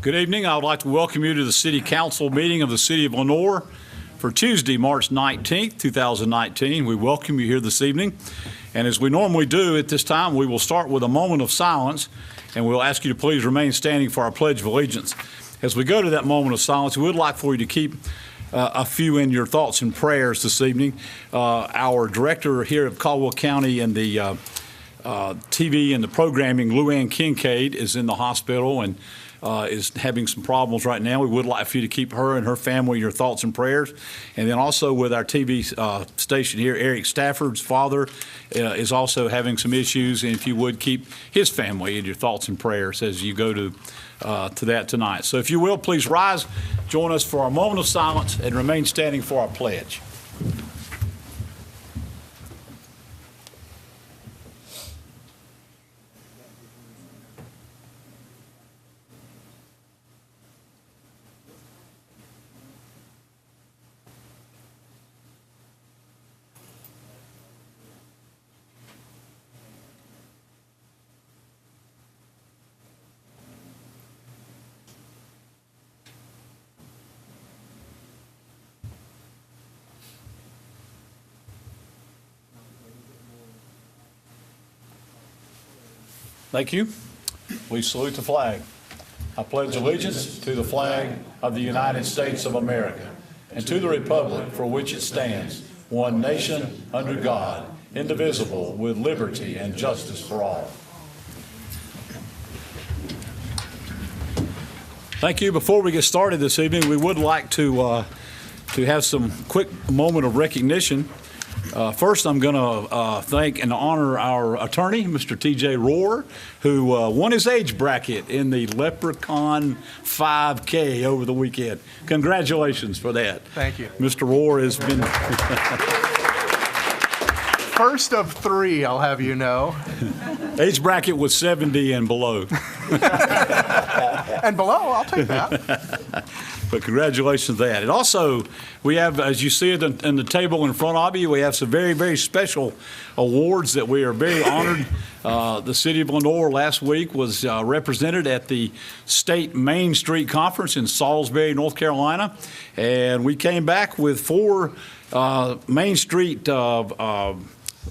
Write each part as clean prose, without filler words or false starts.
Good evening. I would like to welcome you to the City Council meeting of the City of Lenoir for Tuesday, March 19th, 2019. We welcome you here this evening. And as we normally do at this time, we will start with a moment of silence, and we'll ask you to please remain standing for our Pledge of Allegiance. As we go to that moment of silence, we would like for you to keep a few in your thoughts and prayers this evening. Our director here at Caldwell County and the TV and the programming, Luann Kincaid, is in the hospital and is having some problems right now. We would like for you to keep her and her family in your thoughts and prayers. And then also with our TV station here, Eric Stafford's father is also having some issues. And if you would, keep his family in your thoughts and prayers as you go to that tonight. So if you will, please rise, join us for a moment of silence, and remain standing for our pledge. Thank you. We salute the flag. I pledge allegiance to the flag of the United States of America and to the republic for which it stands, one nation, under God, indivisible, with liberty and justice for all. Thank you. Before we get started this evening, we would like to have some quick moment of recognition. First, I'm going to thank and honor our attorney, Mr. T.J. Rohr, who won his age bracket in the Leprechaun 5K over the weekend. Congratulations for that. Thank you. Mr. Rohr has been... First of three, I'll have you know. Age bracket was 70 and below. And below, I'll take that. But congratulations to that. And also, we have, as you see it in the table in front of you, we have some very, very special awards that we are very honored. The City of Lenoir last week was represented at the State Main Street Conference in Salisbury, North Carolina. And we came back with 4 Main Street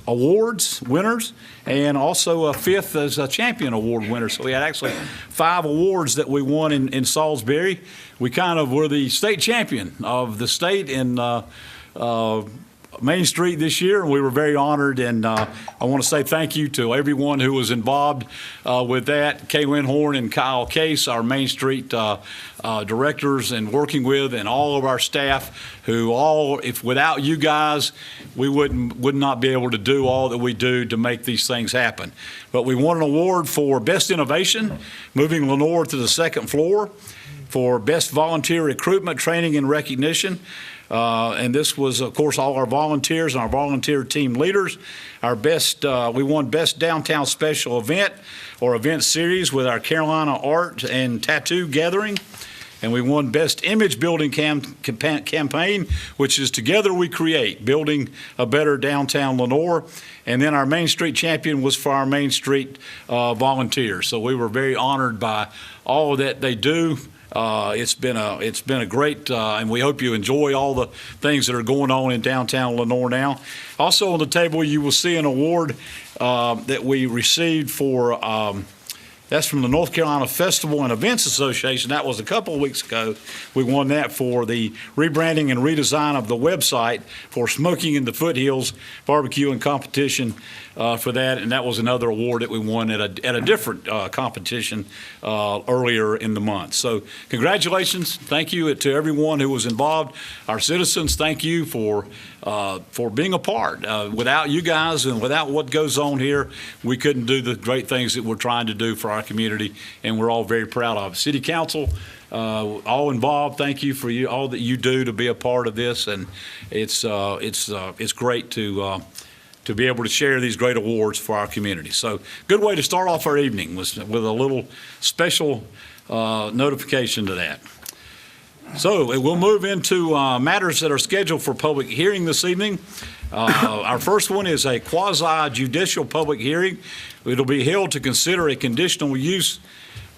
awards winners, and also a 5th as a champion award winner. So we had actually 5 awards that we won in Salisbury. We kind of were the state champion of the state in Main Street this year, and we were very honored. And I want to say thank you to everyone who was involved with that. Kaylin Horn and Kyle Case, our Main Street directors, and working with, and all of our staff, who all, if without you guys, we would not be able to do all that we do to make these things happen. But we won an award for Best Innovation, moving Lenoir to the 2nd floor, for Best Volunteer Recruitment, Training, and Recognition. And this was, of course, all our volunteers and our volunteer team leaders. Our best, we won Best Downtown Special Event or Event Series with our Carolina Art and Tattoo Gathering. And we won Best Image Building Campaign, which is Together We Create, Building a Better Downtown Lenoir. And then our Main Street champion was for our Main Street volunteers. So we were very honored by all that they do. It's been a great, and we hope you enjoy all the things that are going on in downtown Lenoir now. Also on the table, you will see an award that we received for, that's from the North Carolina Festival and Events Association. That was a couple of weeks ago. We won that for the rebranding and redesign of the website for Smoking in the Foothills Barbecue and Competition for that. And that was another award that we won at a different competition earlier in the month. So congratulations. Thank you to everyone who was involved. Our citizens, thank you for being a part. Without you guys and without what goes on here, we couldn't do the great things that we're trying to do for our community, and we're all very proud of it. City Council, all involved, thank you for all that you do to be a part of this, and it's great to be able to share these great awards for our community. So good way to start off our evening was with a little special notification to that. So we'll move into matters that are scheduled for public hearing this evening. Our first one is a quasi-judicial public hearing. It'll be held to consider a conditional use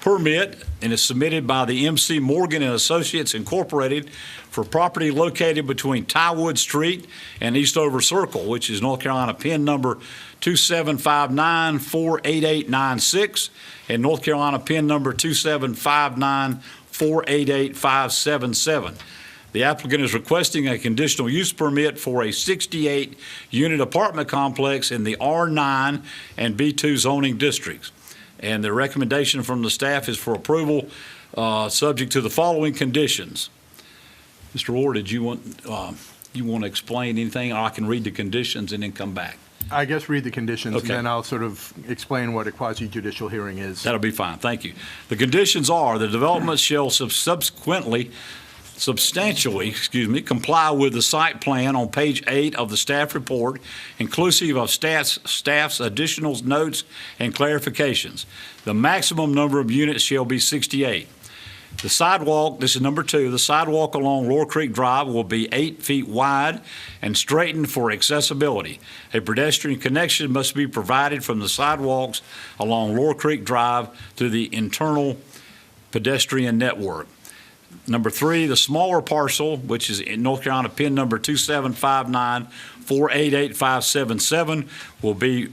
permit, and is submitted by the MC Morgan and Associates Incorporated for property located between Tywood Street and Eastover Circle, which is North Carolina PIN number 2759-48896 and North Carolina PIN number 2759-488-577. The applicant is requesting a conditional use permit for a 68-unit apartment complex in the R9 and B2 zoning districts. And the recommendation from the staff is for approval, subject to the following conditions. Mr. Ward, did you want to explain anything? Or I can read the conditions and then come back. I guess read the conditions, Okay. and then I'll sort of explain what a quasi-judicial hearing is. That'll be fine. Thank you. The conditions are the development shall substantially comply with the site plan on page 8 of the staff report, inclusive of staff's additional notes and clarifications. The maximum number of units shall be 68. The sidewalk, this is number 2, the sidewalk along Lower Creek Drive will be 8 feet wide and straightened for accessibility. A pedestrian connection must be provided from the sidewalks along Lower Creek Drive to the internal pedestrian network. Number 3, the smaller parcel, which is in North Carolina PIN number 2759-488-577, will be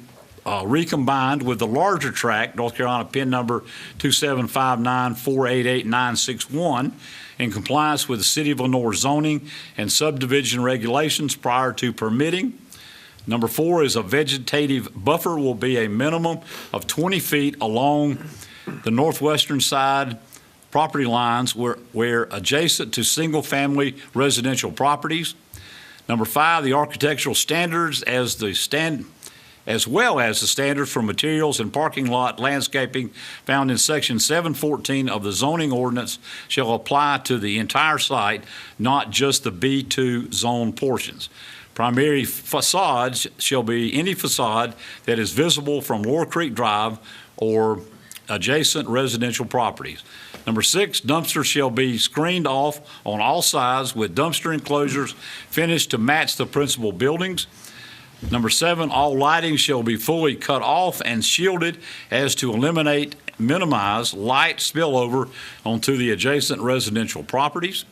recombined with the larger tract, North Carolina PIN number 2759-488-961, in compliance with the City of Lenore zoning and subdivision regulations prior to permitting. Number 4 is a vegetative buffer will be a minimum of 20 feet along the northwestern side property lines where adjacent to single-family residential properties. Number 5, the architectural standards as well as the standards for materials and parking lot landscaping found in Section 714 of the zoning ordinance shall apply to the entire site, not just the B2 zone portions. Primary facades shall be any facade that is visible from Lower Creek Drive or adjacent residential properties. Number 6, dumpsters shall be screened off on all sides with dumpster enclosures finished to match the principal buildings. Number 7, all lighting shall be fully cut off and shielded as to minimize light spillover onto the adjacent residential properties.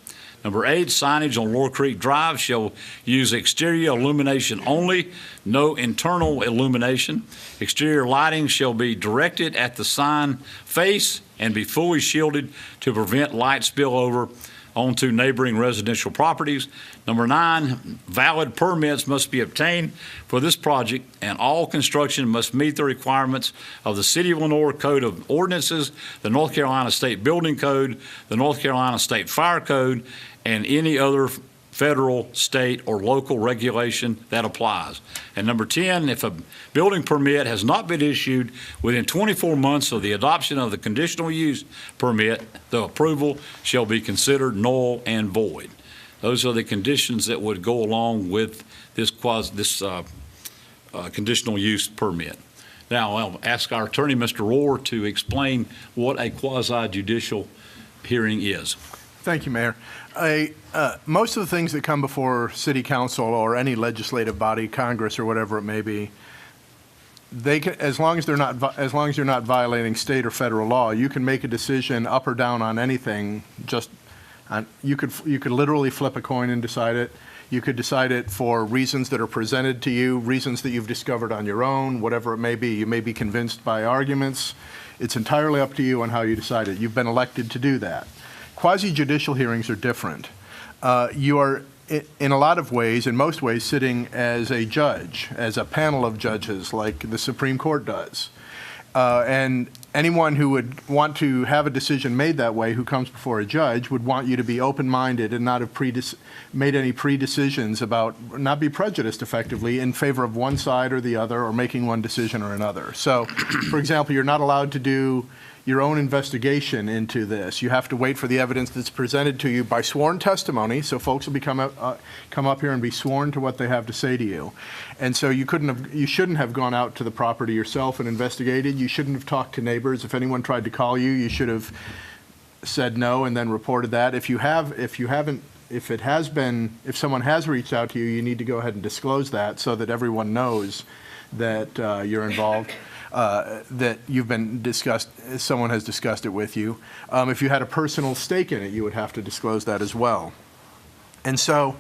Number 8, signage on Lower Creek Drive shall use exterior illumination only, no internal illumination. Exterior lighting shall be directed at the sign face and be fully shielded to prevent light spillover onto neighboring residential properties. Number 9, valid permits must be obtained for this project, and all construction must meet the requirements of the City of Lenore Code of Ordinances, the North Carolina State Building Code, the North Carolina State Fire Code, and any other federal, state, or local regulation that applies. And number 10, if a building permit has not been issued within 24 months of the adoption of the conditional use permit, the approval shall be considered null and void. Those are the conditions that would go along with this conditional use permit. Now, I'll ask our attorney, Mr. Rohr, to explain what a quasi-judicial hearing is. Thank you, Mayor. Most of the things that come before City Council or any legislative body, Congress or whatever it may be, they can, as long as you're not violating state or federal law, you can make a decision up or down on anything. You could literally flip a coin and decide it. You could decide it for reasons that are presented to you, reasons that you've discovered on your own, whatever it may be. You may be convinced by arguments. It's entirely up to you on how you decide it. You've been elected to do that. Quasi-judicial hearings are different. You are, in a lot of ways, in most ways, sitting as a judge, as a panel of judges like the Supreme Court does. And anyone who would want to have a decision made that way who comes before a judge would want you to be open-minded and not have made any pre-decisions about, not be prejudiced effectively in favor of one side or the other or making one decision or another. So, for example, you're not allowed to do your own investigation into this. You have to wait for the evidence that's presented to you by sworn testimony, so folks will come up here and be sworn to what they have to say to you. And so you shouldn't have gone out to the property yourself and investigated. You shouldn't have talked to neighbors. If anyone tried to call you, you should have said no and then reported that. If someone has reached out to you, you need to go ahead and disclose that so that everyone knows that you're involved. that you've been discussed, someone has discussed it with you. If you had a personal stake in it, you would have to disclose that as well. And so,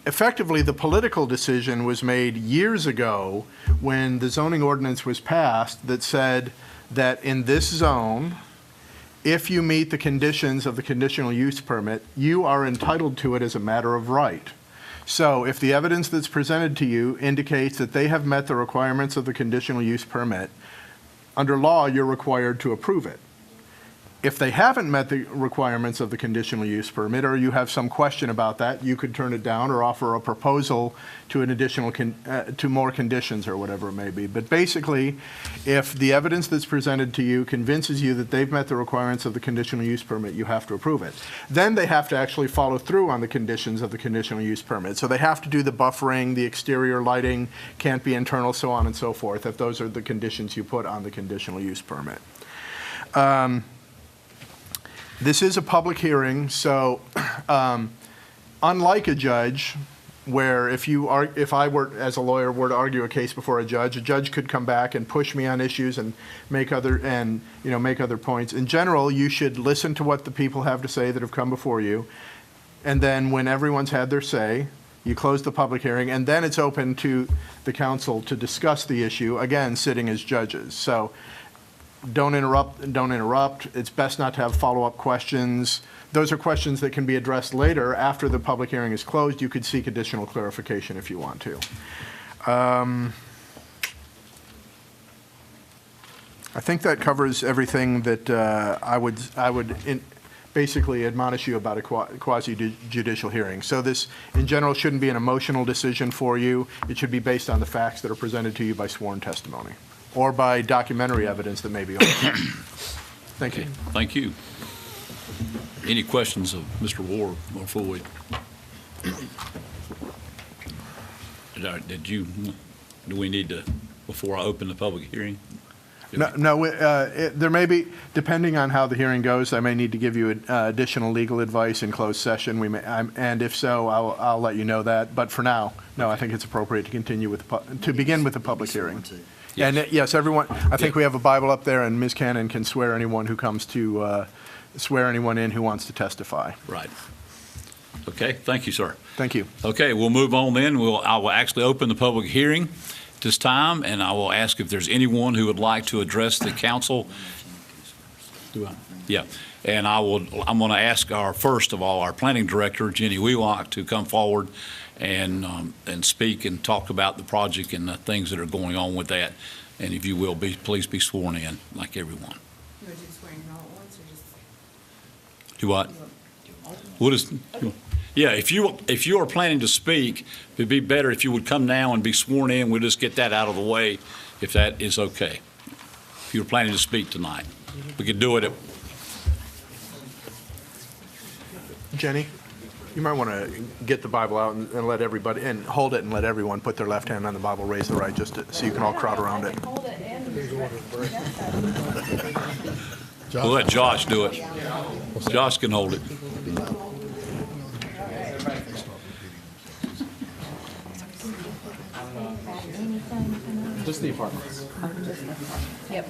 effectively, the political decision was made years ago when the zoning ordinance was passed that said that in this zone, if you meet the conditions of the conditional use permit, you are entitled to it as a matter of right. So if the evidence that's presented to you indicates that they have met the requirements of the conditional use permit, under law, you're required to approve it. If they haven't met the requirements of the conditional use permit, or you have some question about that, you could turn it down or offer a proposal to an additional, to more conditions or whatever it may be. But basically, if the evidence that's presented to you convinces you that they've met the requirements of the conditional use permit, you have to approve it. Then they have to actually follow through on the conditions of the conditional use permit. So they have to do the buffering, the exterior lighting, can't be internal, so on and so forth, if those are the conditions you put on the conditional use permit. This is a public hearing, so unlike a judge, where if I were, as a lawyer, were to argue a case before a judge could come back and push me on issues and make other points. In general, you should listen to what the people have to say that have come before you, and then when everyone's had their say, you close the public hearing, and then it's open to the council to discuss the issue, again, sitting as judges. So don't interrupt. It's best not to have follow-up questions. Those are questions that can be addressed later after the public hearing is closed. You could seek additional clarification if you want to. I think that covers everything that I would basically admonish you about a quasi-judicial hearing. So this, in general, shouldn't be an emotional decision for you. It should be based on the facts that are presented to you by sworn testimony or by documentary evidence that may be on. Thank you. Okay, thank you. Any questions of Mr. Ward before we? Do we need to, before I open the public hearing? No, there may be, depending on how the hearing goes, I may need to give you additional legal advice in closed session. And if so, I'll let you know that. But for now, no, I think it's appropriate to continue with, to begin with the public hearing. Yes. And yes, everyone, I think we have a Bible up there, and Ms. Cannon can swear anyone who comes to, swear anyone in who wants to testify. Right. Okay, thank you, sir. Thank you. Okay, we'll move on then. I will actually open the public hearing this time, and I will ask if there's anyone who would like to address the council. Do I? Yeah, and I'm going to ask first of all, our planning director, Jenny Wheelock, to come forward and speak and talk about the project and the things that are going on with that. And if you will, please be sworn in, like everyone. You want to do swearing in all at once, or just? Do what? What is? Yeah, if you are planning to speak, it'd be better if you would come now and be sworn in. We'll just get that out of the way, if that is okay. If you're planning to speak tonight, we could do it at. Jenny, you might want to get the Bible out and let everybody, and hold it and let everyone put their left hand on the Bible, raise the right, just so you can all crowd around it. We'll let Josh do it. Josh can hold it. Just the apartments. Yep.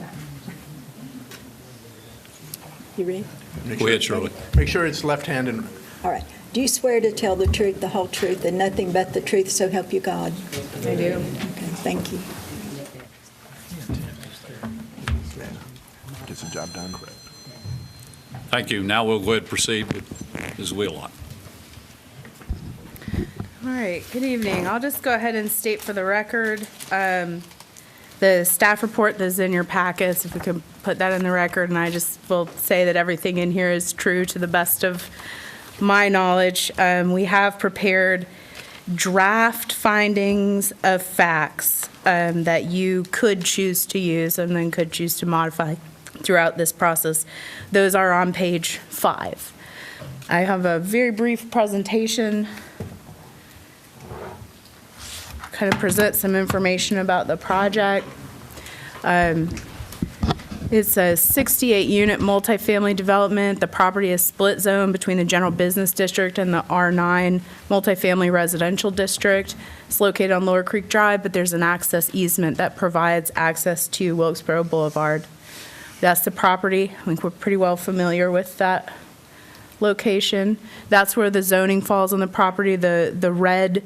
You ready? Go ahead, Shirley. Make sure it's left hand and. All right. Do you swear to tell the truth, the whole truth, and nothing but the truth, so help you God? I do. Okay, thank you. Gets the job done. Thank you. Now we'll go ahead and proceed with Ms. Wheelock. All right, good evening. I'll just go ahead and state for the record, the staff report that's in your packets, if we can put that in the record, and I just will say that everything in here is true to the best of my knowledge. We have prepared draft findings of facts that you could choose to use and then could choose to modify throughout this process. Those are on page 5. I have a very brief presentation, kind of present some information about the project. It's a 68-unit multifamily development. The property is split zone between the general business district and the R9 multifamily residential district. It's located on Lower Creek Drive, but there's an access easement that provides access to Wilkesboro Boulevard. That's the property. I think we're pretty well familiar with that location. That's where the zoning falls on the property. The red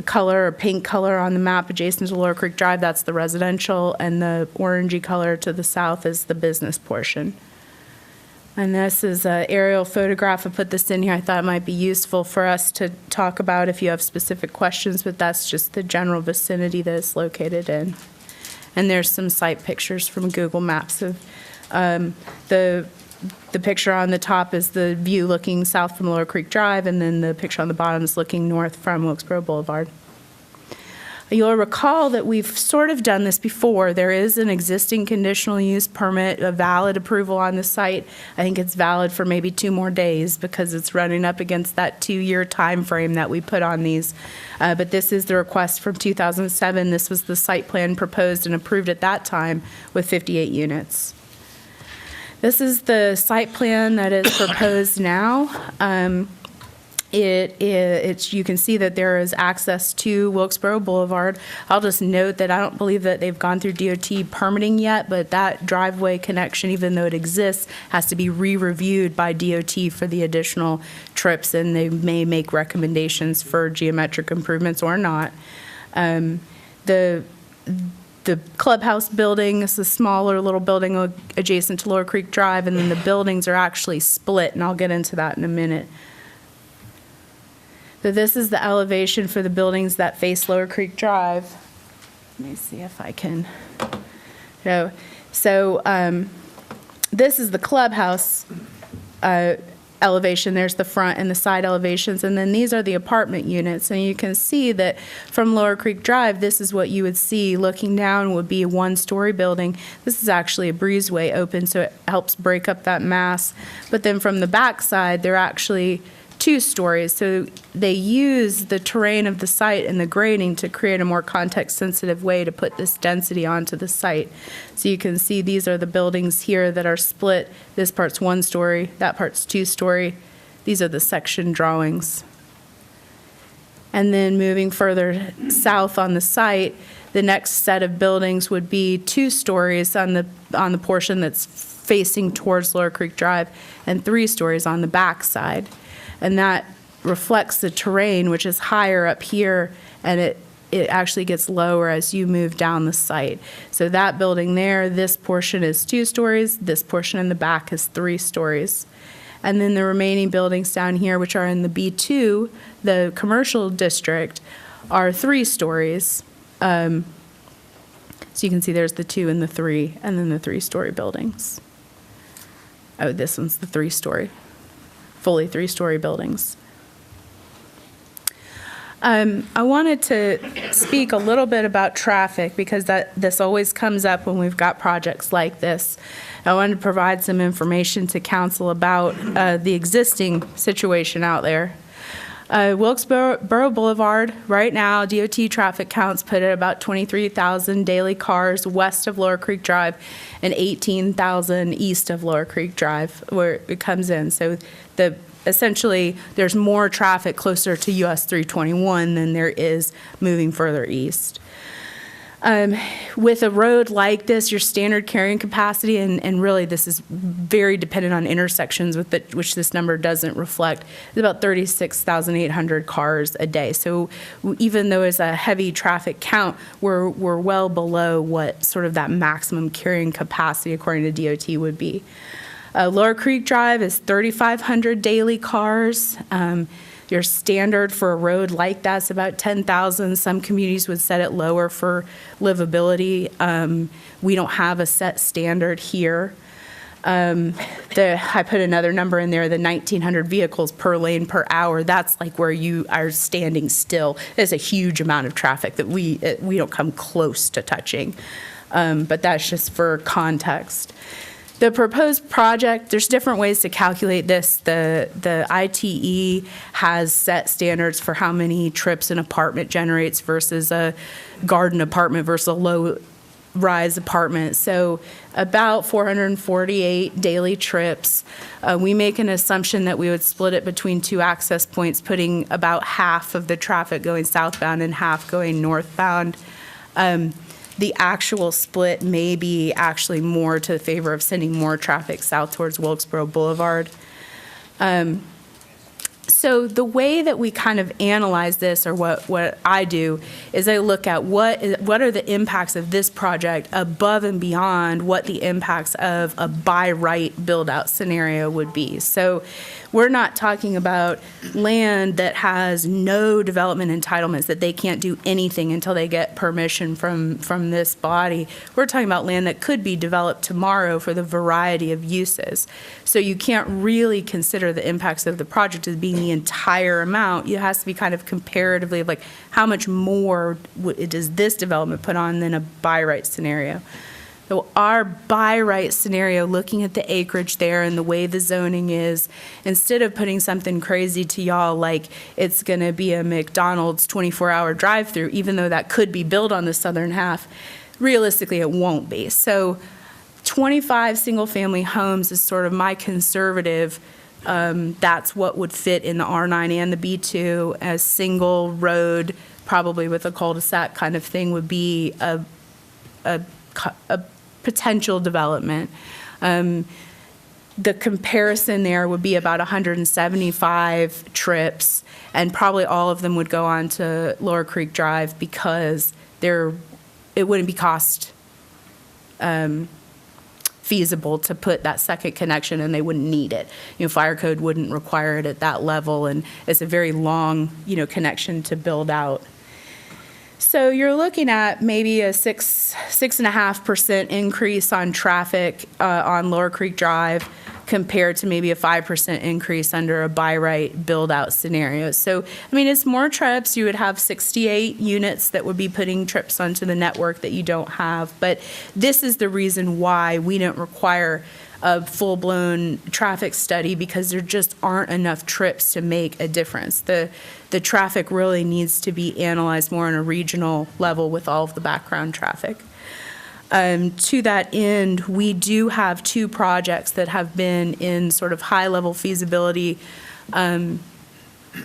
color or pink color on the map adjacent to Lower Creek Drive, that's the residential, and the orangey color to the south is the business portion. And this is an aerial photograph. I put this in here. I thought it might be useful for us to talk about if you have specific questions, but that's just the general vicinity that it's located in. And there's some site pictures from Google Maps of the picture on the top is the view looking south from Lower Creek Drive, and then the picture on the bottom is looking north from Wilkesboro Boulevard. You'll recall that we've sort of done this before. There is an existing conditional use permit, a valid approval on the site. I think it's valid for maybe 2 more days because it's running up against that 2-year time frame that we put on these. But this is the request from 2007. This was the site plan proposed and approved at that time with 58 units. This is the site plan that is proposed now. You can see that there is access to Wilkesboro Boulevard. I'll just note that I don't believe that they've gone through DOT permitting yet, but that driveway connection, even though it exists, has to be re-reviewed by DOT for the additional trips, and they may make recommendations for geometric improvements or not. The clubhouse building is a smaller little building adjacent to Lower Creek Drive, and then the buildings are actually split, and I'll get into that in a minute. So this is the elevation for the buildings that face Lower Creek Drive. Let me see if I can. So this is the clubhouse elevation. There's the front and the side elevations, and then these are the apartment units. And you can see that from Lower Creek Drive, this is what you would see looking down would be a 1-story building. This is actually a breezeway open, so it helps break up that mass. But then from the back side, they're actually 2 stories. So they use the terrain of the site and the grading to create a more context-sensitive way to put this density onto the site. So you can see these are the buildings here that are split. This part's 1 story, that part's 2 story. These are the section drawings. And then moving further south on the site, the next set of buildings would be 2 stories on the portion that's facing towards Lower Creek Drive, and 3 stories on the back side. And that reflects the terrain, which is higher up here, and it actually gets lower as you move down the site. So that building there, this portion is 2 stories, this portion in the back is 3 stories. And then the remaining buildings down here, which are in the B2, the commercial district, are 3 stories. So you can see there's the 2 and the 3, and then the 3-story buildings. Oh, this one's the 3-story. Fully 3-story buildings. I wanted to speak a little bit about traffic because this always comes up when we've got projects like this. I wanted to provide some information to council about the existing situation out there. Wilkesboro Boulevard, right now, DOT traffic counts put at about 23,000 daily cars west of Lower Creek Drive and 18,000 east of Lower Creek Drive where it comes in. So essentially, there's more traffic closer to US 321 than there is moving further east. With a road like this, your standard carrying capacity, and really this is very dependent on intersections, which this number doesn't reflect, is about 36,800 cars a day. So even though it's a heavy traffic count, we're well below what sort of that maximum carrying capacity according to DOT would be. Lower Creek Drive is 3,500 daily cars. Your standard for a road like that's about 10,000. Some communities would set it lower for livability. We don't have a set standard here. I put another number in there, the 1,900 vehicles per lane per hour. That's like where you are standing still. There's a huge amount of traffic that we don't come close to touching. But that's just for context. The proposed project, there's different ways to calculate this. The ITE has set standards for how many trips an apartment generates versus a garden apartment versus a rise apartment. So about 448 daily trips. We make an assumption that we would split it between two access points, putting about half of the traffic going southbound and half going northbound. The actual split may be actually more to the favor of sending more traffic south towards Wilkesboro Boulevard. So the way that we kind of analyze this, or what I do, is I look at what are the impacts of this project above and beyond what the impacts of a by right build-out scenario would be. So we're not talking about land that has no development entitlements, that they can't do anything until they get permission from this body. We're talking about land that could be developed tomorrow for the variety of uses. So you can't really consider the impacts of the project as being the entire amount. It has to be kind of comparatively of like, how much more does this development put on than a by right scenario? So our by right scenario, looking at the acreage there and the way the zoning is, instead of putting something crazy to y'all like it's going to be a McDonald's 24-hour drive-through, even though that could be built on the southern half, realistically it won't be. So 25 single-family homes is sort of my conservative. That's what would fit in the R9 and the B2 as single road, probably with a cul-de-sac kind of thing, would be a potential development. The comparison there would be about 175 trips, and probably all of them would go on to Lower Creek Drive because it wouldn't be cost feasible to put that second connection, and they wouldn't need it. Fire code wouldn't require it at that level, and it's a very long, connection to build out. So you're looking at maybe a 6.5% increase on traffic on Lower Creek Drive compared to maybe a 5% increase under a by right build out scenario. So, it's more trips. You would have 68 units that would be putting trips onto the network that you don't have. But this is the reason why we don't require a full-blown traffic study, because there just aren't enough trips to make a difference. The traffic really needs to be analyzed more on a regional level with all of the background traffic. To that end, we do have two projects that have been in sort of high-level feasibility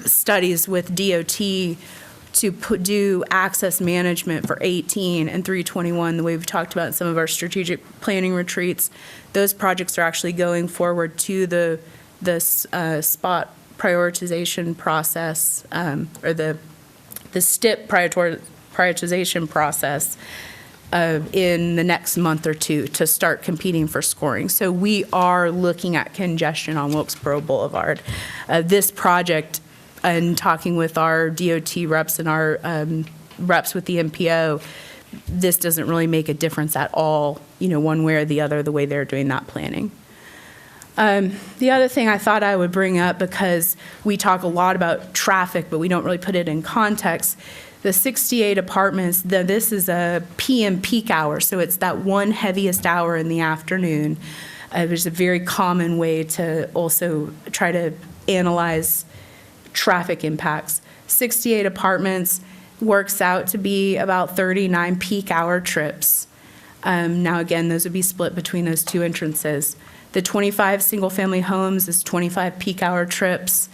studies with DOT to do access management for 18 and 321, the way we've talked about in some of our strategic planning retreats. Those projects are actually going forward to the spot prioritization process, or the STIP prioritization process in the next month or two to start competing for scoring. So we are looking at congestion on Wilkesboro Boulevard. This project, and talking with our DOT reps and our reps with the MPO, this doesn't really make a difference at all, one way or the other, the way they're doing that planning. The other thing I thought I would bring up, because we talk a lot about traffic, but we don't really put it in context, the 68 apartments, this is a PM peak hour, so it's that one heaviest hour in the afternoon. There's a very common way to also try to analyze traffic impacts. 68 apartments works out to be about 39 peak hour trips. Now again, those would be split between those two entrances. The 25 single family homes is 25 peak hour trips,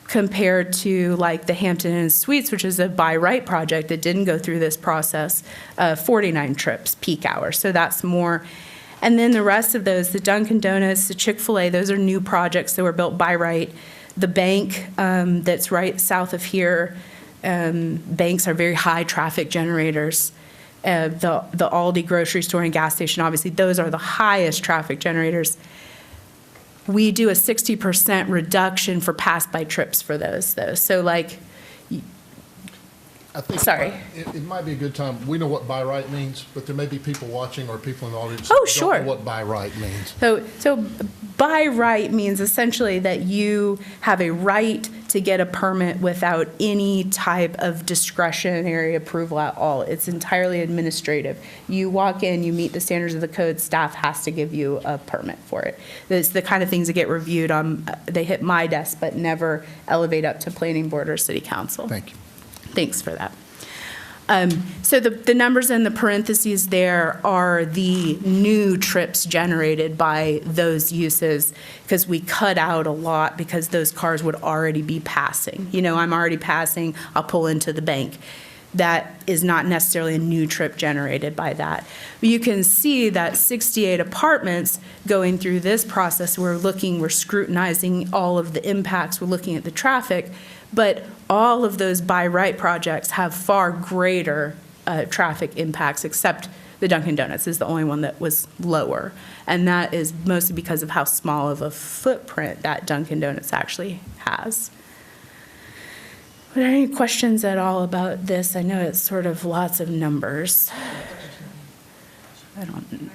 compared to like the Hampton Inn Suites, which is a by right project that didn't go through this process, 49 trips peak hour. So that's more. And then the rest of those, the Dunkin' Donuts, the Chick-fil-A, those are new projects that were built by right. The bank that's right south of here, banks are very high traffic generators. The Aldi grocery store and gas station, obviously, those are the highest traffic generators. We do a 60% reduction for pass-by trips for those, though. So, like, I think Sorry. it might be a good time. We know what by right means, but there may be people watching or people in the audience Oh, who sure. don't know what by right means. So by right means essentially that you have a right to get a permit without any type of discretionary approval at all. It's entirely administrative. You walk in, you meet the standards of the code, staff has to give you a permit for it. It's the kind of things that get reviewed they hit my desk, but never elevate up to planning board or city council. Thank you. Thanks for that. So the numbers in the parentheses there are the new trips generated by those uses, because we cut out a lot because those cars would already be passing. You know, I'm already passing, I'll pull into the bank. That is not necessarily a new trip generated by that. But you can see that 68 apartments going through this process, we're scrutinizing all of the impacts, we're looking at the traffic, but all of those by right projects have far greater traffic impacts, except the Dunkin' Donuts is the only one that was lower. And that is mostly because of how small of a footprint that Dunkin' Donuts actually has. Are there any questions at all about this? I know it's sort of lots of numbers. I don't.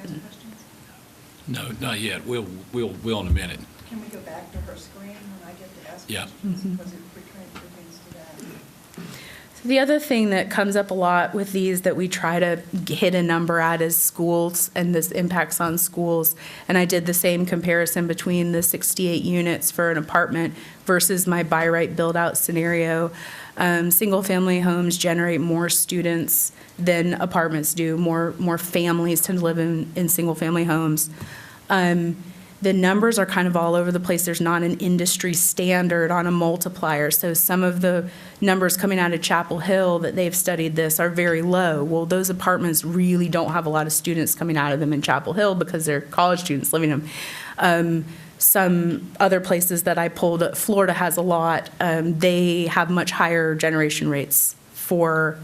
No, not yet. We'll in a minute. Can we go back to her screen when I get to ask Yeah. questions? Because if we transfer things to that. The other thing that comes up a lot with these that we try to hit a number at is schools and this impacts on schools. And I did the same comparison between the 68 units for an apartment versus my by right build out scenario. Single-family homes generate more students than apartments do. More families tend to live in single-family homes. The numbers are kind of all over the place. There's not an industry standard on a multiplier. So some of the numbers coming out of Chapel Hill that they've studied this are very low. Well, those apartments really don't have a lot of students coming out of them in Chapel Hill because they're college students living in them. Some other places that I pulled, Florida has a lot. They have much higher generation rates for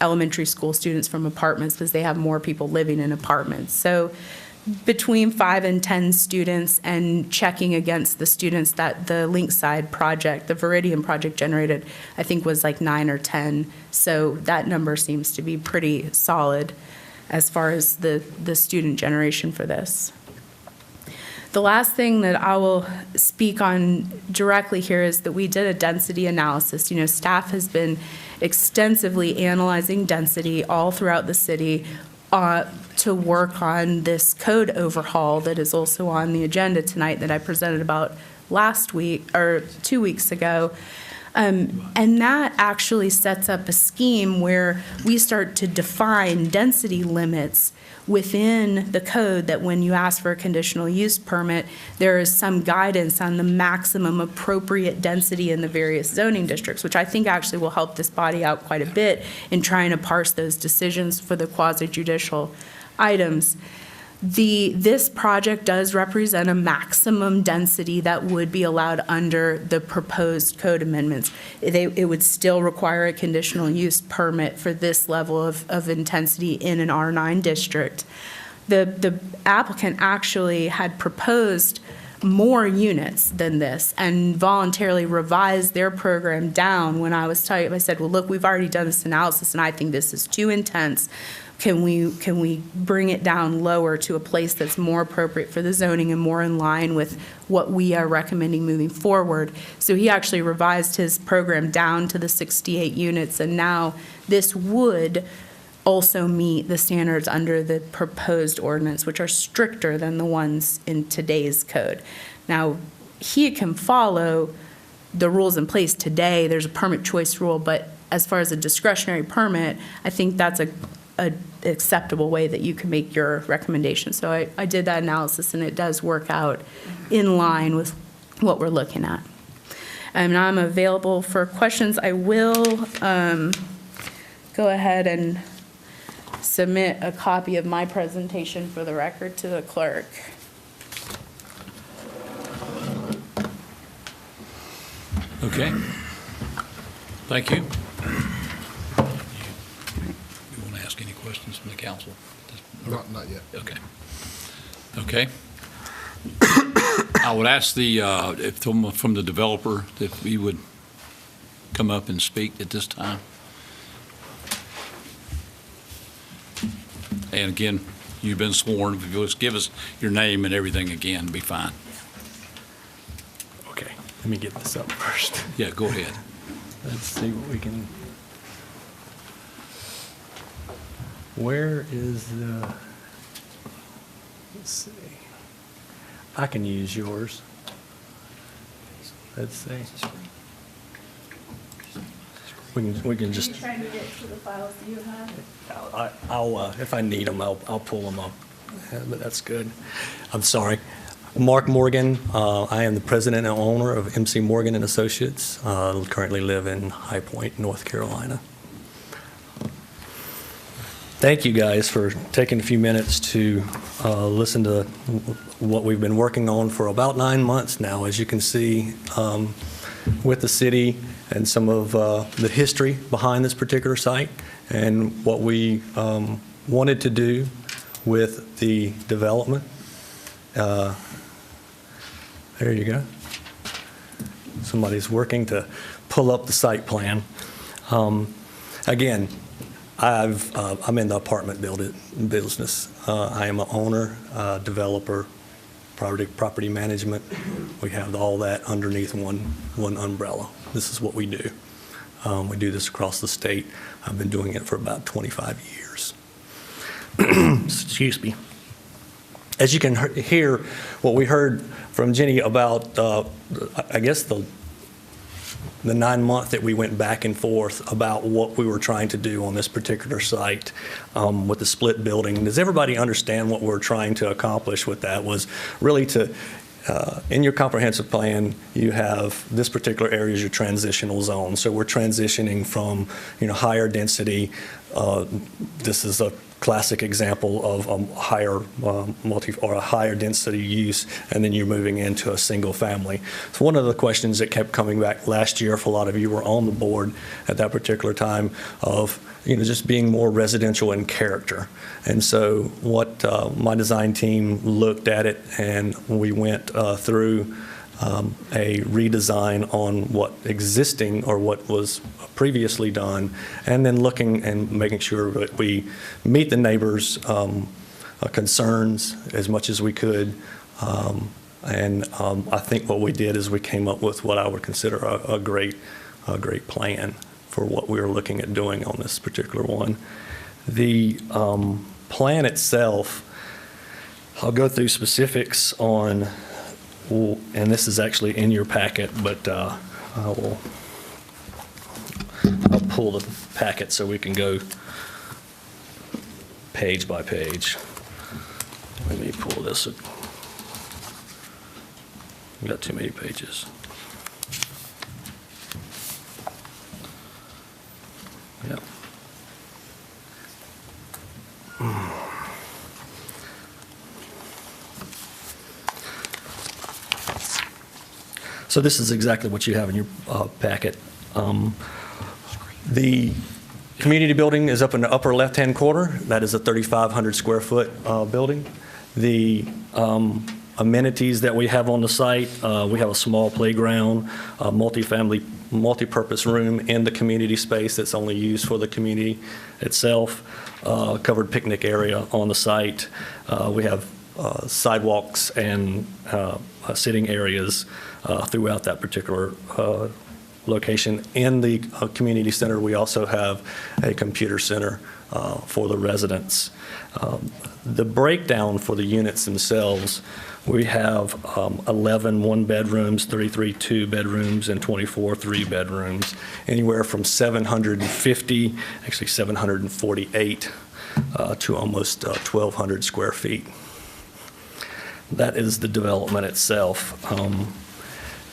elementary school students from apartments because they have more people living in apartments. So between 5 and 10 students, and checking against the students that the Linkside project, the Viridian project generated, I think was like 9 or 10. So that number seems to be pretty solid as far as the student generation for this. The last thing that I will speak on directly here is that we did a density analysis. You know, staff has been extensively analyzing density all throughout the city to work on this code overhaul that is also on the agenda tonight that I presented about last week or 2 weeks ago. And that actually sets up a scheme where we start to define density limits within the code, that when you ask for a conditional use permit, there is some guidance on the maximum appropriate density in the various zoning districts, which I think actually will help this body out quite a bit in trying to parse those decisions for the quasi-judicial items. This project does represent a maximum density that would be allowed under the proposed code amendments. It would still require a conditional use permit for this level of intensity in an R9 district. The applicant actually had proposed more units than this and voluntarily revised their program down when I was telling, I said, well, look, we've already done this analysis and I think this is too intense. Can we bring it down lower to a place that's more appropriate for the zoning and more in line with what we are recommending moving forward? So he actually revised his program down to the 68 units, and now this would also meet the standards under the proposed ordinance, which are stricter than the ones in today's code. Now, he can follow the rules in place today. There's a permit choice rule, but as far as a discretionary permit, I think that's a acceptable way that you can make your recommendation. So I did that analysis, and it does work out in line with what we're looking at. And I'm available for questions. I will go ahead and submit a copy of my presentation for the record to the clerk. Okay. Thank you. Any questions from the council? Not yet. Okay. Okay. I would ask if from the developer if he would come up and speak at this time. And again, you've been sworn. If you'll just give us your name and everything again, be fine. Okay, let me get this up first. Yeah, go ahead. Let's see what we can. Where is the, let's see. I can use yours. Let's see. we can just, trying to get to the files you have? I'll, if I need them, I'll pull them up. Yeah, but that's good. I'm sorry. Mark Morgan, I am the president and owner of MC Morgan and Associates. Currently live in High Point, North Carolina. Thank you guys for taking a few minutes to listen to what we've been working on for about 9 months now. As you can see, with the city and some of the history behind this particular site and what we wanted to do with the development. There you go. Somebody's working to pull up the site plan. Again, I'm in the apartment business. I am an owner, developer, property management. We have all that underneath one umbrella. This is what we do. We do this across the state. I've been doing it for about 25 years. Excuse me. As you can hear, what we heard from Jenny about, I guess the 9 month that we went back and forth about what we were trying to do on this particular site with the split building. Does everybody understand what we're trying to accomplish with that? Was really to, in your comprehensive plan, you have this particular area as your transitional zone. So we're transitioning from, higher density. This is a classic example of a higher or a higher density use, and then you're moving into a single family. So one of the questions that kept coming back last year, if a lot of you were on the board at that particular time, of just being more residential in character. And so what my design team looked at it, and we went through a redesign on what existing or what was previously done, and then looking and making sure that we meet the neighbors' concerns as much as we could. I think what we did is we came up with what I would consider a great plan for what we were looking at doing on this particular one. The plan itself, I'll go through specifics on, and this is actually in your packet, but I'll pull the packet so we can go page by page. Let me pull this. We've got too many pages. Yep. So this is exactly what you have in your packet. The community building is up in the upper left-hand corner. That is a 3,500 square foot building. The amenities that we have on the site, we have a small playground, a multi-purpose room in the community space that's only used for the community itself, covered picnic area on the site. We have sidewalks and sitting areas throughout that particular location. In the community center, we also have a computer center for the residents. The breakdown for the units themselves, we have 11 one-bedrooms, 33 two-bedrooms, and 24 three-bedrooms, anywhere from 750, actually 748, to almost 1,200 square feet. That is the development itself.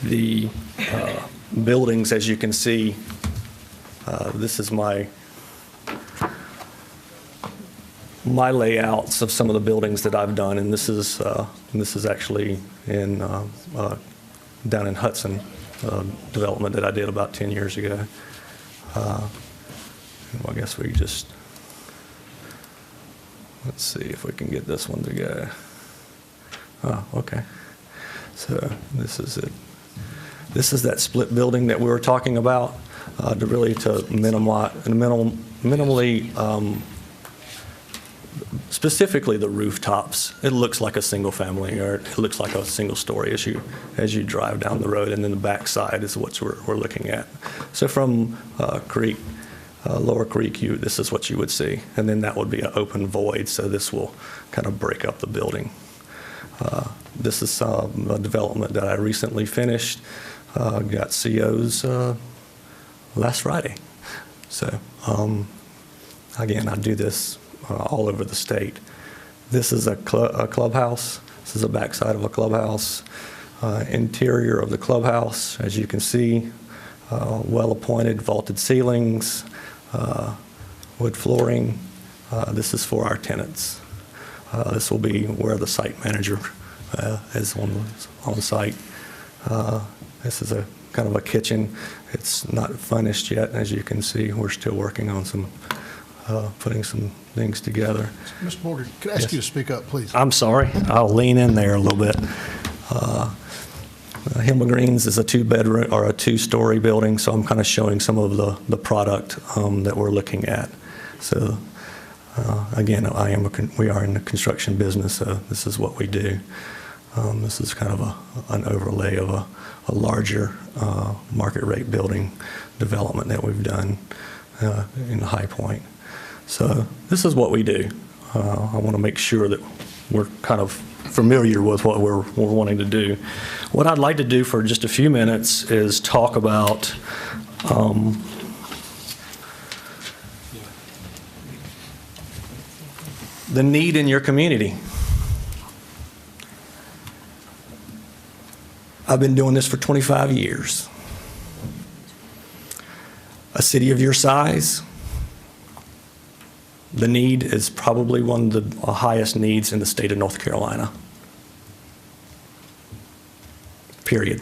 The buildings, as you can see, this is my layouts of some of the buildings that I've done, and this is actually in down in Hudson, development that I did about 10 years ago. I guess we just, let's see if we can get this one to go. Oh, okay. So this is it. This is that split building that we were talking about, to minimally, specifically the rooftops. It looks like a single family, or it looks like a single story as you drive down the road, and then the back side is what we're looking at. So from Lower Creek, this is what you would see, and then that would be an open void. So this will kind of break up the building. This is a development that I recently finished. Got COs last Friday. So, again, I do this all over the state. This is a clubhouse. This is the backside of a clubhouse. Interior of the clubhouse, as you can see, well-appointed vaulted ceilings, wood flooring. This is for our tenants. This will be where the site manager is on site. This is a kind of a kitchen. It's not finished yet, as you can see. We're still working on putting some things together. Mr. Morgan, could I ask Yes. you to speak up, please? I'm sorry, I'll lean in there a little bit. Himmel Greens is a two-bedroom or a two-story building, so I'm kind of showing some of the product that we're looking at. So again, we are in the construction business, so this is what we do. This is kind of an overlay of a larger market rate building development that we've done in High Point. So this is what we do. I want to make sure that we're kind of familiar with what we're wanting to do. What I'd like to do for just a few minutes is talk about the need in your community. I've been doing this for 25 years. A city of your size, the need is probably one of the highest needs in the state of North Carolina. Period.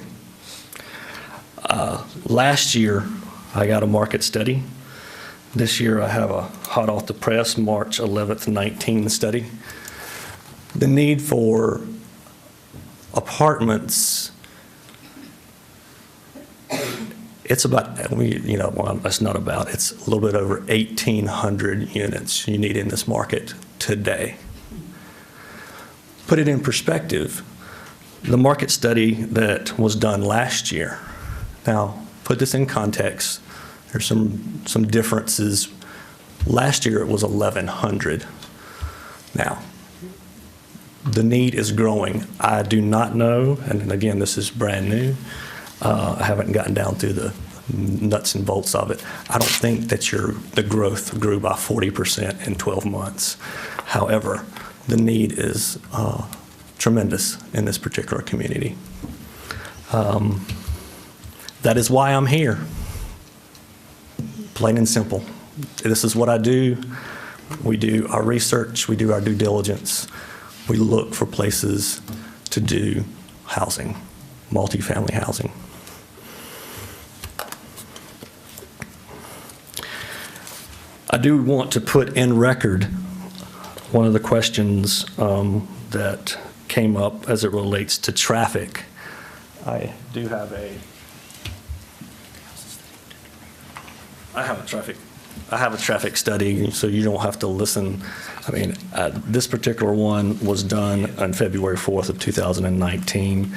Last year, I got a market study. This year, I have a hot off the press, March 11th, 19 study. The need for apartments, it's about, well, it's not about, it's a little bit over 1,800 units you need in this market today. Put it in perspective, the market study that was done last year, now put this in context, there's some differences. Last year it was 1,100. Now, the need is growing. I do not know, and again, this is brand new, I haven't gotten down through the nuts and bolts of it. I don't think that the growth grew by 40% in 12 months. However, the need is tremendous in this particular community. That is why I'm here. Plain and simple. This is what I do. We do our research, we do our due diligence. We look for places to do housing, multifamily housing. I do want to put in record one of the questions that came up as it relates to traffic. I do have a traffic study, so you don't have to listen. I mean, this particular one was done on February 4th of 2019.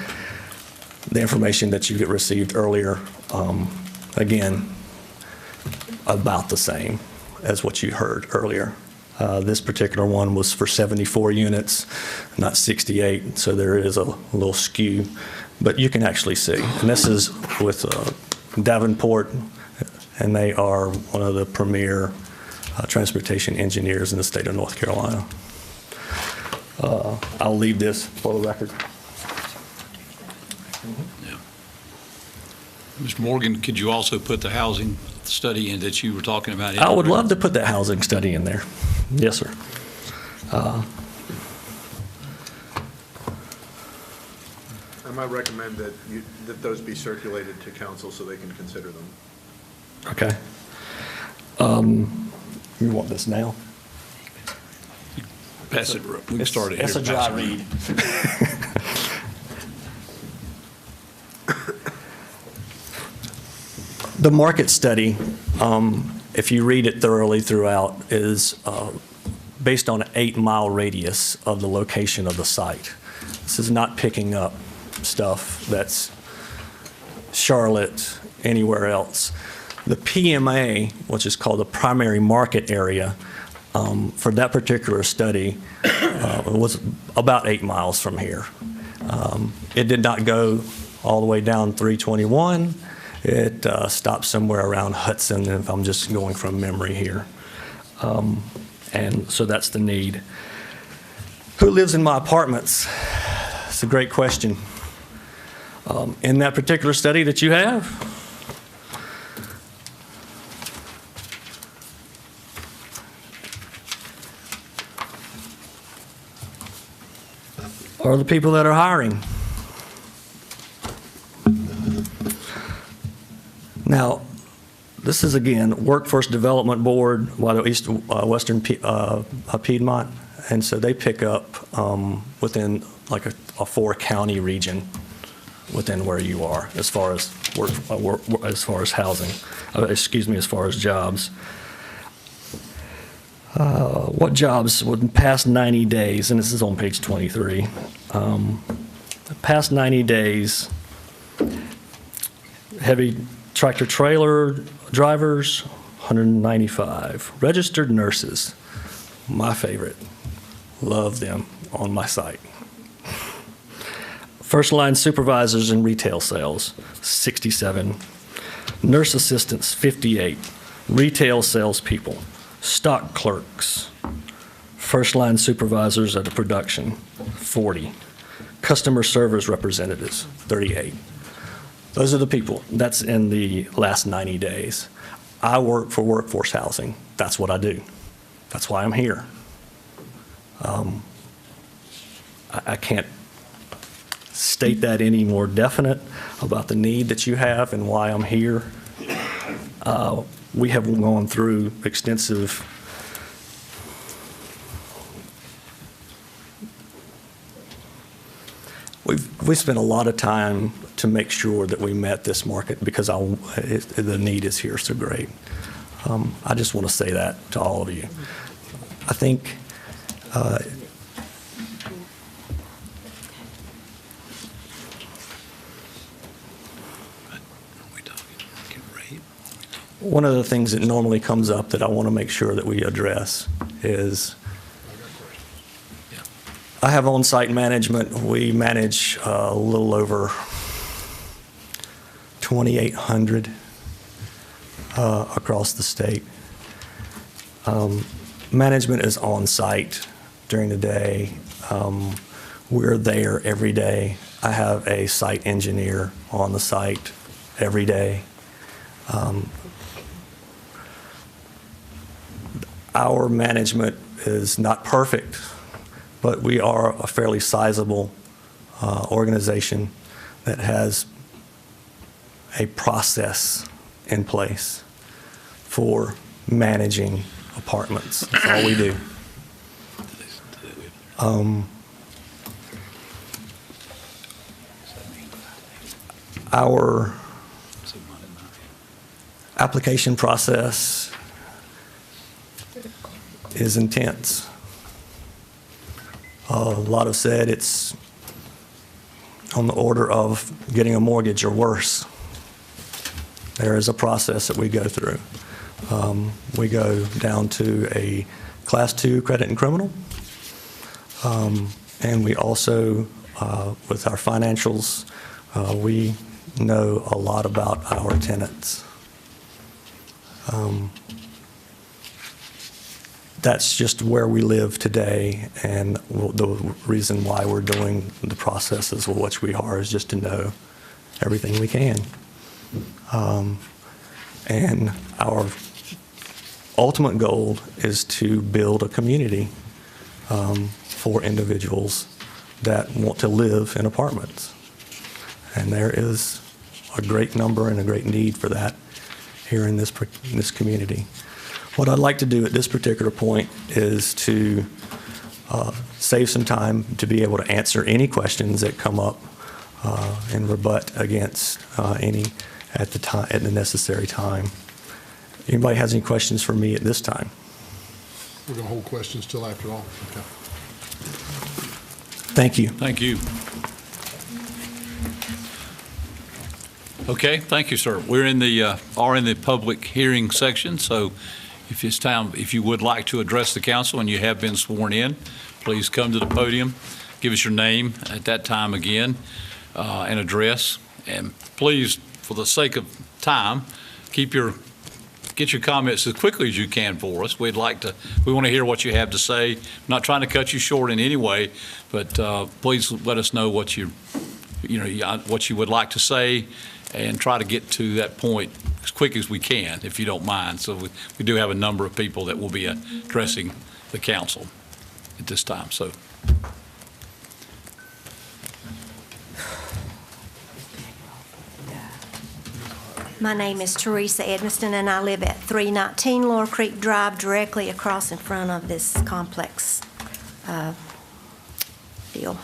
The information that you received earlier, again, about the same as what you heard earlier. This particular one was for 74 units, not 68, so there is a little skew, but you can actually see. And this is with Davenport, and they are one of the premier transportation engineers in the state of North Carolina. I'll leave this for the record. Yeah. Mr. Morgan, could you also put the housing study in that you were talking about? I would love to put that housing study in there. Yes, sir. I might recommend that those be circulated to council so they can consider them. Okay. You want this now? Pass it, we can start it here. It's a dry read. The market study, if you read it thoroughly throughout, is based on an 8-mile radius of the location of the site. This is not picking up stuff that's Charlotte, anywhere else. The PMA, which is called the primary market area, for that particular study, was about 8 miles from here. It did not go all the way down 321. It stops somewhere around Hudson, if I'm just going from memory here. And so that's the need. Who lives in my apartments? It's a great question. In that particular study that you have, are the people that are hiring. Now, this is, again, Workforce Development Board, Western Piedmont, and so they pick up within like a 4-county region within where you are as far as as far as housing, as far as jobs. What jobs within the past 90 days, and this is on page 23, the past 90 days, heavy tractor trailer drivers, 195. Registered nurses, my favorite. Love them on my site. First line supervisors in retail sales, 67. Nurse assistants, 58. Retail salespeople, stock clerks, first line supervisors at the production, 40. Customer service representatives, 38. Those are the people. That's in the last 90 days. I work for Workforce Housing. That's what I do. That's why I'm here. I can't state that any more definite about the need that you have and why I'm here. We have gone through extensive we spent a lot of time to make sure that we met this market because the need is here so great. I just want to say that to all of you. I think one of the things that normally comes up that I want to make sure that we address is I have on-site management. We manage a little over 2,800 across the state. Management is on-site during the day. We're there every day. I have a site engineer on the site every day. Our management is not perfect, but we are a fairly sizable organization that has a process in place for managing apartments. That's all we do. Our application process is intense. A lot have said it's on the order of getting a mortgage or worse. There is a process that we go through. We go down to a Class 2 credit and criminal. And we also, with our financials, we know a lot about our tenants. That's just where we live today, and the reason why we're doing the processes, which we are, is just to know everything we can. And our ultimate goal is to build a community for individuals that want to live in apartments. And there is a great number and a great need for that here in this community. What I'd like to do at this particular point is to save some time to be able to answer any questions that come up and rebut against any at the necessary time. Anybody has any questions for me at this time? We're going to hold questions till after all. Okay. Thank you. Thank you. Okay, thank you, sir. We're in the public hearing section, so if it's time, if you would like to address the council and you have been sworn in, please come to the podium, give us your name at that time again, and address. And please for the sake of time, get your comments as quickly as you can for us. We want to hear what you have to say. I'm not trying to cut you short in any way, but please let us know what what you would like to say, and try to get to that point as quick as we can, if you don't mind. So we do have a number of people that will be addressing the council at this time. So. My name is Teresa Edmiston, and I live at 319 Laurel Creek Drive, directly across in front of this complex deal.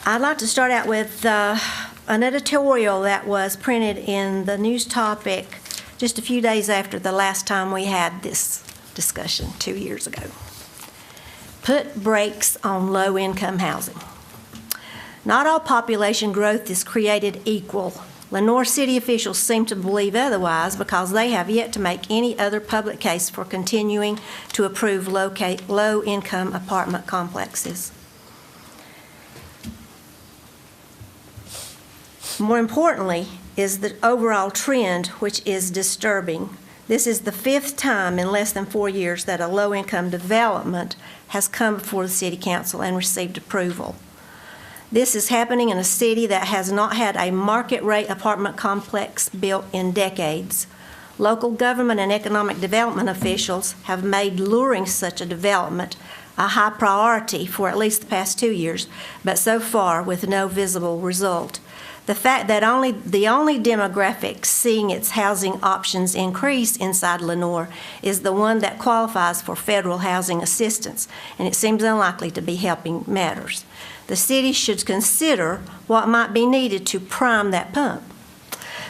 I'd like to start out with an editorial that was printed in the News Topic just a few days after the last time we had this discussion 2 years ago. Put brakes on low-income housing. Not all population growth is created equal. Lenoir City officials seem to believe otherwise because they have yet to make any other public case for continuing to approve low-income apartment complexes. More importantly is the overall trend, which is disturbing. This is the 5th time in less than 4 years that a low-income development has come before the City Council and received approval. This is happening in a city that has not had a market-rate apartment complex built in decades. Local government and economic development officials have made luring such a development a high priority for at least the past 2 years, but so far with no visible result. The fact that the only demographic seeing its housing options increase inside Lenoir is the one that qualifies for federal housing assistance, and it seems unlikely to be helping matters. The city should consider what might be needed to prime that pump.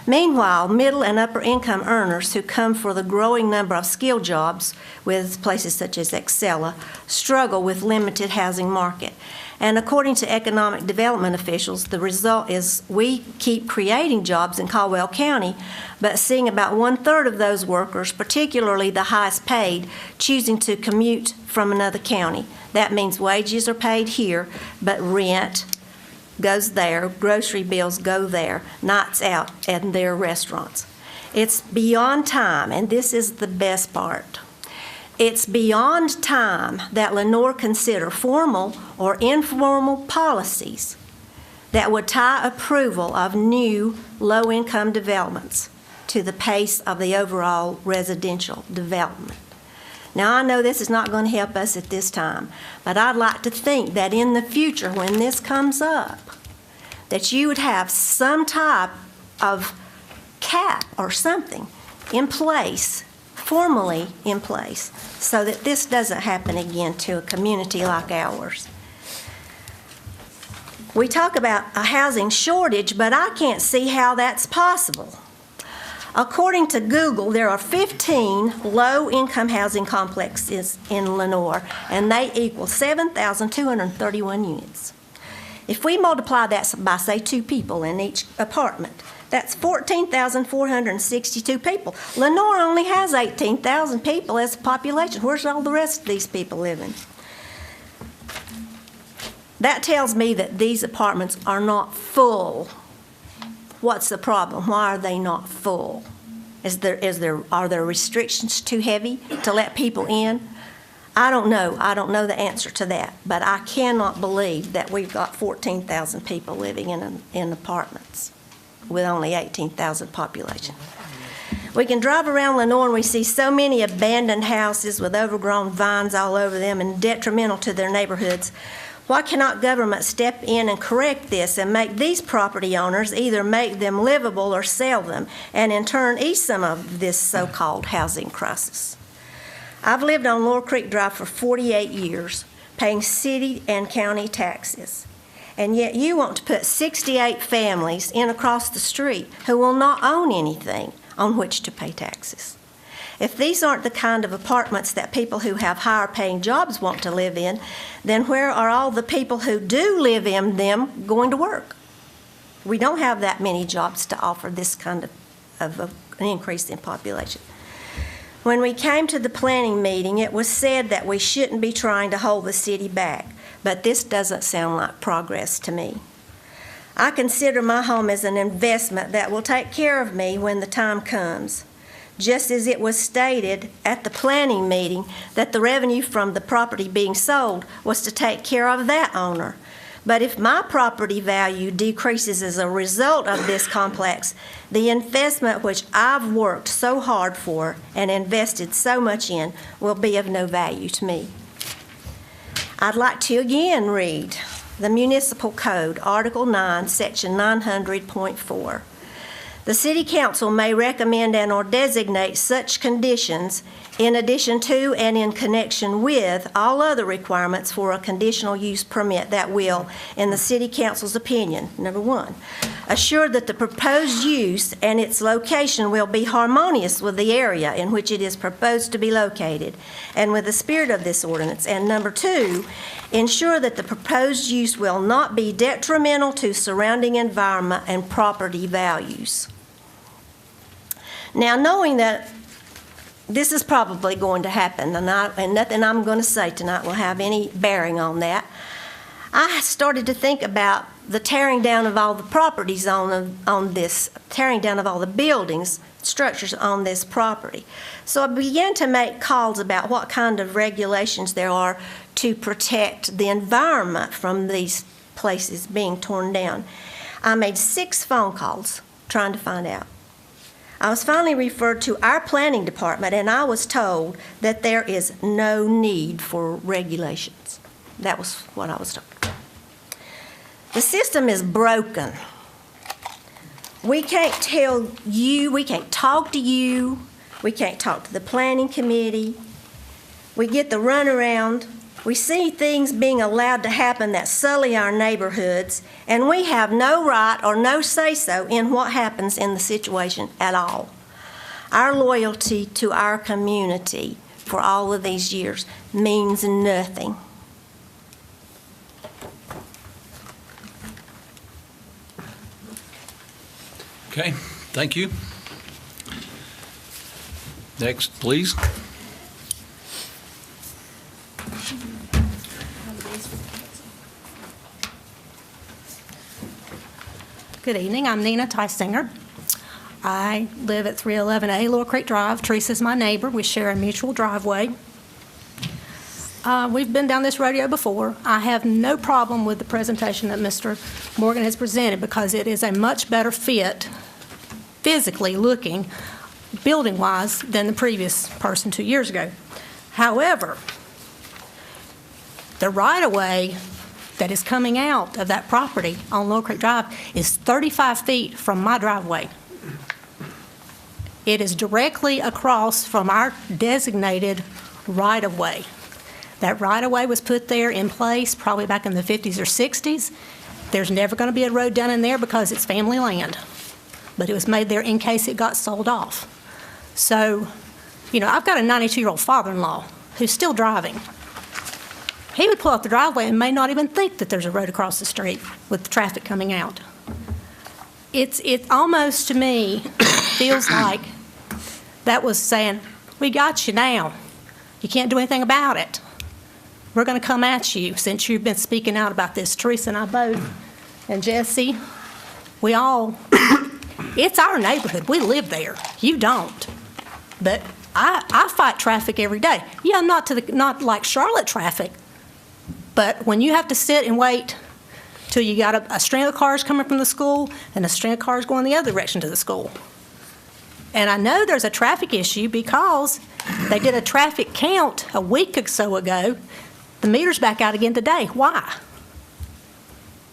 Meanwhile, middle and upper income earners who come for the growing number of skilled jobs with places such as Excella struggle with limited housing market. And according to economic development officials, the result is we keep creating jobs in Caldwell County, but seeing about 1/3 of those workers, particularly the highest paid, choosing to commute from another county. That means wages are paid here, but rent goes there, grocery bills go there, nights out and their restaurants. It's beyond time, and this is the best part. It's beyond time that Lenoir consider formal or informal policies that would tie approval of new low-income developments to the pace of the overall residential development. Now, I know this is not going to help us at this time, but I'd like to think that in the future, when this comes up, that you would have some type of cap or something in place, formally in place, so that this doesn't happen again to a community like ours. We talk about a housing shortage, but I can't see how that's possible. According to Google, there are 15 low-income housing complexes in Lenoir, and they equal 7,231 units. If we multiply that by, say, 2 people in each apartment, that's 14,462 people. Lenoir only has 18,000 people as a population. Where's all the rest of these people living? That tells me that these apartments are not full. What's the problem? Why are they not full? Are there restrictions too heavy to let people in? I don't know. I don't know the answer to that. But I cannot believe that we've got 14,000 people living in apartments with only 18,000 population. We can drive around Lenoir and we see so many abandoned houses with overgrown vines all over them and detrimental to their neighborhoods. Why cannot government step in and correct this and make these property owners either make them livable or sell them, and in turn ease some of this so-called housing crisis? I've lived on Laurel Creek Drive for 48 years, paying city and county taxes. And yet you want to put 68 families in across the street who will not own anything on which to pay taxes. If these aren't the kind of apartments that people who have higher paying jobs want to live in, then where are all the people who do live in them going to work? We don't have that many jobs to offer this kind of an increase in population. When we came to the planning meeting, it was said that we shouldn't be trying to hold the city back, but this doesn't sound like progress to me. I consider my home as an investment that will take care of me when the time comes. Just as it was stated at the planning meeting that the revenue from the property being sold was to take care of that owner. But if my property value decreases as a result of this complex, the investment which I've worked so hard for and invested so much in will be of no value to me. I'd like to again read the Municipal Code, Article 9, Section 900.4. The City Council may recommend and or designate such conditions in addition to and in connection with all other requirements for a conditional use permit that will, in the City Council's opinion, number one, assure that the proposed use and its location will be harmonious with the area in which it is proposed to be located and with the spirit of this ordinance. And number two, ensure that the proposed use will not be detrimental to surrounding environment and property values. Now, knowing that this is probably going to happen, and nothing I'm going to say tonight will have any bearing on that, I started to think about the tearing down of all the properties on this, tearing down of all the buildings, structures on this property. So I began to make calls about what kind of regulations there are to protect the environment from these places being torn down. I made 6 phone calls trying to find out. I was finally referred to our planning department, and I was told that there is no need for regulations. That was what I was told. The system is broken. We can't tell you, we can't talk to you, we can't talk to the planning committee. We get the runaround. We see things being allowed to happen that sully our neighborhoods, and we have no right or no say-so in what happens in the situation at all. Our loyalty to our community for all of these years means nothing. Okay, thank you. Next, please. Good evening. I'm Nina Tysinger. I live at 311A Lower Creek Drive. Teresa's my neighbor. We share a mutual driveway. We've been down this rodeo before. I have no problem with the presentation that Mr. Morgan has presented because it is a much better fit, physically looking, building-wise, than the previous person 2 years ago. However, the right-of-way that is coming out of that property on Lower Creek Drive is 35 feet from my driveway. It is directly across from our designated right-of-way. That right-of-way was put there in place probably back in the 50s or 60s. There's never going to be a road down in there because it's family land. But it was made there in case it got sold off. So, you know, I've got a 92-year-old father-in-law who's still driving. He would pull up the driveway and may not even think that there's a road across the street with the traffic coming out. It almost, to me, feels like that was saying, we got you now. You can't do anything about it. We're going to come at you since you've been speaking out about this. Teresa and I both, and Jesse, we all, it's our neighborhood. We live there. You don't. But I fight traffic every day. Yeah, not like Charlotte traffic, but when you have to sit and wait till you got a string of cars coming from the school and a string of cars going the other direction to the school. And I know there's a traffic issue because they did a traffic count a week or so ago. The meter's back out again today. Why?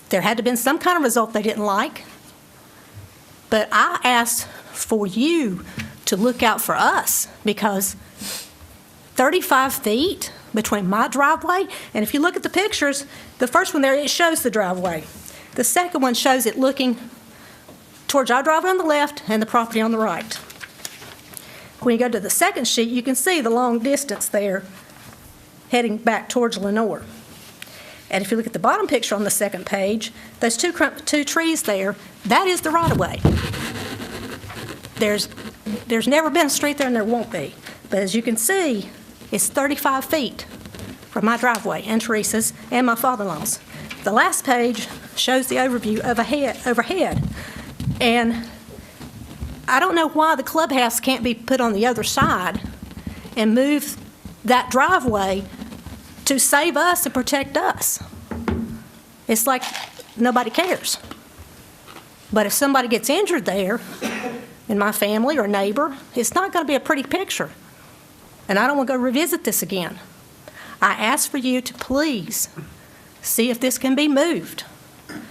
There had to have been some kind of result they didn't like. But I asked for you to look out for us because 35 feet between my driveway, and if you look at the pictures, the first one there, it shows the driveway. The second one shows it looking towards our driveway on the left and the property on the right. When you go to the second sheet, you can see the long distance there heading back towards Lenore. And if you look at the bottom picture on the second page, those two trees there, that is the right-of-way. There's never been a street there and there won't be. But as you can see, it's 35 feet from my driveway and Teresa's and my father-in-law's. The last page shows the overview of overhead. And I don't know why the clubhouse can't be put on the other side and move that driveway to save us and protect us. It's like nobody cares. But if somebody gets injured there, in my family or neighbor, it's not going to be a pretty picture. And I don't want to go revisit this again. I ask for you to please see if this can be moved,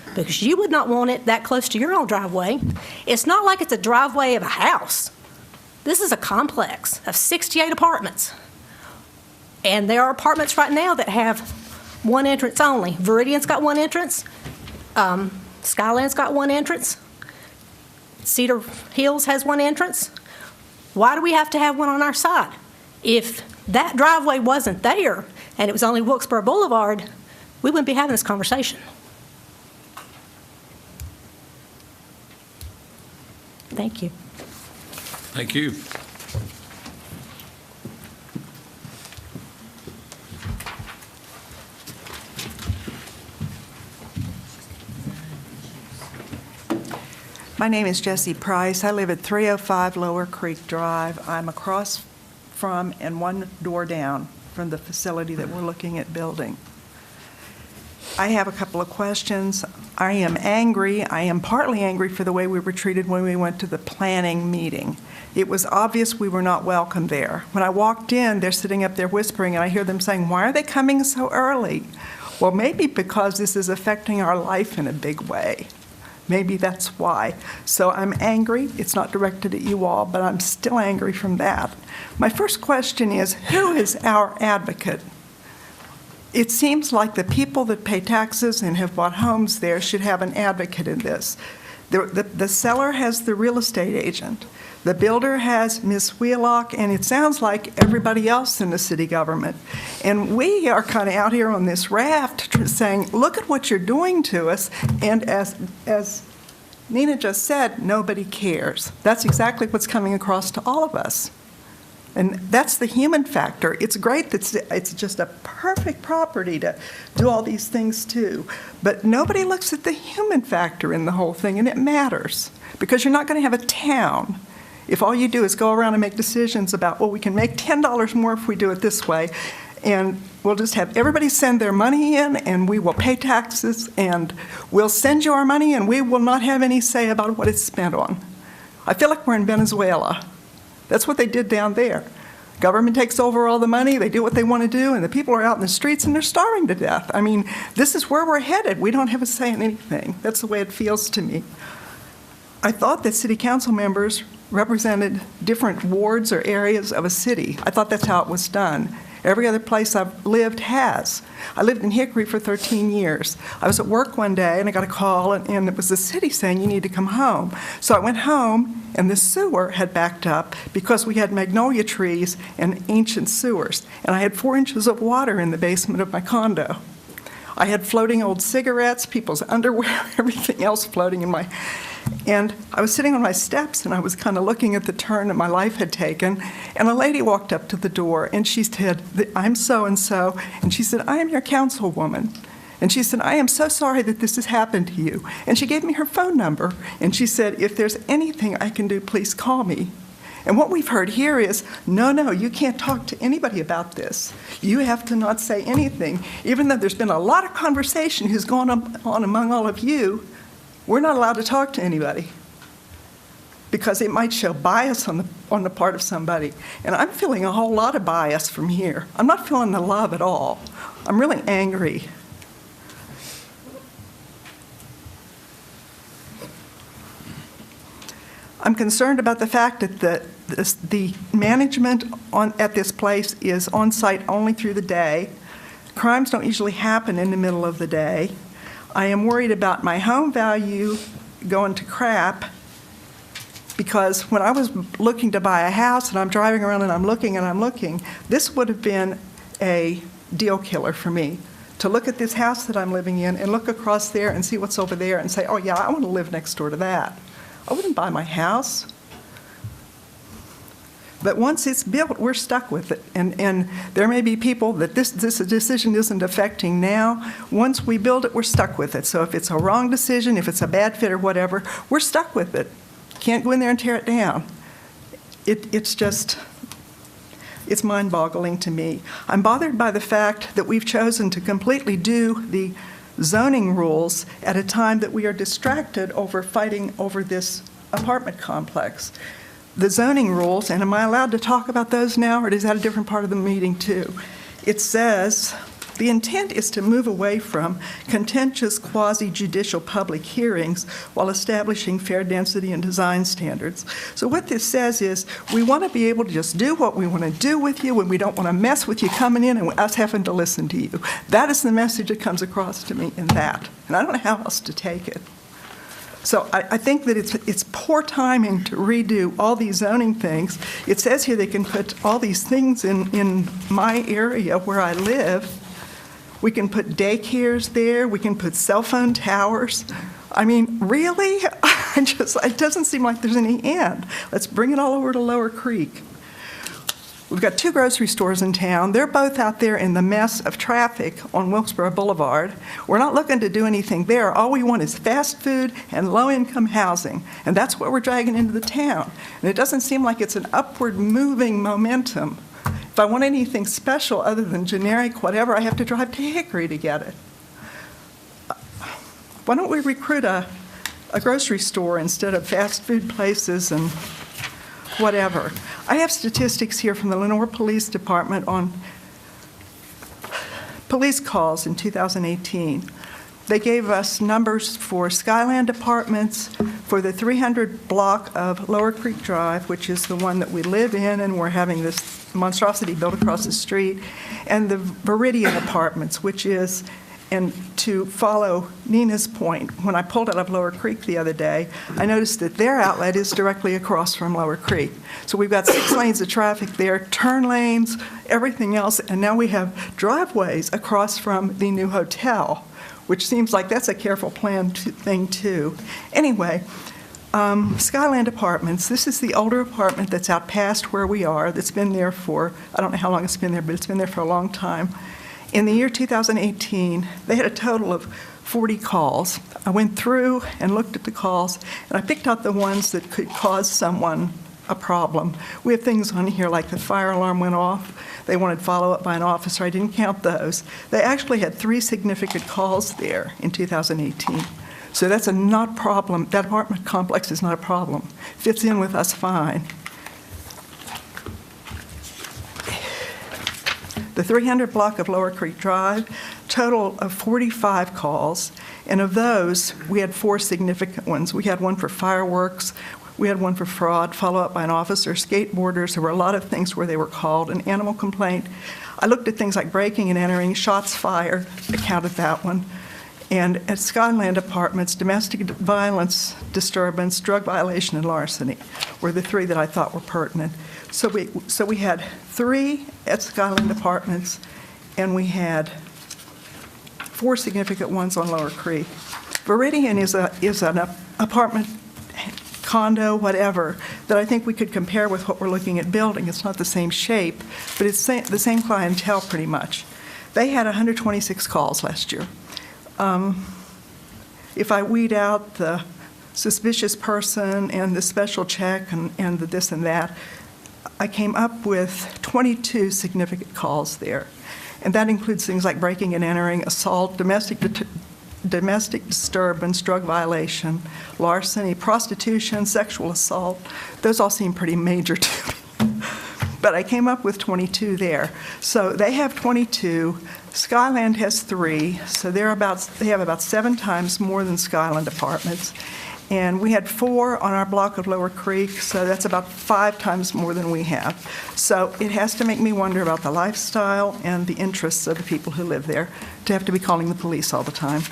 because you would not want it that close to your own driveway. It's not like it's a driveway of a house. This is a complex of 68 apartments. And there are apartments right now that have one entrance only. Viridian's got one entrance. Skyland's got one entrance. Cedar Hills has one entrance. Why do we have to have one on our side? If that driveway wasn't there and it was only Wilkesboro Boulevard, we wouldn't be having this conversation. Thank you. Thank you. My name is Jessie Price. I live at 305 Lower Creek Drive. I'm across from and one door down from the facility that we're looking at building. I have a couple of questions. I am angry. I am partly angry for the way we were treated when we went to the planning meeting. It was obvious we were not welcome there. When I walked in, they're sitting up there whispering, and I hear them saying, "Why are they coming so early?" Well, maybe because this is affecting our life in a big way. Maybe that's why. So I'm angry. It's not directed at you all, but I'm still angry from that. My first question is, who is our advocate? It seems like the people that pay taxes and have bought homes there should have an advocate in this. The seller has the real estate agent. The builder has Ms. Wheelock, and it sounds like everybody else in the city government. And we are kind of out here on this raft saying, look at what you're doing to us. And as Nina just said, nobody cares. That's exactly what's coming across to all of us. And that's the human factor. It's great that it's just a perfect property to do all these things to. But nobody looks at the human factor in the whole thing, and it matters. Because you're not going to have a town if all you do is go around and make decisions about, well, we can make $10 more if we do it this way, and we'll just have everybody send their money in, and we will pay taxes, and we'll send you our money, and we will not have any say about what it's spent on. I feel like we're in Venezuela. That's what they did down there. Government takes over all the money, they do what they want to do, and the people are out in the streets and they're starving to death. I mean, this is where we're headed. We don't have a say in anything. That's the way it feels to me. I thought that city council members represented different wards or areas of a city. I thought that's how it was done. Every other place I've lived has. I lived in Hickory for 13 years. I was at work one day and I got a call and it was the city saying you need to come home. So I went home and the sewer had backed up because we had magnolia trees and ancient sewers. And I had 4 inches of water in the basement of my condo. I had floating old cigarettes, people's underwear, everything else floating in my... And I was sitting on my steps and I was kind of looking at the turn that my life had taken, and a lady walked up to the door and she said, "I'm so-and-so," and she said, "I am your councilwoman." And she said, "I am so sorry that this has happened to you." And she gave me her phone number and she said, "If there's anything I can do, please call me." And what we've heard here is, no, you can't talk to anybody about this. You have to not say anything. Even though there's been a lot of conversation who's gone on among all of you, we're not allowed to talk to anybody because it might show bias on the part of somebody. And I'm feeling a whole lot of bias from here. I'm not feeling the love at all. I'm really angry. I'm concerned about the fact that the management at this place is on site only through the day. Crimes don't usually happen in the middle of the day. I am worried about my home value going to crap because when I was looking to buy a house and I'm driving around and I'm looking, this would have been a deal killer for me. To look at this house that I'm living in and look across there and see what's over there and say, oh yeah, I want to live next door to that. I wouldn't buy my house. But once it's built, we're stuck with it. And there may be people that this decision isn't affecting now. Once we build it, we're stuck with it. So if it's a wrong decision, if it's a bad fit or whatever, we're stuck with it. Can't go in there and tear it down. It's just, it's mind-boggling to me. I'm bothered by the fact that we've chosen to completely do the zoning rules at a time that we are distracted over fighting over this apartment complex. The zoning rules, and am I allowed to talk about those now, or is that a different part of the meeting too? It says, the intent is to move away from contentious quasi-judicial public hearings while establishing fair density and design standards. So what this says is, we want to be able to just do what we want to do with you, and we don't want to mess with you coming in and us having to listen to you. That is the message that comes across to me in that, and I don't know how else to take it. So I think that it's poor timing to redo all these zoning things. It says here they can put all these things in my area where I live. We can put daycares there. We can put cell phone towers. I mean, really? It doesn't seem like there's any end. Let's bring it all over to Lower Creek. We've got 2 grocery stores in town. They're both out there in the mess of traffic on Wilkesboro Boulevard. We're not looking to do anything there. All we want is fast food and low-income housing, and that's what we're dragging into the town. And it doesn't seem like it's an upward moving momentum. If I want anything special other than generic whatever, I have to drive to Hickory to get it. Why don't we recruit a grocery store instead of fast food places and whatever? I have statistics here from the Lenoir Police Department on police calls in 2018. They gave us numbers for Skyland Apartments, for the 300 block of Lower Creek Drive, which is the one that we live in, and we're having this monstrosity built across the street, and the Viridian Apartments, which is, and to follow Nina's point, when I pulled out of Lower Creek the other day, I noticed that their outlet is directly across from Lower Creek. So we've got 6 lanes of traffic there, turn lanes, everything else, and now we have driveways across from the new hotel, which seems like that's a careful planned thing too. Anyway, Skyland Apartments, this is the older apartment that's out past where we are, that's been there for, I don't know how long it's been there, but it's been there for a long time. In the year 2018, they had a total of 40 calls. I went through and looked at the calls, and I picked out the ones that could cause someone a problem. We have things on here like the fire alarm went off. They wanted follow-up by an officer. I didn't count those. They actually had 3 significant calls there in 2018. So that's a not problem. That apartment complex is not a problem. Fits in with us fine. The 300 block of Lower Creek Drive, total of 45 calls, and of those, we had 4 significant ones. We had one for fireworks, we had one for fraud, follow-up by an officer, skateboarders. There were a lot of things where they were called, an animal complaint. I looked at things like breaking and entering, shots fired, I counted that one. And at Skyland Apartments, domestic violence disturbance, drug violation, and larceny were the 3 that I thought were pertinent. So we had 3 at Skyland Apartments, and we had 4 significant ones on Lower Creek. Viridian is an apartment, condo, whatever, that I think we could compare with what we're looking at building. It's not the same shape, but it's the same clientele pretty much. They had 126 calls last year. If I weed out the suspicious person and the special check and the this and that, I came up with 22 significant calls there. And that includes things like breaking and entering, assault, domestic disturbance, drug violation, larceny, prostitution, sexual assault. Those all seem pretty major to me. But I came up with 22 there. So they have 22. Skyland has 3, so they have about 7 times more than Skyland Apartments. And we had 4 on our block of Lower Creek, so that's about 5 times more than we have. So it has to make me wonder about the lifestyle and the interests of the people who live there to have to be calling the police all the time.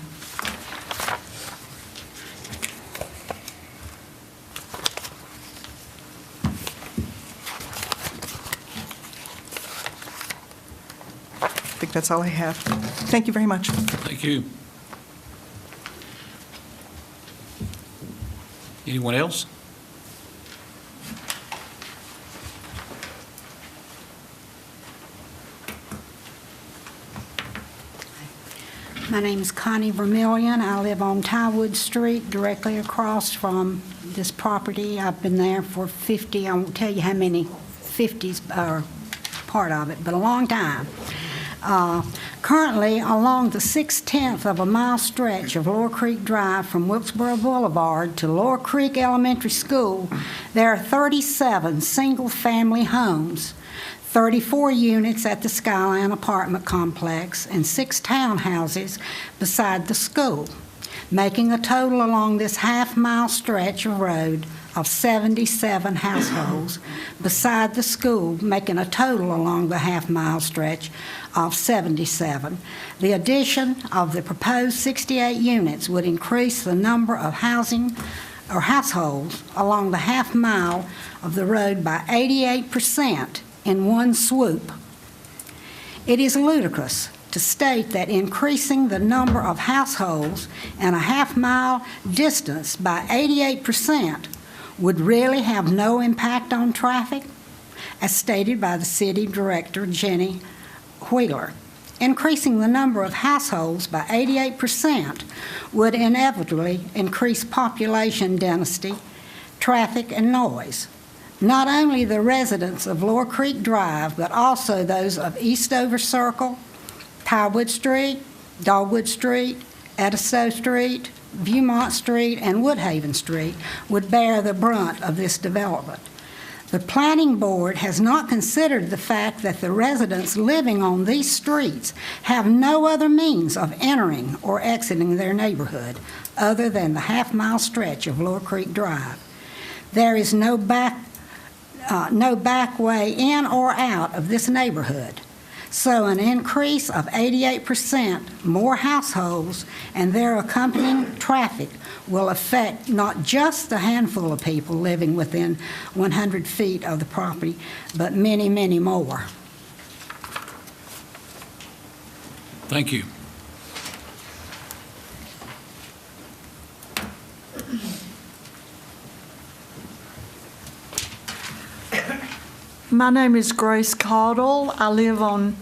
I think that's all I have. Thank you very much. Thank you. Anyone else? My name is Connie Vermillion. I live on Tywood Street, directly across from this property. I've been there for 50, I won't tell you how many 50s are part of it, but a long time. Currently, along the 6/10 of a mile stretch of Lower Creek Drive from Wilkesboro Boulevard to Lower Creek Elementary School, there are 37 single-family homes, 34 units at the Skyline apartment complex, and 6 townhouses beside the school, making a total along this half-mile stretch of road of 77 households beside the school, making a total along the half-mile stretch of 77. The addition of the proposed 68 units would increase the number of housing or households along the half-mile of the road by 88% in one swoop. It is ludicrous to state that increasing the number of households in a half-mile distance by 88% would really have no impact on traffic, as stated by the city director, Jenny Wheeler. Increasing the number of households by 88% would inevitably increase population density, traffic, and noise. Not only the residents of Lower Creek Drive, but also those of Eastover Circle, Tywood Street, Dogwood Street, Edisto Street, Viewmont Street, and Woodhaven Street would bear the brunt of this development. The Planning Board has not considered the fact that the residents living on these streets have no other means of entering or exiting their neighborhood other than the half-mile stretch of Lower Creek Drive. There is no back way in or out of this neighborhood. So an increase of 88% more households and their accompanying traffic will affect not just the handful of people living within 100 feet of the property, but many, many more. Thank you. My name is Grace Caudle. I live on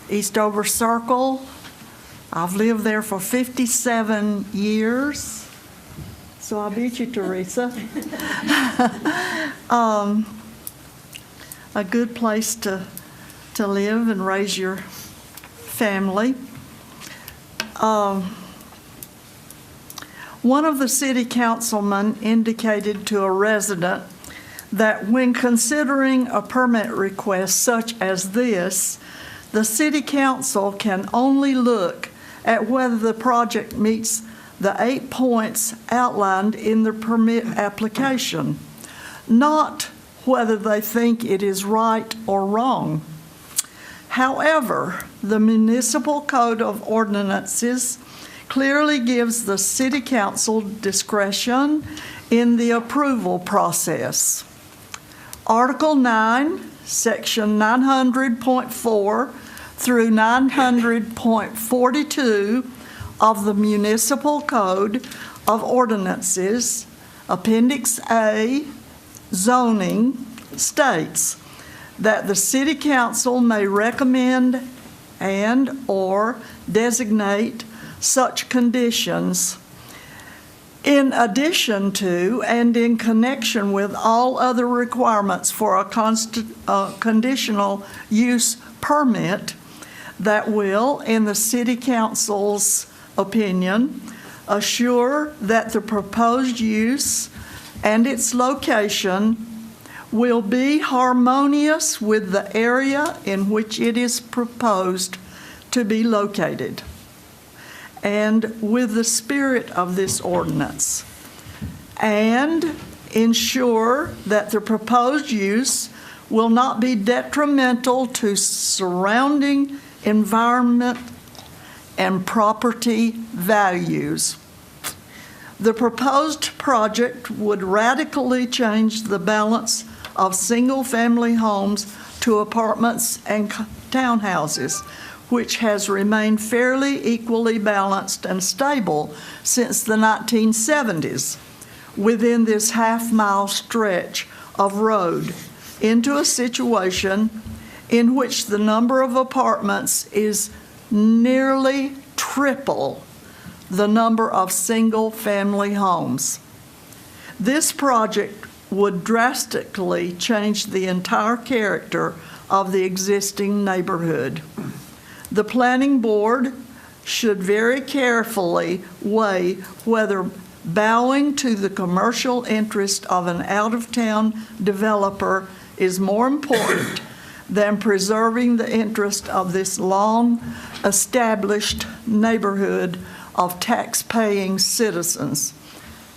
Eastover Circle. I've lived there for 57 years. So I beat you, Teresa. A good place to live and raise your family. One of the city councilmen indicated to a resident that when considering a permit request such as this, the city council can only look at whether the project meets the 8 points outlined in the permit application, not whether they think it is right or wrong. However, the Municipal Code of Ordinances clearly gives the city council discretion in the approval process. Article 9, Section 900.4 through 900.42 of the Municipal Code of Ordinances, Appendix A, Zoning, states that the City Council may recommend and/or designate such conditions in addition to and in connection with all other requirements for a conditional use permit that will, in the City Council's opinion, assure that the proposed use and its location will be harmonious with the area in which it is proposed to be located, and with the spirit of this ordinance, and ensure that the proposed use will not be detrimental to surrounding environment and property values. The proposed project would radically change the balance of single-family homes to apartments and townhouses, which has remained fairly equally balanced and stable since the 1970s within this half-mile stretch of road, into a situation in which the number of apartments is nearly triple the number of single-family homes. This project would drastically change the entire character of the existing neighborhood. The planning board should very carefully weigh whether bowing to the commercial interest of an out-of-town developer is more important than preserving the interest of this long-established neighborhood of tax-paying citizens.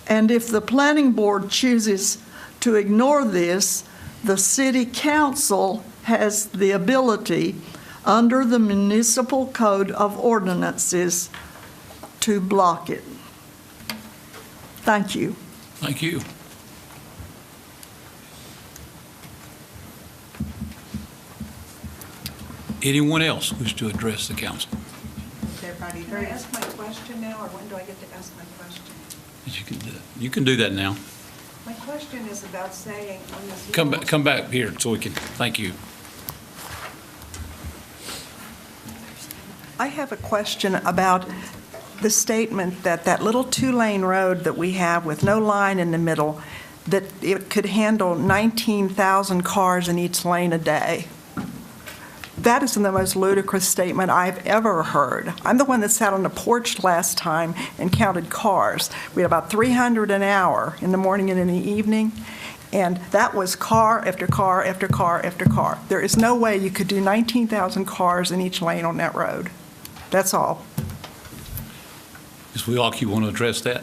And if the planning board chooses to ignore this, the city council has the ability, under the municipal code of ordinances, to block it. Thank you. Thank you. Anyone else wish to address the council? Everybody, can I ask my question now, or when do I get to ask my question? You can do that now. My question is about saying when this. Come back here so we can, thank you. I have a question about the statement that that little two-lane road that we have with no line in the middle, that it could handle 19,000 cars in each lane a day. That is the most ludicrous statement I've ever heard. I'm the one that sat on the porch last time and counted cars. We had about 300 an hour in the morning and in the evening, and that was car after car after car after car. There is no way you could do 19,000 cars in each lane on that road. That's all. Ms. Wheelock, you want to address that?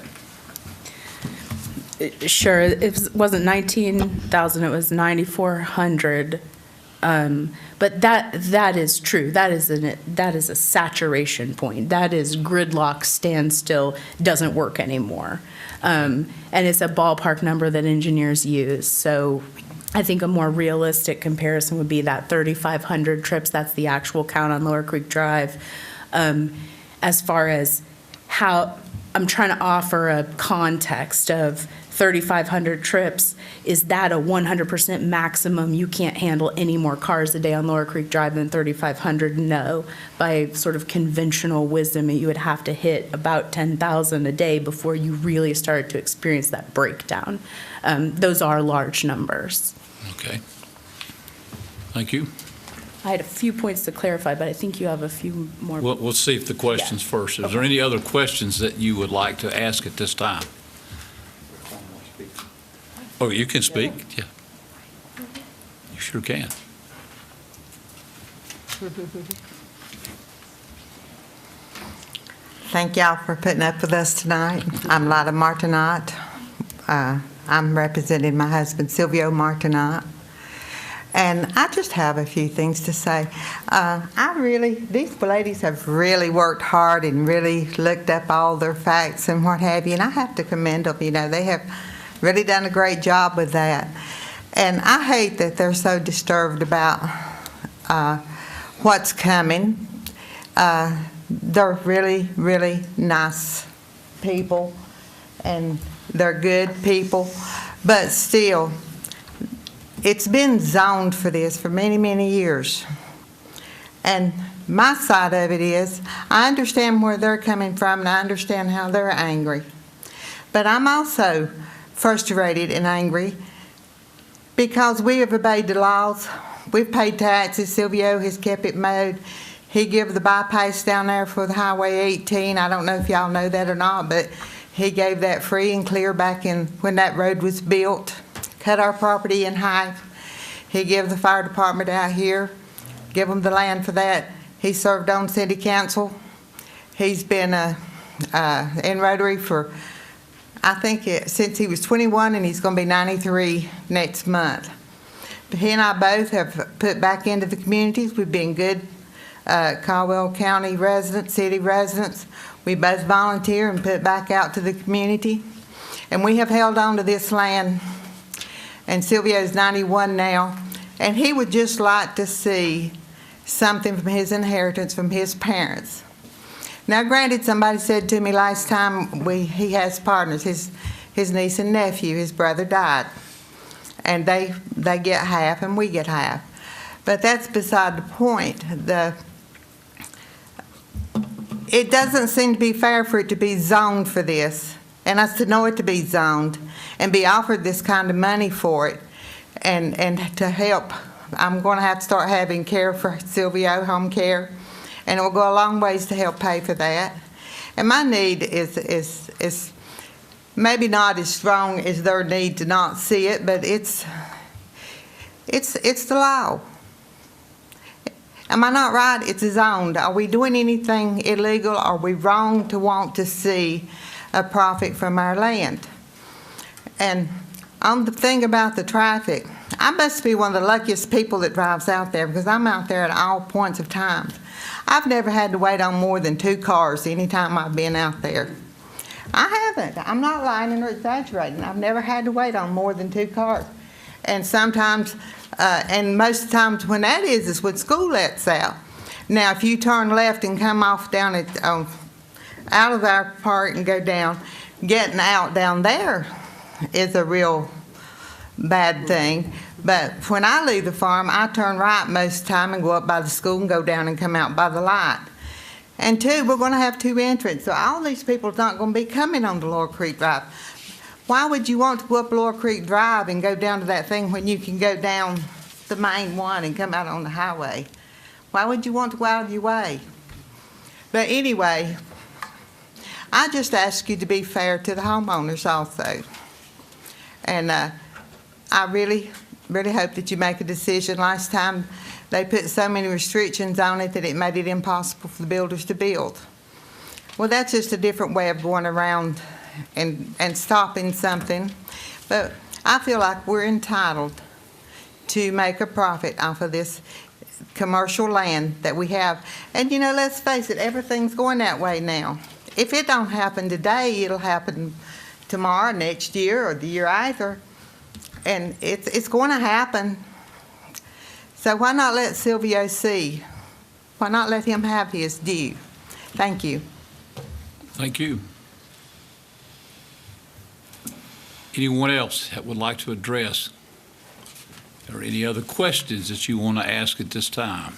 Sure, it wasn't 19,000, it was 9,400. But that is true. That is a saturation point. That is gridlock, standstill, doesn't work anymore. And it's a ballpark number that engineers use. So I think a more realistic comparison would be that 3,500 trips. That's the actual count on Lower Creek Drive. As far as how I'm trying to offer a context of 3,500 trips, is that a 100% maximum? You can't handle any more cars a day on Lower Creek Drive than 3,500? No. By sort of conventional wisdom, you would have to hit about 10,000 a day before you really started to experience that breakdown. Those are large numbers. Okay. Thank you. I had a few points to clarify, but I think you have a few more. We'll see if the questions first. Is there any other questions that you would like to ask at this time? Oh, you can speak? Yeah. You sure can. Thank y'all for putting up with us tonight. I'm Lida Martinot. I'm representing my husband, Silvio Martinot. And I just have a few things to say. These ladies have really worked hard and really looked up all their facts and what have you, and I have to commend them. You know, they have really done a great job with that. And I hate that they're so disturbed about what's coming. They're really, really nice people, and they're good people, but still, it's been zoned for this for many, many years. And my side of it is, I understand where they're coming from, and I understand how they're angry. But I'm also frustrated and angry because we have obeyed the laws. We've paid taxes. Silvio has kept it mowed. He gave the bypass down there for the Highway 18. I don't know if y'all know that or not, but he gave that free and clear back in when that road was built. Cut our property in half. He gave the fire department out here, give them the land for that. He served on city council. He's been in Rotary for, I think, since he was 21, and he's going to be 93 next month. But he and I both have put back into the communities. We've been good Caldwell County residents, city residents. We both volunteer and put back out to the community. And we have held on to this land. And Silvio's 91 now, and he would just like to see something from his inheritance from his parents. Now, granted, somebody said to me last time he has partners, his niece and nephew. His brother died, and they get half and we get half. But that's beside the point. it doesn't seem to be fair for it to be zoned for this, and us to know it to be zoned, and be offered this kind of money for it, and to help. I'm going to have to start having care for Silvio, home care, and it will go a long ways to help pay for that. And my need is maybe not as strong as their need to not see it, but it's the law. Am I not right? It's zoned. Are we doing anything illegal? Are we wrong to want to see a profit from our land? And on the thing about the traffic, I must be one of the luckiest people that drives out there, because I'm out there at all points of time. I've never had to wait on more than 2 cars any time I've been out there. I haven't. I'm not lying or exaggerating. I've never had to wait on more than 2 cars. And sometimes, and most of the times when that is when school lets out. Now, if you turn left and come off down at, out of our park and go down, getting out down there is a real bad thing. But when I leave the farm, I turn right most of the time and go up by the school and go down and come out by the light. And 2, we're going to have 2 entrances. So all these people are not going to be coming on the Lower Creek Drive. Why would you want to go up Lower Creek Drive and go down to that thing when you can go down the main one and come out on the highway? Why would you want to go out of your way? But anyway, I just ask you to be fair to the homeowners also. And I really hope that you make a decision. Last time they put so many restrictions on it that it made it impossible for the builders to build. Well, that's just a different way of going around and stopping something. But I feel like we're entitled to make a profit off of this commercial land that we have. And you know, let's face it, everything's going that way now. If it don't happen today, it'll happen tomorrow, next year, or the year after. And it's going to happen. So why not let Silvio see? Why not let him have his due? Thank you. Thank you. Anyone else that would like to address, or any other questions that you want to ask at this time?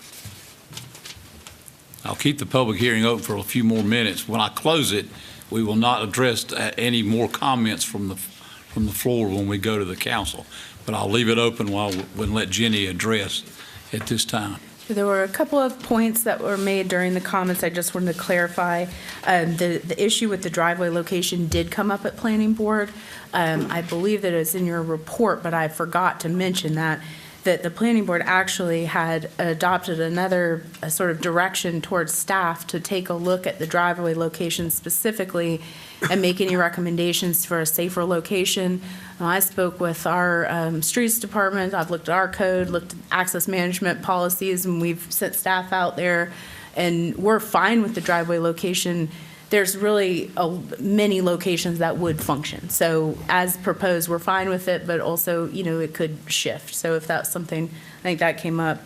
I'll keep the public hearing open for a few more minutes. When I close it, we will not address any more comments from the floor when we go to the council, but I'll leave it open and let Jenny address at this time. There were a couple of points that were made during the comments I just wanted to clarify. The issue with the driveway location did come up at Planning Board. I believe that it's in your report, but I forgot to mention that the Planning Board actually had adopted another sort of direction towards staff to take a look at the driveway location specifically and make any recommendations for a safer location. I spoke with our streets department. I've looked at our code, looked at access management policies, and we've sent staff out there, and we're fine with the driveway location. There's really many locations that would function. So as proposed, we're fine with it, but also, you know, it could shift. So if that's something, I think that came up.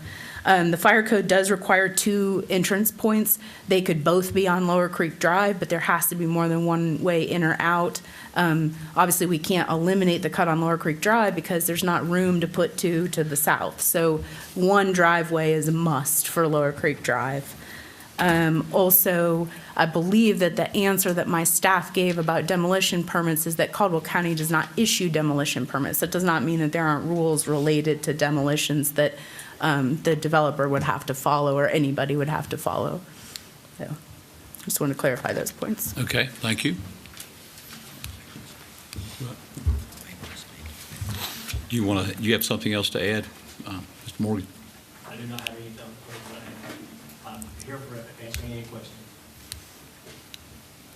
The fire code does require 2 entrance points. They could both be on Lower Creek Drive, but there has to be more than one way in or out. Obviously, we can't eliminate the cut on Lower Creek Drive because there's not room to put 2 to the south. So one driveway is a must for Lower Creek Drive. Also, I believe that the answer that my staff gave about demolition permits is that Caldwell County does not issue demolition permits. That does not mean that there aren't rules related to demolitions that the developer would have to follow or anybody would have to follow. So just want to clarify those points. Okay, thank you. You have something else to add, Mr. Morgan? I do not have anything. I'm here for answering any questions.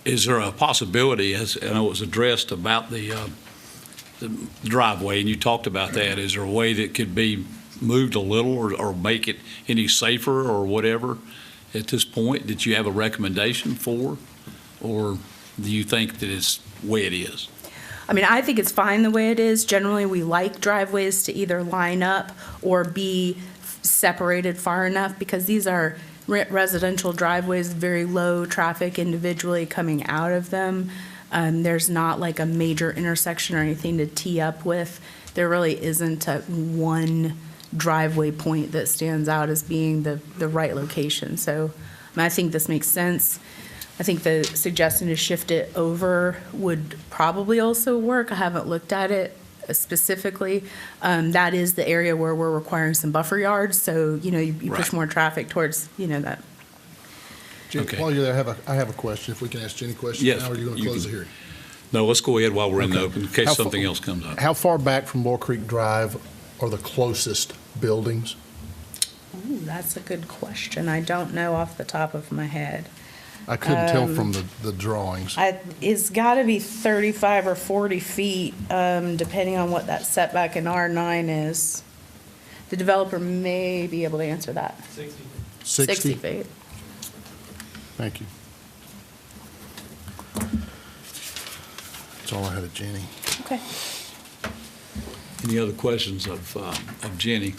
Is there a possibility, as I know it was addressed about the driveway, and you talked about that, is there a way that could be moved a little or make it any safer or whatever at this point that you have a recommendation for? Or do you think that it's the way it is? I mean, I think it's fine the way it is. Generally, we like driveways to either line up or be separated far enough because these are residential driveways, very low traffic individually coming out of them. There's not like a major intersection or anything to tee up with. There really isn't a one driveway point that stands out as being the right location. So I think this makes sense. I think the suggestion to shift it over would probably also work. I haven't looked at it specifically. That is the area where we're requiring some buffer yards, so, you push Right. more traffic towards, that. Jenny, Okay. while you're there, I have a question. If we can ask Jenny questions Yes, now, or are you going to you close can. the hearing? No, let's go ahead while we're in the Okay. open, in case How fa- something else comes up. How far back from Laurel Creek Drive are the closest buildings? Ooh, that's a good question. I don't know off the top of my head. I couldn't tell from the drawings. It's got to be 35 or 40 feet, depending on what that setback in R9 is. The developer may be able to answer that. 60 feet. Thank you. That's all I had of Jenny. Okay. Any other questions of Jenny?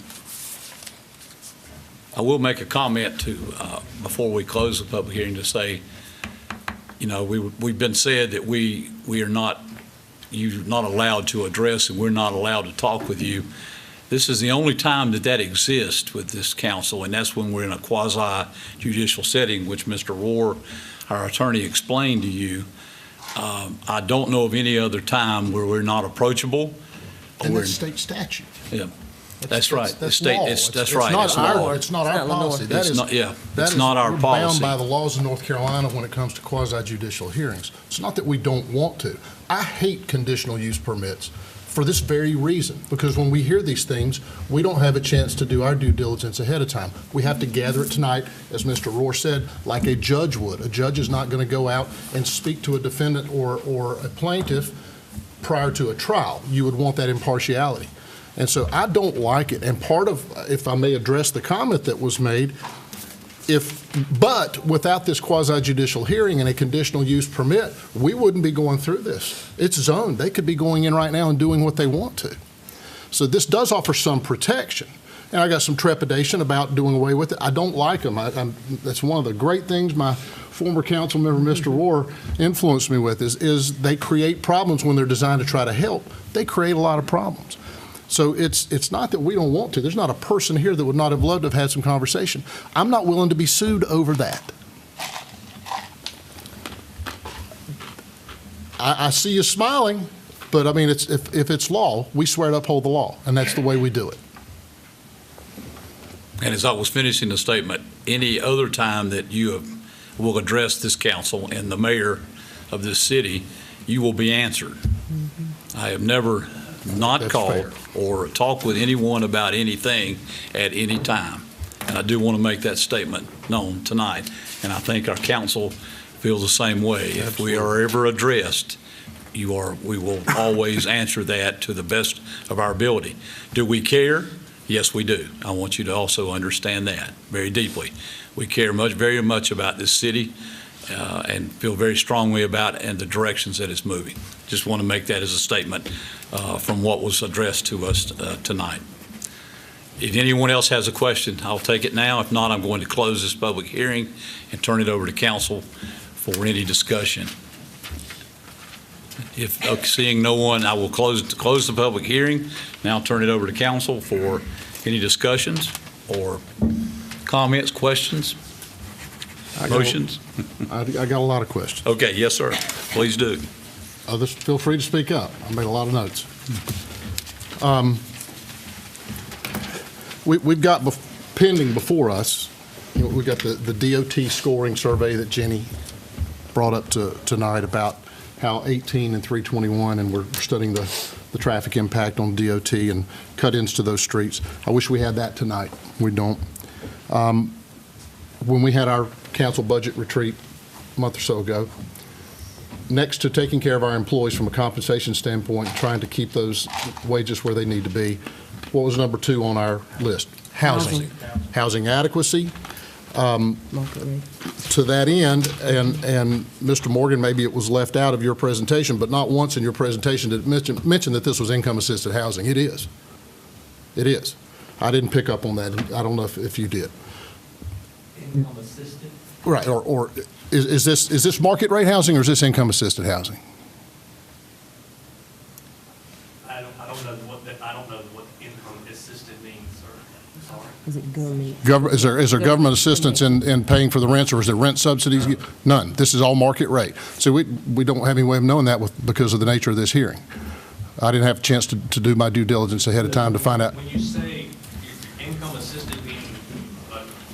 I will make a comment before we close the public hearing to say, we've been said that we are not, you're not allowed to address and we're not allowed to talk with you. This is the only time that exists with this council, and that's when we're in a quasi-judicial setting, which Mr. Rohr, our attorney, explained to you. I don't know of any other time where we're not approachable. And that's state statute. Yeah, that's right. That's state. law. That's right. It's It's not law. our, it's not our policy. That It's is, not, yeah, that it's is- not our we're policy. bound by the laws of North Carolina when it comes to quasi-judicial hearings. It's not that we don't want to. I hate conditional use permits for this very reason, because when we hear these things, we don't have a chance to do our due diligence ahead of time. We have to gather it tonight, as Mr. Rohr said, like a judge would. A judge is not going to go out and speak to a defendant or a plaintiff prior to a trial. You would want that impartiality. And so I don't like it. And part of, if I may address the comment that was made, but without this quasi-judicial hearing and a conditional use permit, we wouldn't be going through this. It's zoned. They could be going in right now and doing what they want to. So this does offer some protection. And I got some trepidation about doing away with it. I don't like them. That's one of the great things my former council member, Mr. Rohr, influenced me with, is they create problems when they're designed to try to help. They create a lot of problems. So it's not that we don't want to. There's not a person here that would not have loved to have had some conversation. I'm not willing to be sued over that. I see you smiling, but I mean, if it's law, we swear to uphold the law, and that's the way we do it. And as I was finishing the statement, any other time that you will address this council and the mayor of this city, you will be answered. I have never not That's called fair. or talked with anyone about anything at any time. And I do want to make that statement known tonight. And I think our council feels the same way. If we are ever addressed, we will always answer that to the best of our ability. Do we care? Yes, we do. I want you to also understand that very deeply. We care very much about this city and feel very strongly about it and the directions that it's moving. Just want to make that as a statement from what was addressed to us tonight. If anyone else has a question, I'll take it now. If not, I'm going to close this public hearing and turn it over to council for any discussion. If seeing no one, I will close the public hearing. Now turn it over to council for any discussions or comments, questions, motions. I got a lot of questions. Okay, yes, sir. Please do. Others, feel free to speak up. I made a lot of notes. We've got pending before us, we've got the DOT scoring survey that Jenny brought up tonight about how 18 and 321, and we're studying the traffic impact on DOT and cut-ins to those streets. I wish we had that tonight. We don't. When we had our council budget retreat a month or so ago, next to taking care of our employees from a compensation standpoint, trying to keep those wages where they need to be, what was number 2 on our list? Housing. Housing adequacy. To that end, and Mr. Morgan, maybe it was left out of your presentation, but not once in your presentation did it mention that this was income-assisted housing. It is. It is. I didn't pick up on that. I don't know if you did. Income-assisted? Right, or is this market rate housing or is this income-assisted housing? I don't know what the income assisted means, sir. I'm sorry. Is it gummy? Is there government assistance in paying for the rents, or is there rent subsidies? None. This is all market rate. So we don't have any way of knowing that because of the nature of this hearing. I didn't have a chance to do my due diligence ahead of time to find out. When you say income assisted means,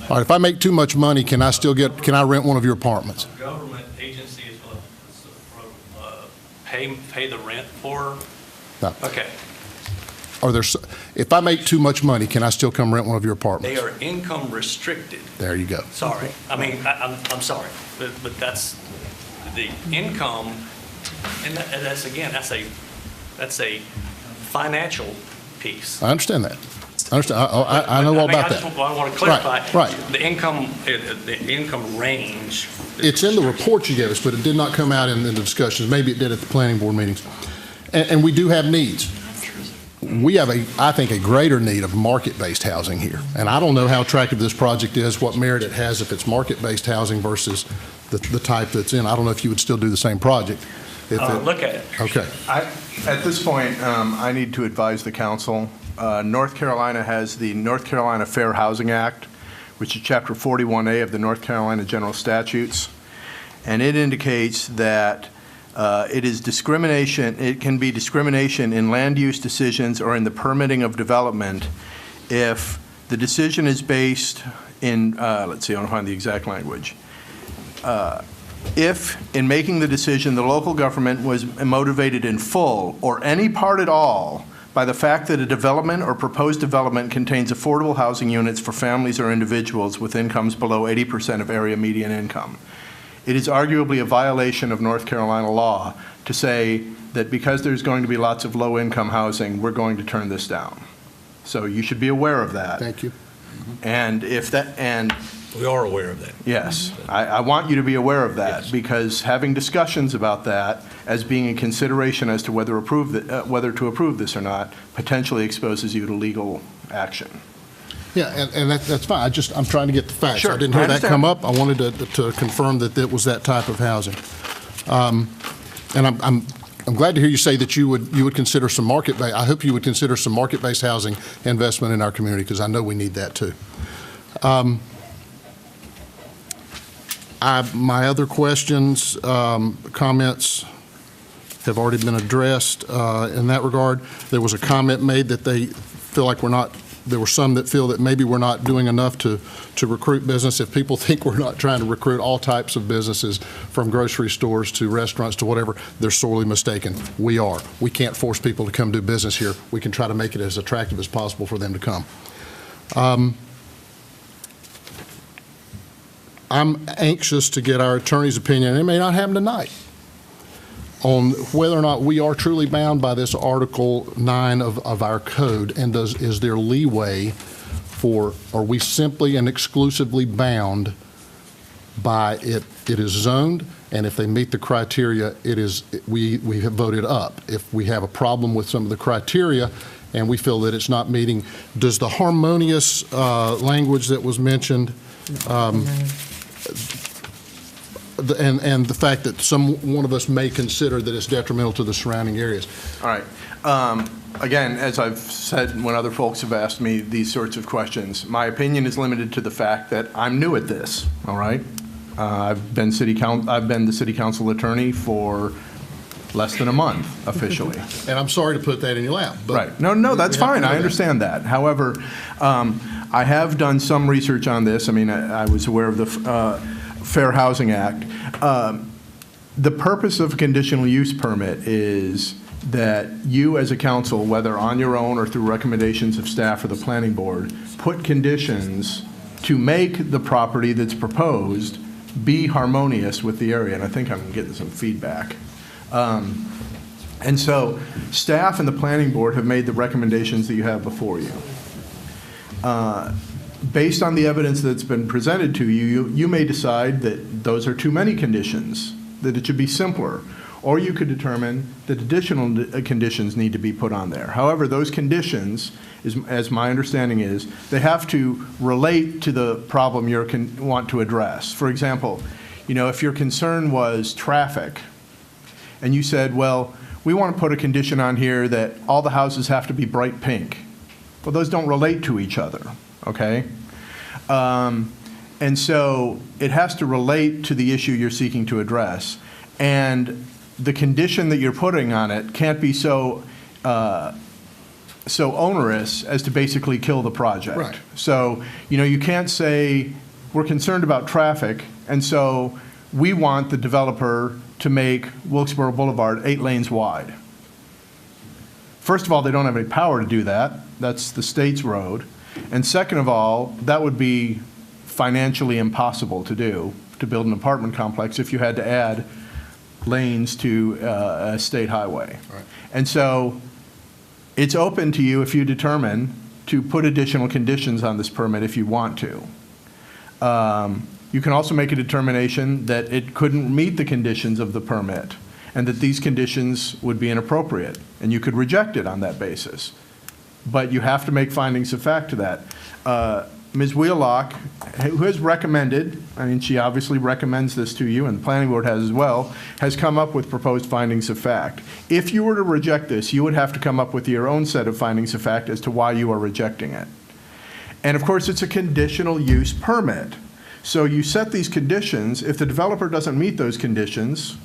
All right, if I make too much money, can I rent one of your apartments? a government agency is going to pay the rent for? No. Okay. If I make too much money, can I still come rent one of your apartments? They are income restricted. There you go. Sorry. I mean, I'm sorry, but that's the income, and that's a financial piece. I understand that. I know all about that. I want to clarify. Right. The income range. It's in the report you gave us, but it did not come out in the discussions. Maybe it did at the planning board meetings. And we do have needs. We have, I think, a greater need of market-based housing here. And I don't know how attractive this project is, what merit it has if it's market-based housing versus the type that's in. I don't know if you would still do the same project. Look at it. Okay. At this point, I need to advise the council. North Carolina has the North Carolina Fair Housing Act, which is Chapter 41A of the North Carolina General Statutes. And it indicates that it is discrimination. It can be discrimination in land use decisions or in the permitting of development if the decision is based in, let's see, I want to find the exact language. If, in making the decision, the local government was motivated in full or any part at all by the fact that a development or proposed development contains affordable housing units for families or individuals with incomes below 80% of area median income. It is arguably a violation of North Carolina law to say that because there's going to be lots of low-income housing, we're going to turn this down. So you should be aware of that. Thank you. And if that, and We are aware of that. yes, I want you to be aware of that, because having discussions about that as being a consideration as to whether to approve this or not potentially exposes you to legal action. Yeah, and that's fine. I'm trying to get the facts. Sure, I didn't hear I that understand. come up. I wanted to confirm that it was that type of housing. And I'm glad to hear you say that you would consider some market-based. I hope you would consider some market-based housing investment in our community, because I know we need that too. My other questions, comments have already been addressed in that regard. There was a comment made that they feel like there were some that feel that maybe we're not doing enough to recruit business. If people think we're not trying to recruit all types of businesses, from grocery stores to restaurants to whatever, they're sorely mistaken. We are. We can't force people to come do business here. We can try to make it as attractive as possible for them to come. I'm anxious to get our attorney's opinion, and it may not happen tonight, on whether or not we are truly bound by this Article 9 of our code, and is there leeway are we simply and exclusively bound by it is zoned, and if they meet the criteria, we have voted up. If we have a problem with some of the criteria and we feel that it's not meeting, does the harmonious language that was mentioned, and the fact that one of us may consider that it's detrimental to the surrounding areas. All right. Again, as I've said when other folks have asked me these sorts of questions, my opinion is limited to the fact that I'm new at this, all right? I've been the city council attorney for less than a month officially. And I'm sorry to put that in your lap. But right. No, that's fine. I understand that. However, I have done some research on this. I mean, I was aware of the Fair Housing Act. The purpose of a conditional use permit is that you as a council, whether on your own or through recommendations of staff or the planning board, put conditions to make the property that's proposed be harmonious with the area. And I think I'm getting some feedback. And so staff and the planning board have made the recommendations that you have before you. Based on the evidence that's been presented to you, you may decide that those are too many conditions, that it should be simpler, or you could determine that additional conditions need to be put on there. However, those conditions, as my understanding is, they have to relate to the problem you want to address. For example, if your concern was traffic, and you said, well, we want to put a condition on here that all the houses have to be bright pink. Well, those don't relate to each other, okay? And so it has to relate to the issue you're seeking to address. And the condition that you're putting on it can't be so onerous as to basically kill the project. Right. So, you can't say, we're concerned about traffic, and so we want the developer to make Wilkesboro Boulevard 8 lanes wide. First of all, they don't have any power to do that. That's the state's road. And second of all, that would be financially impossible to do, to build an apartment complex if you had to add lanes to a state highway. Right. And so it's open to you if you determine to put additional conditions on this permit if you want to. You can also make a determination that it couldn't meet the conditions of the permit and that these conditions would be inappropriate, and you could reject it on that basis. But you have to make findings of fact to that. Ms. Wheelock, who has recommended, she obviously recommends this to you, and the planning board has as well, has come up with proposed findings of fact. If you were to reject this, you would have to come up with your own set of findings of fact as to why you are rejecting it. And of course, it's a conditional use permit. So you set these conditions. If the developer doesn't meet those conditions,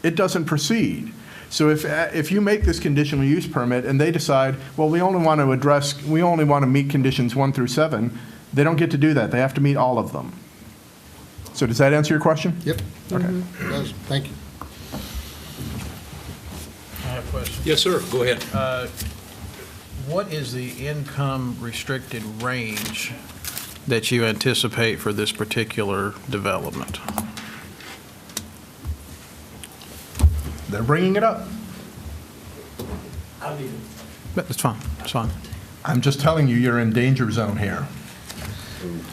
it doesn't proceed. So if you make this conditional use permit and they decide, well, we only want to meet conditions 1 through 7, they don't get to do that. They have to meet all of them. So does that answer your question? Yep. Okay. It does. Thank you. I have a question. Yes, sir, go ahead. What is the income restricted range that you anticipate for this particular development? They're bringing it up. That's fine, that's fine. I'm just telling you, you're in danger zone here.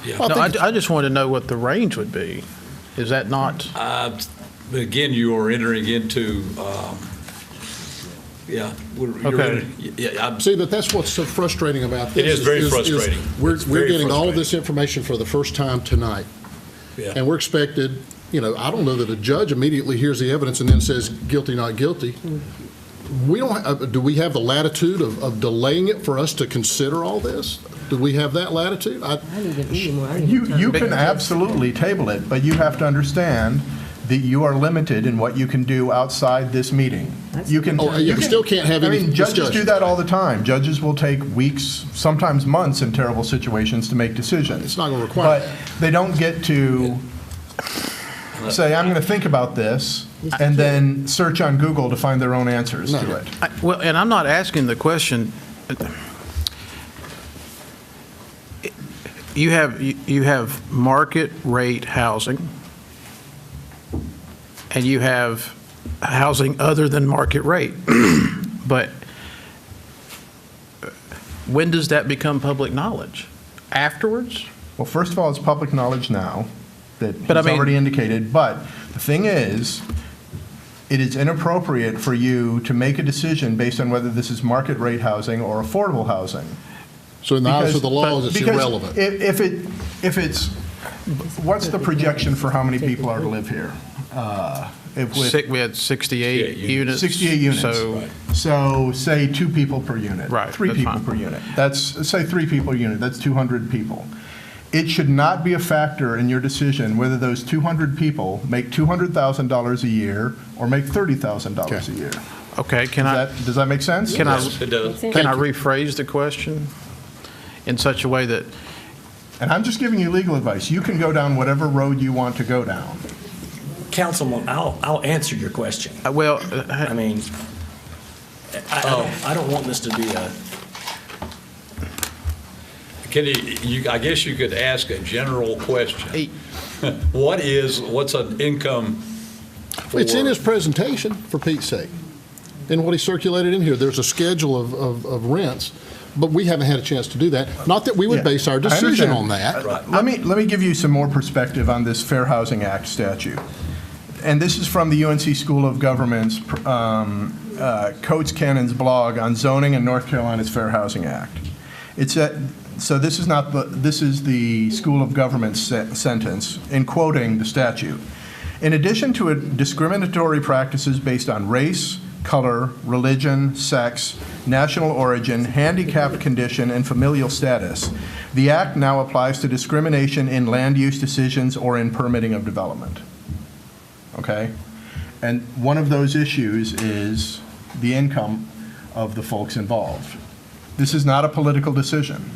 No, I just wanted to know what the range would be. Is that not? Again, you are entering into, See, but that's what's so frustrating about this. It is very frustrating. We're very getting all of frustrating. this information for the first time tonight. Yeah. And we're expected, I don't know that a judge immediately hears the evidence and then says guilty, not guilty. We don't, do we have the latitude of delaying it for us to consider all this? Do we have that latitude? You can absolutely table it, but you have to understand that you are limited in what you can do outside this meeting. You still can't have any Judges do discussion. that all the time. Judges will take weeks, sometimes months in terrible situations to make decisions. It's not going to require But they don't get to say, I'm going to think about this, and then search on Google to find their own answers to it. Well, and I'm not asking the question. You have market rate housing, and you have housing other than market rate. But when does that become public knowledge? Afterwards? Well, first of all, it's public knowledge now that But I he's mean- already indicated. But the thing is, it is inappropriate for you to make a decision based on whether this is market rate housing or affordable housing. So in the eyes of the laws, it's Because irrelevant. If it's, what's the projection for how many people are to live here? We had 68 units. 68 units. So, So say 2 people per unit. Right, 3 that's people fine. per unit. Say 3 people per unit, that's 200 people. It should not be a factor in your decision whether those 200 people make $200,000 a year or make $30,000 a year. okay, Does that make sense? Can I rephrase the question in such a way that, And I'm just giving you legal advice. You can go down whatever road you want to go down. Councilman, I'll answer your question. I don't want this to be a, I guess you could ask a general question. What's an income for? It's in his presentation, for Pete's sake, and what he circulated in here. There's a schedule of rents, but we haven't had a chance to do that. Not that we would Yeah, base our I decision understand. on that. Let me give you some more perspective on this Fair Housing Act statute. And this is from the UNC School of Government's Coates Cannon's blog on zoning and North Carolina's Fair Housing Act. So this is the School of Government's sentence in quoting the statute. In addition to discriminatory practices based on race, color, religion, sex, national origin, handicapped condition, and familial status. The act now applies to discrimination in land use decisions or in permitting of development. Okay? And one of those issues is the income of the folks involved. This is not a political decision.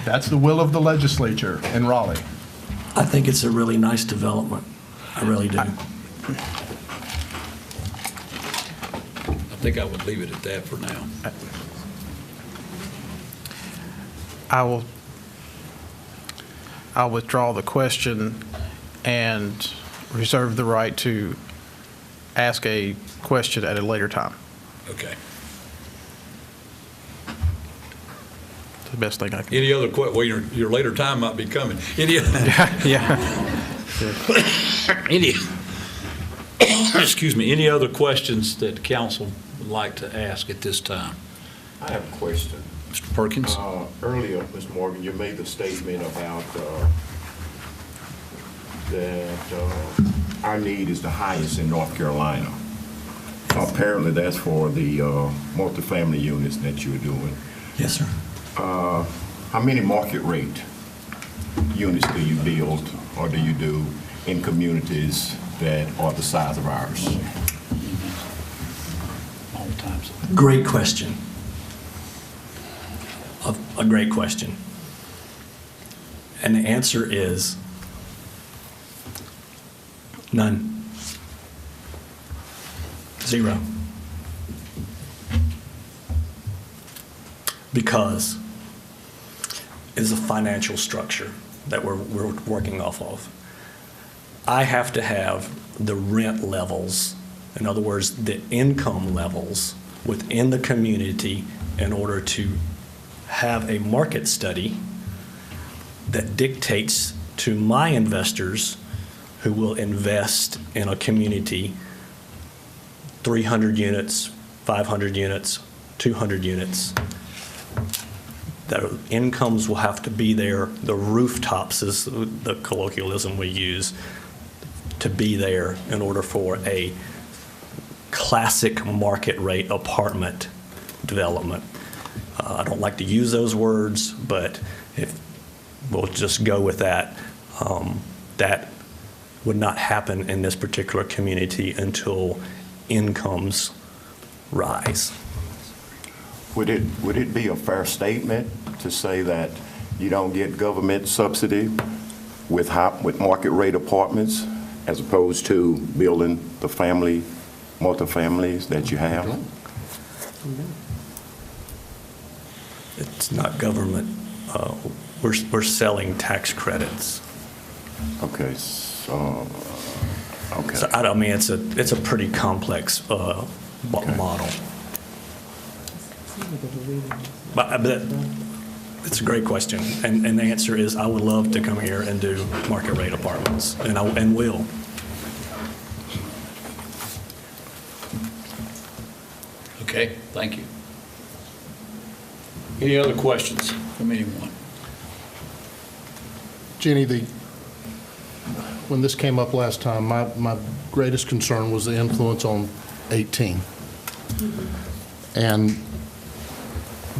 That's the will of the legislature in Raleigh. I think it's a really nice development. I really do. I think I would leave it at that for now. I'll withdraw the question and reserve the right to ask a question at a later time. Okay. It's the best thing I can. Any other well, your later time might be coming. Any excuse me, any other questions that council would like to ask at this time? I have a question. Mr. Perkins? Earlier, Mr. Morgan, you made the statement about that our need is the highest in North Carolina. Apparently, that's for the multifamily units that you're doing. Yes, sir. How many market rate units do you build or do you do in communities that are the size of ours? All times. Great question. A great question. And the answer is none. Zero. Because it is a financial structure that we're working off of. I have to have the rent levels, in other words, the income levels within the community in order to have a market study that dictates to my investors who will invest in a community 300 units, 500 units, 200 units. Their incomes will have to be there. The rooftops is the colloquialism we use, to be there in order for a classic market rate apartment development. I don't like to use those words, but if we'll just go with that, that would not happen in this particular community until incomes rise. Would it be a fair statement to say that you don't get government subsidy with market rate apartments as opposed to building the multifamilies that you have? It's not government. We're selling tax credits. Okay. So I mean, it's a pretty complex model. But it's a great question, and the answer is I would love to come here and do market rate apartments, and will. Okay, thank you. Any other questions from anyone? Jenny, when this came up last time, my greatest concern was the influence on 18. And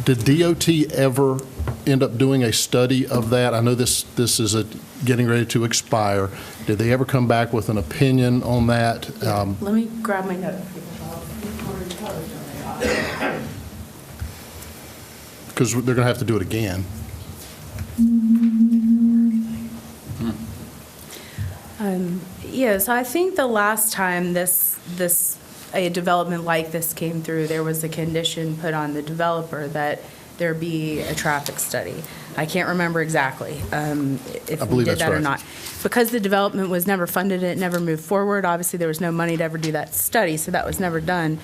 did DOT ever end up doing a study of that? I know this is getting ready to expire. Did they ever come back with an opinion on that? Let me grab my note. Because they're going to have to do it again. Yes, I think the last time a development like this came through, there was a condition put on the developer that there be a traffic study. I can't remember exactly if we did that or not. Because the development was never funded, it never moved forward. Obviously, there was no money to ever do that study, so that was never done.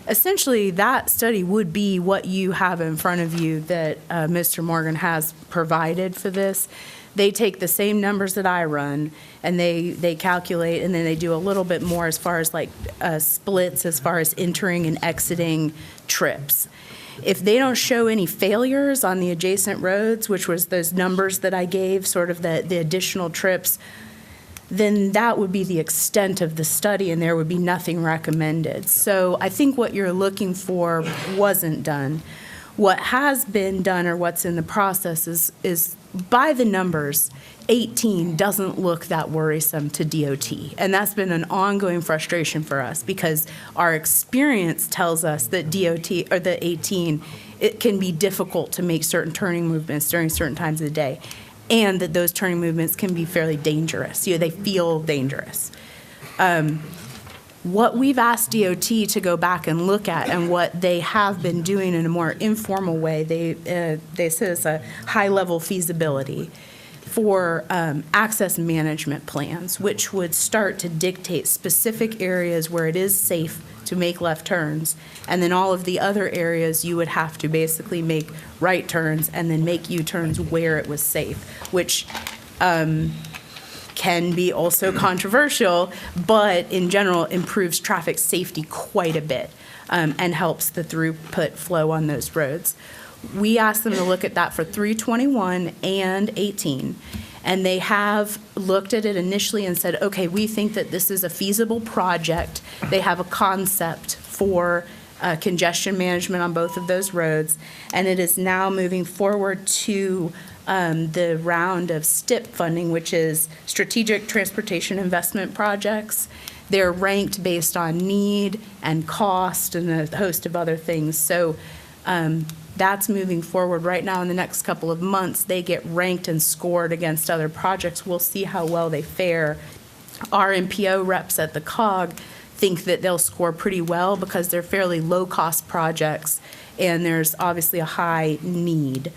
Essentially, that study would be what you have in front of you that Mr. Morgan has provided for this. They take the same numbers that I run, and they calculate, and then they do a little bit more as far as like splits, as far as entering and exiting trips. If they don't show any failures on the adjacent roads, which was those numbers that I gave, sort of the additional trips, then that would be the extent of the study, and there would be nothing recommended. So I think what you're looking for wasn't done. What has been done, or what's in the process, is by the numbers, 18 doesn't look that worrisome to DOT. And that's been an ongoing frustration for us, because our experience tells us that DOT, or the 18, it can be difficult to make certain turning movements during certain times of the day, and that those turning movements can be fairly dangerous. They feel dangerous. What we've asked DOT to go back and look at, and what they have been doing in a more informal way, they said it's a high-level feasibility for access management plans, which would start to dictate specific areas where it is safe to make left turns, and then all of the other areas you would have to basically make right turns and then make U-turns where it was safe, which can be also controversial, but in general improves traffic safety quite a bit, and helps the throughput flow on those roads. We asked them to look at that for 321 and 18, and they have looked at it initially and said, okay, we think that this is a feasible project. They have a concept for congestion management on both of those roads, and it is now moving forward to the round of STIP funding, which is Strategic Transportation Investment Projects. They're ranked based on need and cost and a host of other things. So that's moving forward right now. In the next couple of months, they get ranked and scored against other projects. We'll see how well they fare. Our MPO reps at the COG think that they'll score pretty well, because they're fairly low-cost projects, and there's obviously a high need.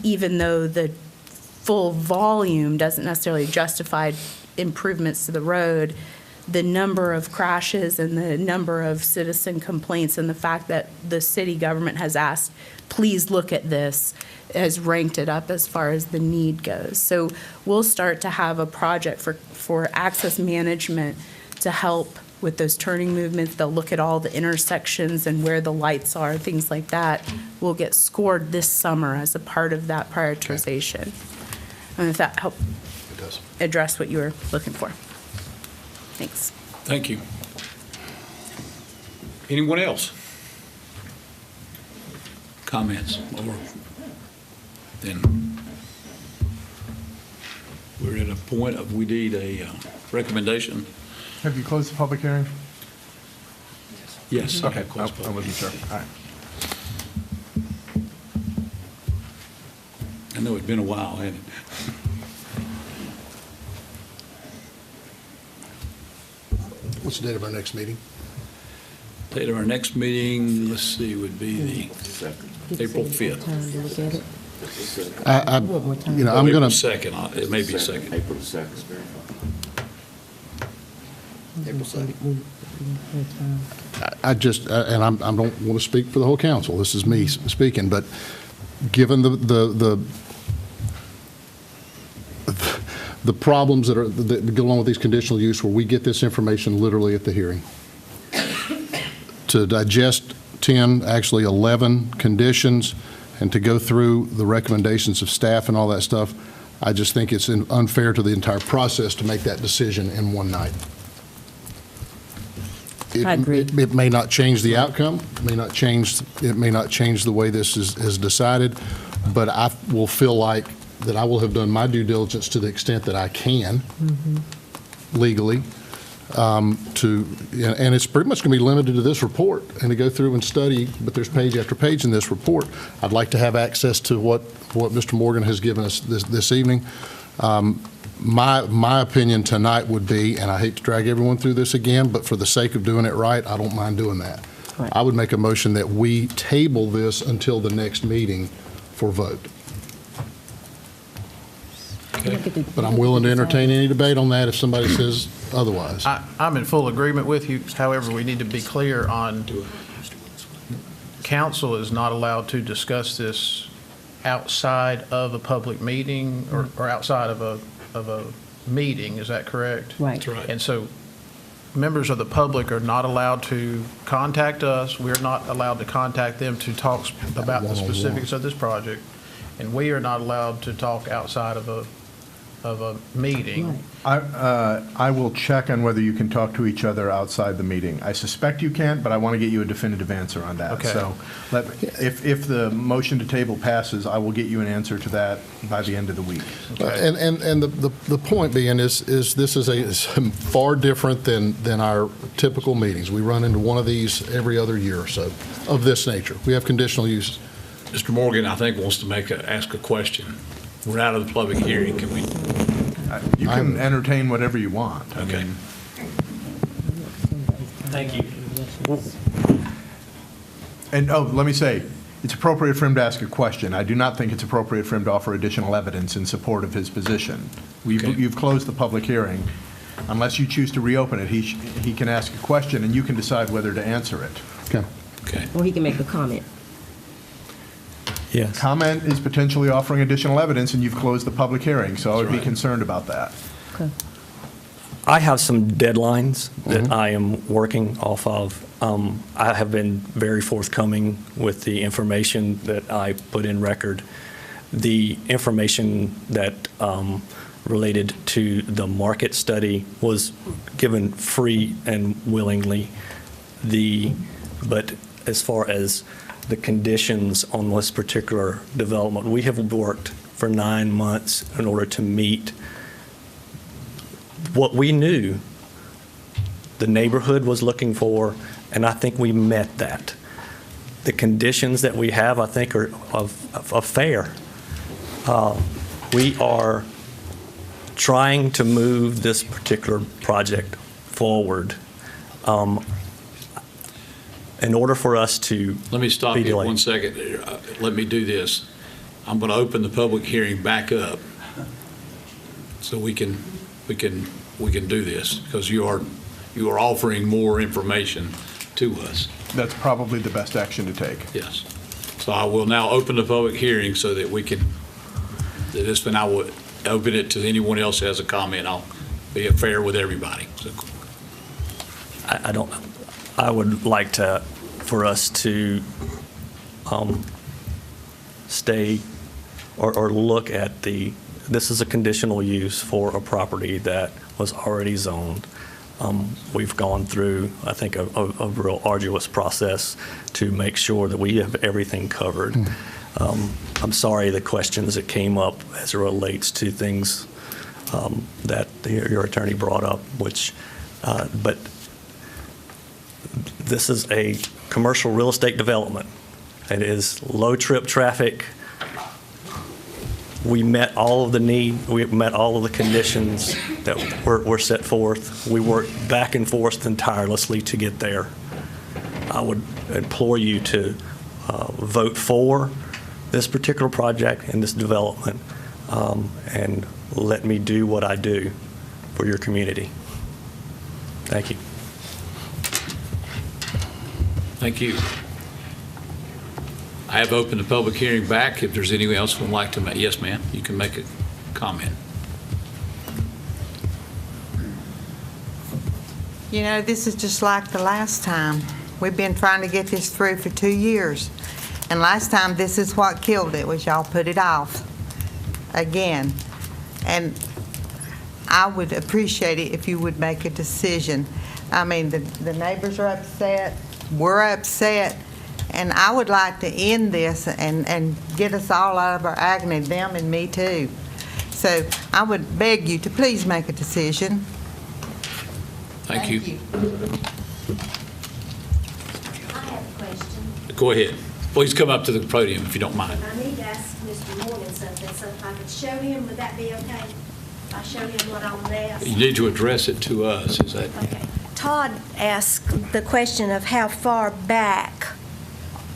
Even though the full volume doesn't necessarily justify improvements to the road, the number of crashes and the number of citizen complaints and the fact that the city government has asked, please look at this, has ranked it up as far as the need goes. So we'll start to have a project for access management to help with those turning movements. They'll look at all the intersections and where the lights are, things like that. Will get scored this summer as a part of that prioritization. And if that helped address what you were looking for. Thanks. Thank you. Anyone else? Comments? Or then we're at a point of we need a recommendation. Have you closed the public hearing? Yes. Okay, I wasn't sure. All right. I know it's been a while, hasn't it? What's the date of our next meeting? Date of our next meeting, let's see, would be the April 5th. I'm April going to, 2nd, it may be 2nd. April 2nd. I just, and I don't want to speak for the whole council, this is me speaking, but given the problems that go along with these conditional use, where we get this information literally at the hearing, to digest 10, actually 11 conditions, and to go through the recommendations of staff and all that stuff, I just think it's unfair to the entire process to make that decision in one night. I agree. It may not change the outcome, it may not change the way this is decided, but I will feel like that I will have done my due diligence to the extent that I can legally, and it's pretty much going to be limited to this report and to go through and study, but there's page after page in this report. I'd like to have access to what Mr. Morgan has given us this evening. My opinion tonight would be, and I hate to drag everyone through this again, but for the sake of doing it right, I don't mind doing that. Right. I would make a motion that we table this until the next meeting for vote. But I'm willing to entertain any debate on that if somebody says otherwise. I'm in full agreement with you. However, we need to be clear on, council is not allowed to discuss this outside of a public meeting or outside of a meeting. Is that correct? Right. That's right. And so members of the public are not allowed to contact us. We're not allowed to contact them to talk about the specifics of this project. And we are not allowed to talk outside of a meeting. I will check on whether you can talk to each other outside the meeting. I suspect you can't, but I want to get you a definitive answer on that. Okay. So if the motion to table passes, I will get you an answer to that by the end of the week. And the point being is this is far different than our typical meetings. We run into one of these every other year or so of this nature. We have conditional uses. Mr. Morgan, I think, wants to ask a question. We're out of the public hearing. Can we? You can entertain whatever you want. Okay. Thank you. And, let me say, it's appropriate for him to ask a question. I do not think it's appropriate for him to offer additional evidence in support of his position. You've closed the public hearing. Unless you choose to reopen it, he can ask a question, and you can decide whether to answer it. Okay. Or he can make a comment. Yes. Comment is potentially offering additional evidence, and you've closed the public hearing, so I would be concerned about that. Okay. I have some deadlines that I am working off of. I have been very forthcoming with the information that I put in record. The information that related to the market study was given free and willingly. But as far as the conditions on this particular development, we have worked for 9 months in order to meet what we knew the neighborhood was looking for, and I think we met that. The conditions that we have, I think, are fair. We are trying to move this particular project forward. In order for us to Let me stop be you delayed. 1 second. Let me do this. I'm going to open the public hearing back up so we can do this, because you are offering more information to us. That's probably the best action to take. Yes. So I will now open the public hearing so that we can, I will open it to anyone else who has a comment. I'll be fair with everybody. So, I would like for us to stay or look at this is a conditional use for a property that was already zoned. We've gone through, I think, a real arduous process to make sure that we have everything covered. I'm sorry the questions that came up as it relates to things that your attorney brought up, but this is a commercial real estate development. It is low trip traffic. We met all of the need. We met all of the conditions that were set forth. We worked back and forth and tirelessly to get there. I would implore you to vote for this particular project and this development, and let me do what I do for your community. Thank you. thank you. I have opened the public hearing back. If there's anyone else who would like to make, yes, ma'am, you can make a comment. You know, this is just like the last time. We've been trying to get this through for 2 years. And last time, this is what killed it, was y'all put it off again. And I would appreciate it if you would make a decision. I mean, the neighbors are upset, we're upset, and I would like to end this and get us all out of our agony, them and me too. So I would beg you to please make a decision. Thank you. I have a question. Go ahead. Please come up to the podium if you don't mind. I need to ask Mr. Morgan something, so if I could show him, would that be okay? If I show him what I'm asked? You need to address it to us. Is that? Okay. Todd asked the question of how far back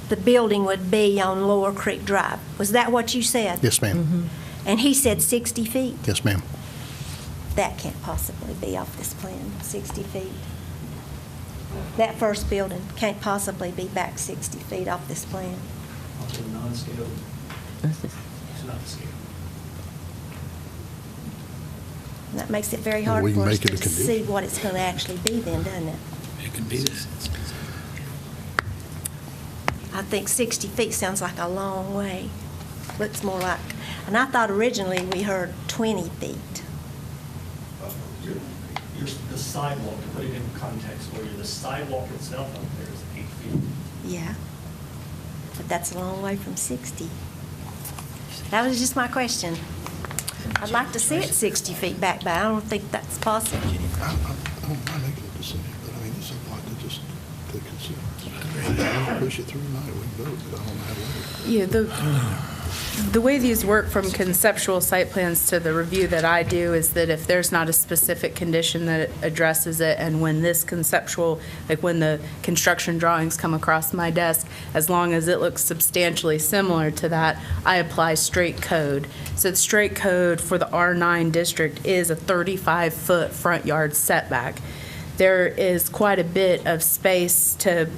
the building would be on Lower Creek Drive. Was that what you said? Yes, ma'am. And he said 60 feet? Yes, ma'am. That can't possibly be off this plan, 60 feet. That first building can't possibly be back 60 feet off this plan. Also non-scale. It's not scale. And that makes it very hard We can for us make it a to condition. see what it's going to actually be then, doesn't it? It can be this. I think 60 feet sounds like a long way. Looks more like, and I thought originally we heard 20 feet. The sidewalk, to put it in context for you, the sidewalk itself up there is 8 feet. Yeah. But that's a long way from 60. That was just my question. I'd like to see it 60 feet back, but I don't think that's possible. I don't mind making a decision, but I mean, it's something like to consider. Push it through tonight, we can vote, but I don't know how to. Yeah, the way these work from conceptual site plans to the review that I do is that if there's not a specific condition that addresses it, and when this conceptual, like when the construction drawings come across my desk, as long as it looks substantially similar to that, I apply straight code. So the straight code for the R9 district is a 35-foot front yard setback. There is quite a bit of space to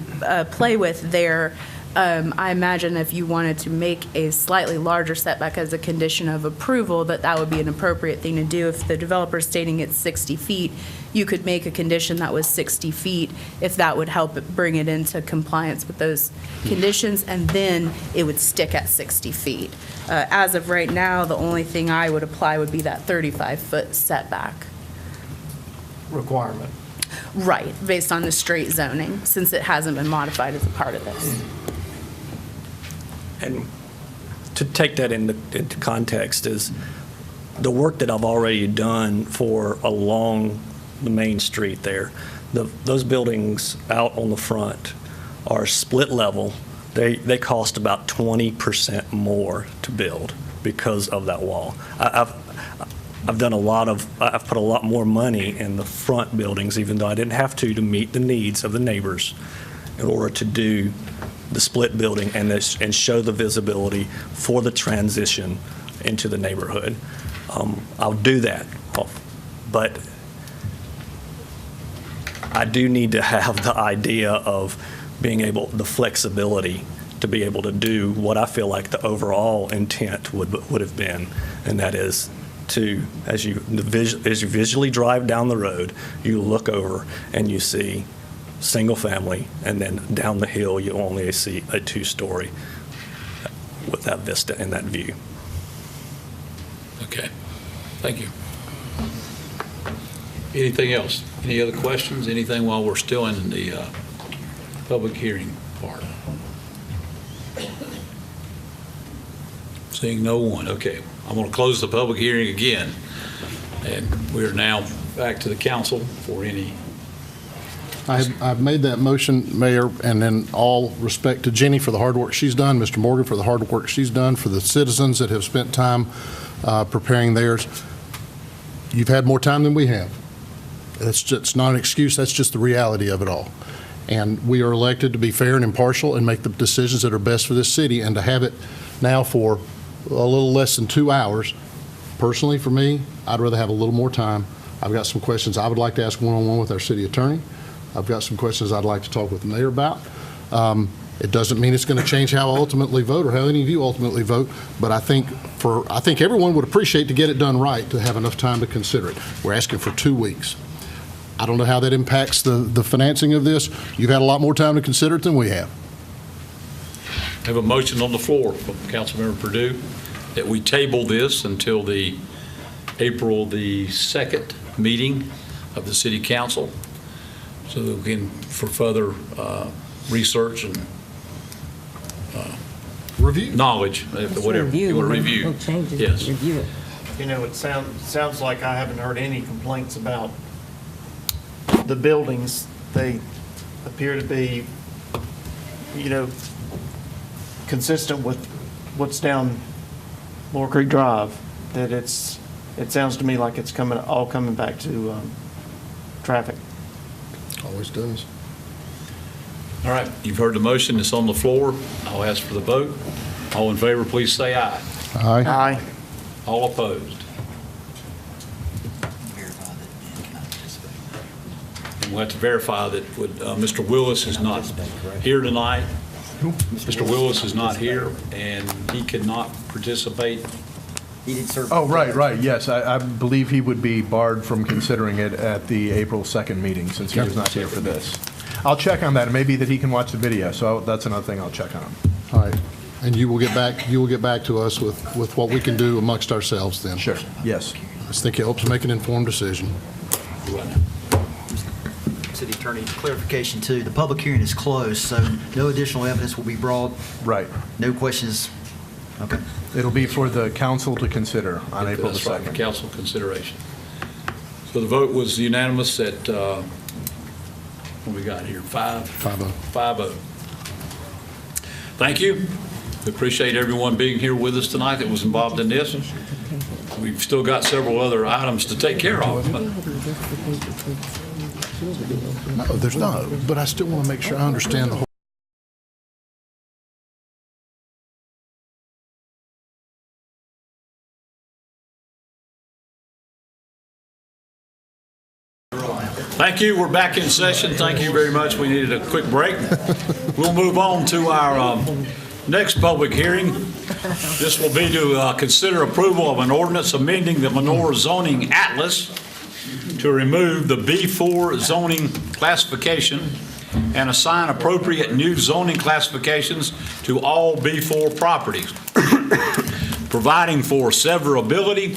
play with there. I imagine if you wanted to make a slightly larger setback as a condition of approval, that would be an appropriate thing to do. If the developer's stating it's 60 feet, you could make a condition that was 60 feet if that would help bring it into compliance with those conditions, and then it would stick at 60 feet. As of right now, the only thing I would apply would be that 35-foot setback. Requirement. Right, based on the straight zoning, since it hasn't been modified as a part of this. And to take that into context is the work that I've already done along the main street there. Those buildings out on the front are split level. They cost about 20% more to build because of that wall. I've put a lot more money in the front buildings, even though I didn't have to meet the needs of the neighbors in order to do the split building and show the visibility for the transition into the neighborhood. I'll do that, but I do need to have the idea of the flexibility to be able to do what I feel like the overall intent would have been, and that is to, as you visually drive down the road, you look over and you see single family, and then down the hill you only see a 2-story with that vista and that view. Okay, thank you. Anything else? Any other questions? Anything while we're still in the public hearing part? Seeing no one, okay. I'm going to close the public hearing again, and we are now back to the council for any. I've made that motion, Mayor, and in all respect to Jenny for the hard work she's done, Mr. Morgan for the hard work she's done, for the citizens that have spent time preparing theirs. You've had more time than we have. That's just not an excuse. That's just the reality of it all. And we are elected to be fair and impartial and make the decisions that are best for this city, and to have it now for a little less than 2 hours, personally for me, I'd rather have a little more time. I've got some questions I would like to ask one-on-one with our city attorney. I've got some questions I'd like to talk with the mayor about. It doesn't mean it's going to change how I ultimately vote or how any of you ultimately vote, but I think everyone would appreciate, to get it done right, to have enough time to consider it. We're asking for 2 weeks. I don't know how that impacts the financing of this. You've had a lot more time to consider it than we have. I have a motion on the floor from Councilmember Perdue that we table this until the April the 2nd meeting of the City Council, so that we can, for further research and review, knowledge, whatever you want to review. Yes. You know, it sounds like I haven't heard any complaints about the buildings. They appear to be, consistent with what's down Lower Creek Drive. That it sounds to me like it's all coming back to traffic. Always does. All right, you've heard the motion. It's on the floor. I'll ask for the vote. All in favor, please say aye. Aye. Aye. All opposed? And we'll have to verify that Mr. Willis is not here tonight. Mr. Willis is not here, and he cannot participate He did serve. Oh, right, yes. I believe he would be barred from considering it at the April 2nd meeting since he was not here for this. I'll check on that. It may be that he can watch the video, so that's another thing I'll check on. All right. And you will get back to us with what we can do amongst ourselves then. Sure, yes. I just think it helps make an informed decision. City Attorney, clarification too, the public hearing is closed, so no additional evidence will be brought? Right. No questions? Okay. It'll be for the council to consider on April the That's right, for 2nd. council consideration. So the vote was unanimous at, what we got here, 5-0. 5-0. Thank you. We appreciate everyone being here with us tonight that was involved in this. We've still got several other items to take care of. No, there's not, but I still want to make sure I understand the whole. Thank you. We're back in session. Thank you very much. We needed a quick break. We'll move on to our next public hearing. This will be to consider approval of an ordinance amending the Lenore zoning atlas to remove the B4 zoning classification and assign appropriate new zoning classifications to all B4 properties, providing for severability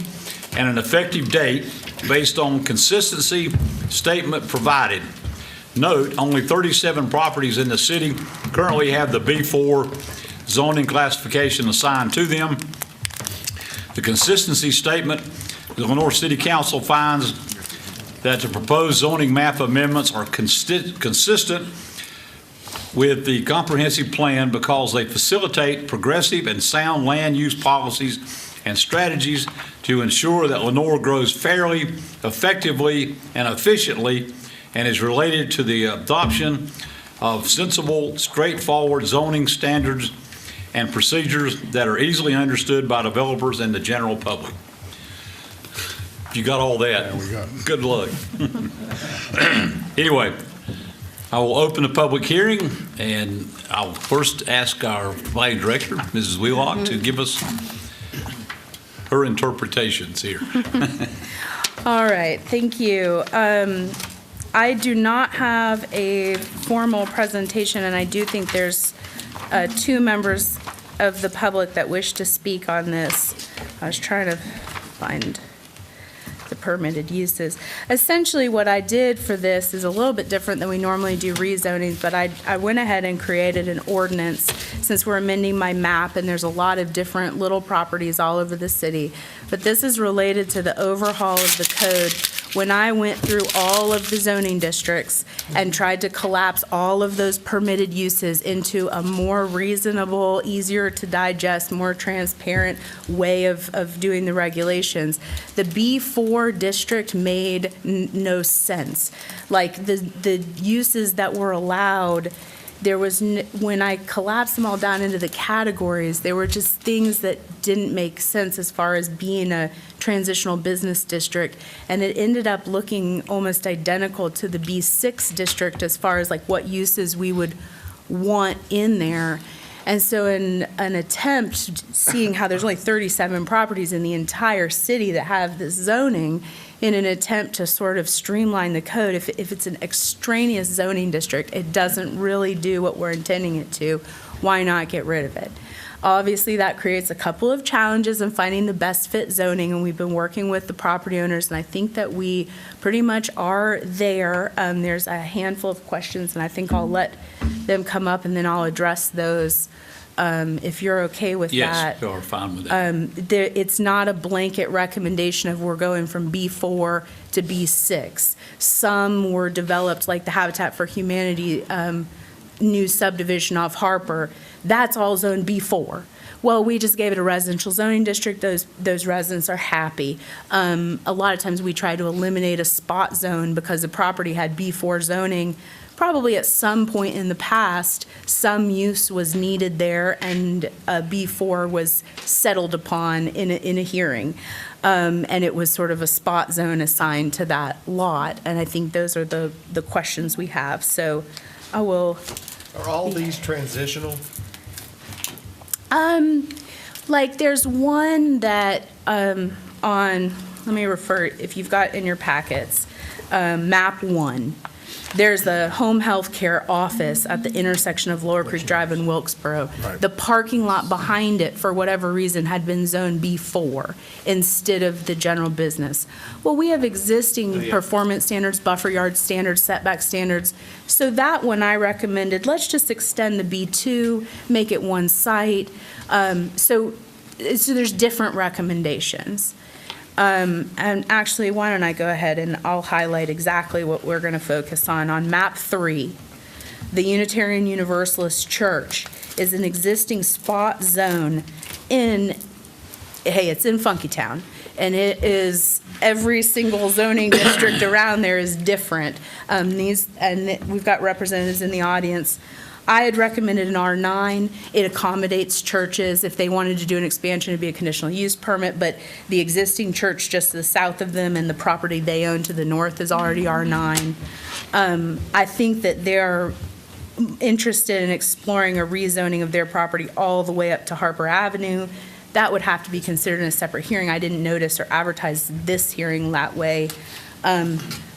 and an effective date based on consistency statement provided. Note, only 37 properties in the city currently have the B4 zoning classification assigned to them. The consistency statement, the Lenore City Council finds that the proposed zoning map amendments are consistent with the comprehensive plan because they facilitate progressive and sound land use policies and strategies to ensure that Lenore grows fairly, effectively, and efficiently, and is related to the adoption of sensible, straightforward zoning standards and procedures that are easily understood by developers and the general public. You got all that? Yeah, we got it. Good luck. Anyway, I will open the public hearing, and I'll first ask our planning director, Mrs. Wheelock, to give us her interpretations here. All right, thank you. I do not have a formal presentation, and I do think there's two members of the public that wish to speak on this. I was trying to find the permitted uses. Essentially, what I did for this is a little bit different than we normally do rezonings, but I went ahead and created an ordinance since we're amending my map, and there's a lot of different little properties all over the city. But this is related to the overhaul of the code. When I went through all of the zoning districts and tried to collapse all of those permitted uses into a more reasonable, easier to digest, more transparent way of doing the regulations, the B4 district made no sense. Like the uses that were allowed, there was, when I collapsed them all down into the categories, there were just things that didn't make sense as far as being a transitional business district. And it ended up looking almost identical to the B6 district as far as like what uses we would want in there. And so in an attempt, seeing how there's only 37 properties in the entire city that have this zoning, in an attempt to sort of streamline the code, if it's an extraneous zoning district, it doesn't really do what we're intending it to, why not get rid of it? Obviously, that creates a couple of challenges in finding the best fit zoning, and we've been working with the property owners, and I think that we pretty much are there. There's a handful of questions, and I think I'll let them come up, and then I'll address those if you're okay with that. Yes, you're fine with that. It's not a blanket recommendation of we're going from B4 to B6. Some were developed, like the Habitat for Humanity new subdivision off Harper. That's all zone B4. Well, we just gave it a residential zoning district. Those residents are happy. A lot of times we try to eliminate a spot zone because the property had B4 zoning. Probably at some point in the past, some use was needed there, and B4 was settled upon in a hearing. And it was sort of a spot zone assigned to that lot. And I think those are the questions we have. So I will. Are all these transitional? Like, there's one that, let me refer, if you've got in your packets, map 1. There's the home health care office at the intersection of Lower Creek Drive and Wilkesboro. Right. The parking lot behind it, for whatever reason, had been zoned B4 instead of the general business. Well, we have existing performance standards, buffer yard standards, setback standards. So that one I recommended, let's just extend the B2, make it one site. So there's different recommendations. And actually, why don't I go ahead and I'll highlight exactly what we're going to focus on. On map 3, the Unitarian Universalist Church is an existing spot zone it's in Funkytown. And it is, every single zoning district around there is different. We've got representatives in the audience. I had recommended an R9. It accommodates churches. If they wanted to do an expansion, it'd be a conditional use permit, but the existing church just to the south of them and the property they own to the north is already R9. I think that they're interested in exploring a rezoning of their property all the way up to Harper Avenue. That would have to be considered in a separate hearing. I didn't notice or advertise this hearing that way.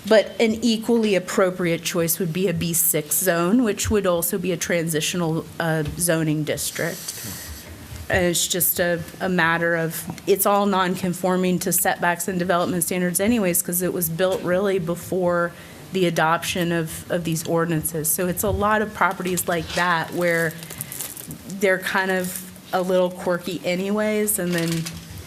But an equally appropriate choice would be a B6 zone, which would also be a transitional zoning district. And it's just a matter of, it's all non-conforming to setbacks and development standards anyways, because it was built really before the adoption of these ordinances. So it's a lot of properties like that where they're kind of a little quirky anyways, and then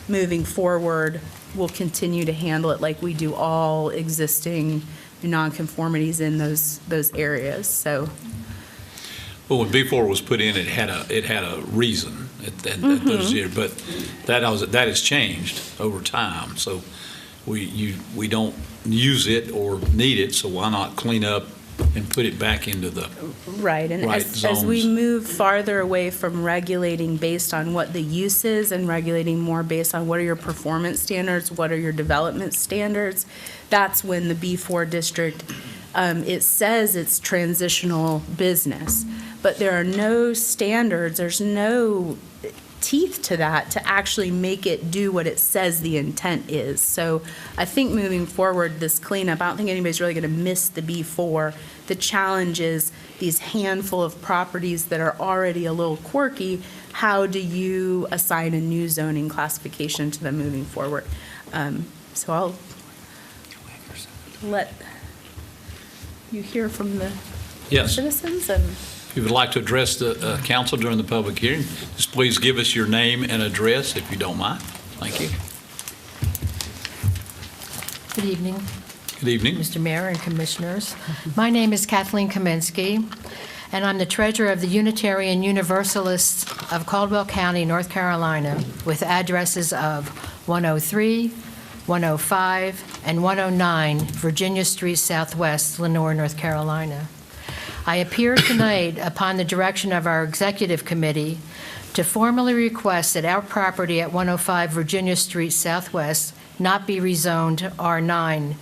moving forward, we'll continue to handle it like we do all existing nonconformities in those areas. So, Well, when B4 was put in, it had a reason at those years, but that has changed over time. So we don't use it or need it, so why not clean up and put it back into the right. And right as we zones. move farther away from regulating based on what the use is and regulating more based on what are your performance standards, what are your development standards, that's when the B4 district, it says it's transitional business, but there are no standards, there's no teeth to that to actually make it do what it says the intent is. So I think moving forward, this cleanup, I don't think anybody's really going to miss the B4. The challenge is these handful of properties that are already a little quirky, how do you assign a new zoning classification to them moving forward? So I'll let you hear from the Yes. citizens and If you would like to address the council during the public hearing, just please give us your name and address if you don't mind. Thank you. Good evening, Good evening. Mr. Mayor and Commissioners. My name is Kathleen Kaminsky, and I'm the treasurer of the Unitarian Universalists of Caldwell County, North Carolina, with addresses of 103, 105, and 109 Virginia Street Southwest, Lenoir, North Carolina. I appear tonight upon the direction of our executive committee to formally request that our property at 105 Virginia Street Southwest not be rezoned R9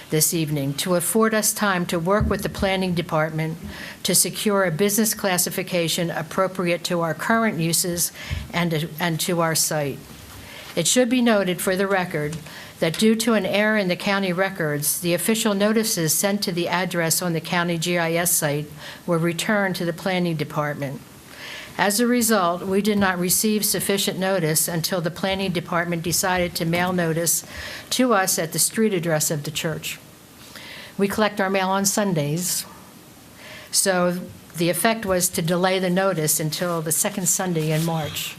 this evening, to afford us time to work with the planning department to secure a business classification appropriate to our current uses and to our site. It should be noted for the record that due to an error in the county records, the official notices sent to the address on the county GIS site were returned to the planning department. As a result, we did not receive sufficient notice until the planning department decided to mail notice to us at the street address of the church. We collect our mail on Sundays, so the effect was to delay the notice until the second Sunday in March.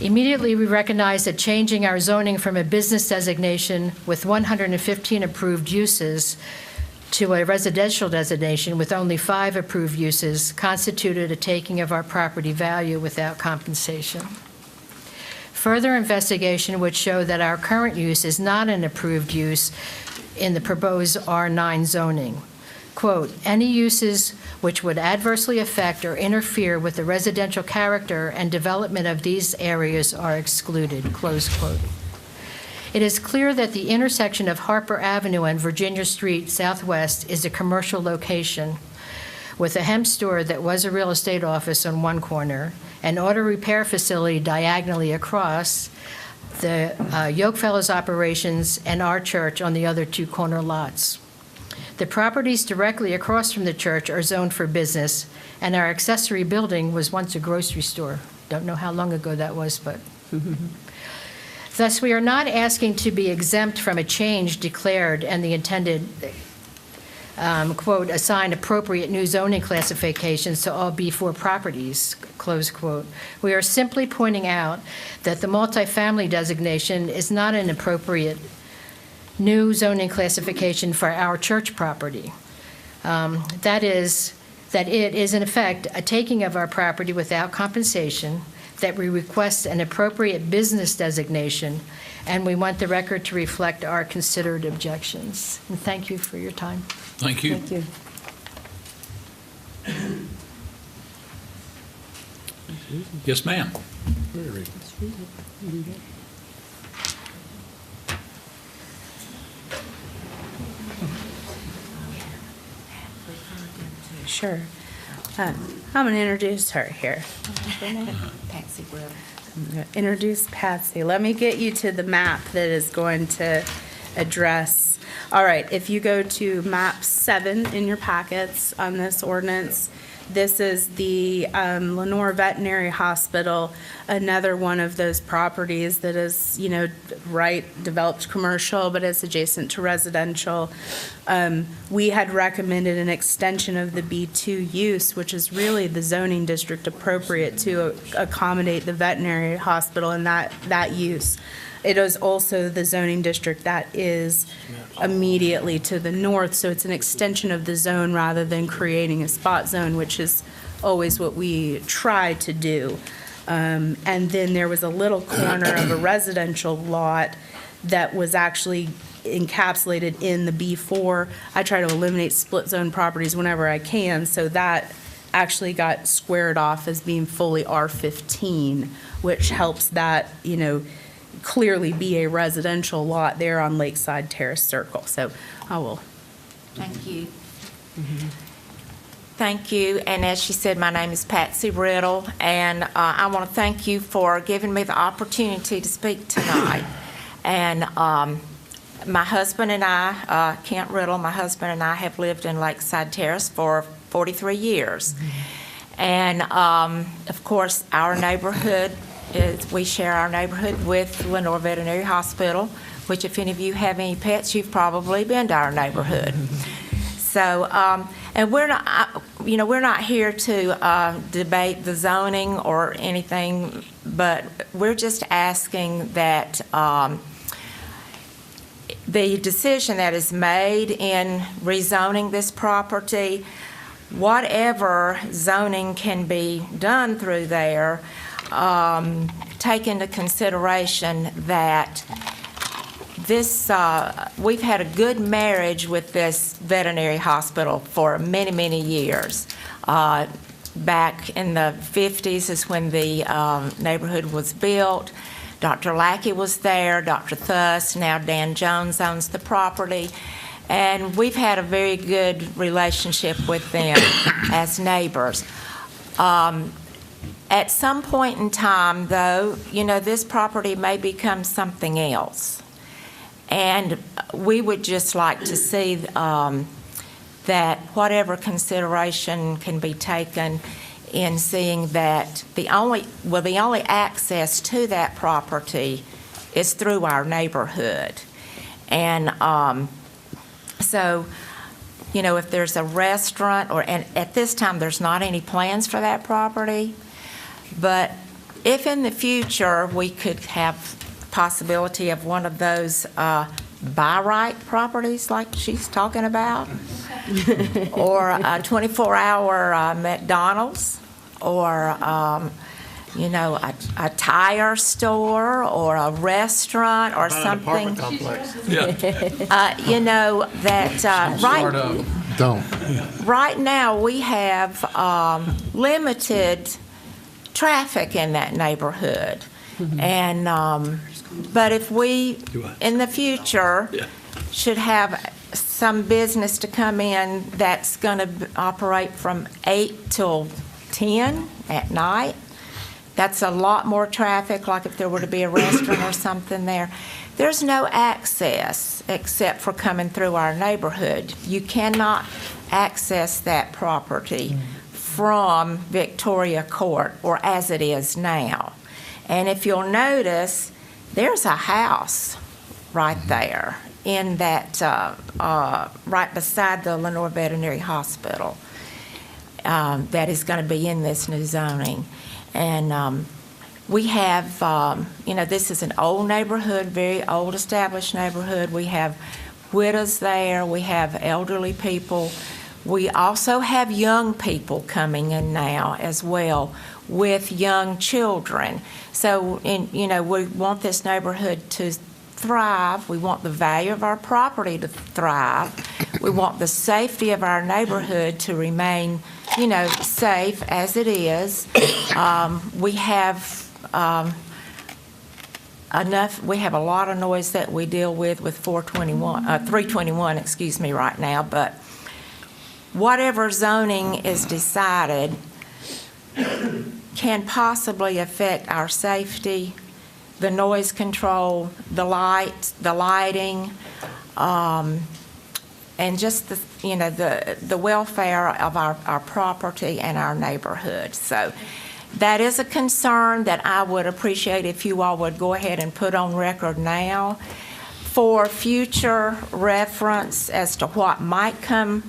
Immediately, we recognized that changing our zoning from a business designation with 115 approved uses to a residential designation with only 5 approved uses constituted a taking of our property value without compensation. Further investigation would show that our current use is not an approved use in the proposed R9 zoning. Quote, "Any uses which would adversely affect or interfere with the residential character and development of these areas are excluded," close quote. It is clear that the intersection of Harper Avenue and Virginia Street Southwest is a commercial location with a hemp store that was a real estate office on one corner an auto repair facility diagonally across, the Yoke Fellows operations, and our church on the other two corner lots. The properties directly across from the church are zoned for business, and our accessory building was once a grocery store. Don't know how long ago that was, but. Thus, we are not asking to be exempt from a change declared and the intended, quote, assign appropriate new zoning classifications to all B4 properties, close quote. We are simply pointing out that the multifamily designation is not an appropriate new zoning classification for our church property. That is, that it is in effect a taking of our property without compensation, that we request an appropriate business designation, and we want the record to reflect our considered objections. And thank you for your time. Thank you. Thank you. Yes, ma'am. Sure. I'm going to introduce her here. Patsy Brother. I'm going to introduce Patsy. Let me get you to the map that is going to address. All right, if you go to map 7 in your packets on this ordinance, this is the Lenore Veterinary Hospital, another one of those properties that is, developed commercial, but it's adjacent to residential. We had recommended an extension of the B2 use, which is really the zoning district appropriate to accommodate the veterinary hospital and that use. It is also the zoning district that is immediately to the north, so it's an extension of the zone rather than creating a spot zone, which is always what we try to do. And then there was a little corner of a residential lot that was actually encapsulated in the B4. I try to eliminate split zone properties whenever I can, so that actually got squared off as being fully R15, which helps that, clearly be a residential lot there on Lakeside Terrace Circle. So I will. Thank you. Thank you. And as she said, my name is Patsy Riddle, and I want to thank you for giving me the opportunity to speak tonight. And my husband and I, Kent Riddle, my husband and I have lived in Lakeside Terrace for 43 years. And of course, our neighborhood we share our neighborhood with Lenore Veterinary Hospital, which if any of you have any pets, you've probably been to our neighborhood. So, and we're not here to debate the zoning or anything, but we're just asking that the decision that is made in rezoning this property, whatever zoning can be done through there, take into consideration that this, we've had a good marriage with this veterinary hospital for many, many years. Back in the 50s is when the neighborhood was built. Dr. Lackey was there, Dr. Thuss, now Dan Jones owns the property. And we've had a very good relationship with them as neighbors. At some point in time, though, this property may become something else. And we would just like to see that whatever consideration can be taken in seeing that the only access to that property is through our neighborhood. And so, if there's a restaurant, and at this time there's not any plans for that property, but if in the future we could have possibility of one of those by right properties like she's talking about, or a 24-hour McDonald's, or a tire store, or a restaurant, or something. Right now we have limited traffic in that neighborhood, and but if we in the future should have some business to come in that's going to operate from 8 till 10 at night, That's a lot more traffic, like if there were to be a restaurant or something there. There's no access except for coming through our neighborhood. You cannot access that property from Victoria Court, or as it is now. And if you'll notice, there's a house right there in that, right beside the Lenore Veterinary Hospital, that is going to be in this new zoning. And we have, this is an old neighborhood, very old established neighborhood. We have widows there, we have elderly people. We also have young people coming in now as well with young children. So, we want this neighborhood to thrive. We want the value of our property to thrive. We want the safety of our neighborhood to remain, safe as it is. We have we have a lot of noise that we deal with 321, right now, but whatever zoning is decided can possibly affect our safety, the noise control, the lighting, and just the welfare of our property and our neighborhood. So that is a concern that I would appreciate if you all would go ahead and put on record now for future reference as to what might come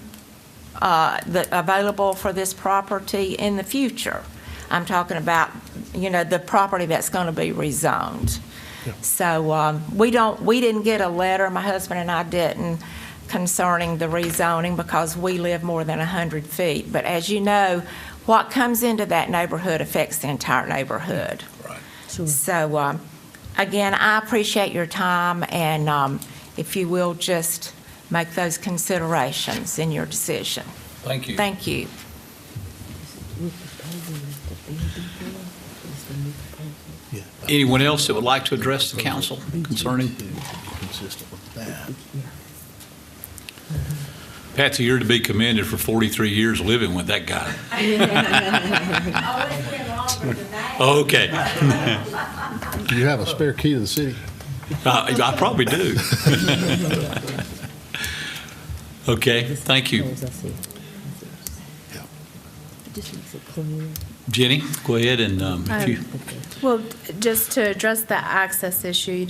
available for this property in the future. I'm talking about, the property that's going to be rezoned. Yeah. So we didn't get a letter, my husband and I didn't, concerning the rezoning because we live more than 100 feet. But as you know, what comes into that neighborhood affects the entire neighborhood. Right. So again, I appreciate your time, and if you will just make those considerations in your decision. Thank you. Thank you. Anyone else that would like to address the council concerning? Consistent with that. Patsy, you're to be commended for 43 years living with that guy. Okay. Do you have a spare key to the city? I probably do. Okay, thank you. Jenny, go ahead and if you. Well, just to address the access issue,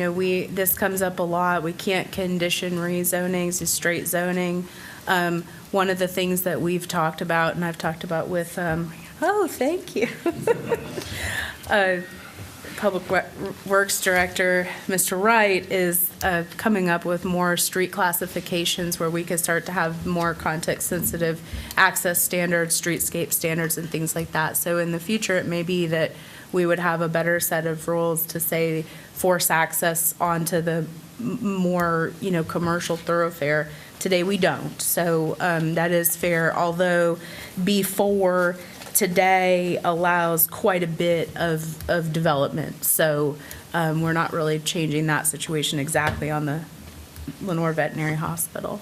this comes up a lot. We can't condition rezonings to straight zoning. One of the things that we've talked about, and I've talked about with, thank you. Public Works Director, Mr. Wright, is coming up with more street classifications where we could start to have more context-sensitive access standards, streetscape standards, and things like that. So in the future, it may be that we would have a better set of rules to say force access onto the more, commercial thoroughfare. Today, we don't. So that is fair, although B4 today allows quite a bit of development. So we're not really changing that situation exactly on the Lenore Veterinary Hospital.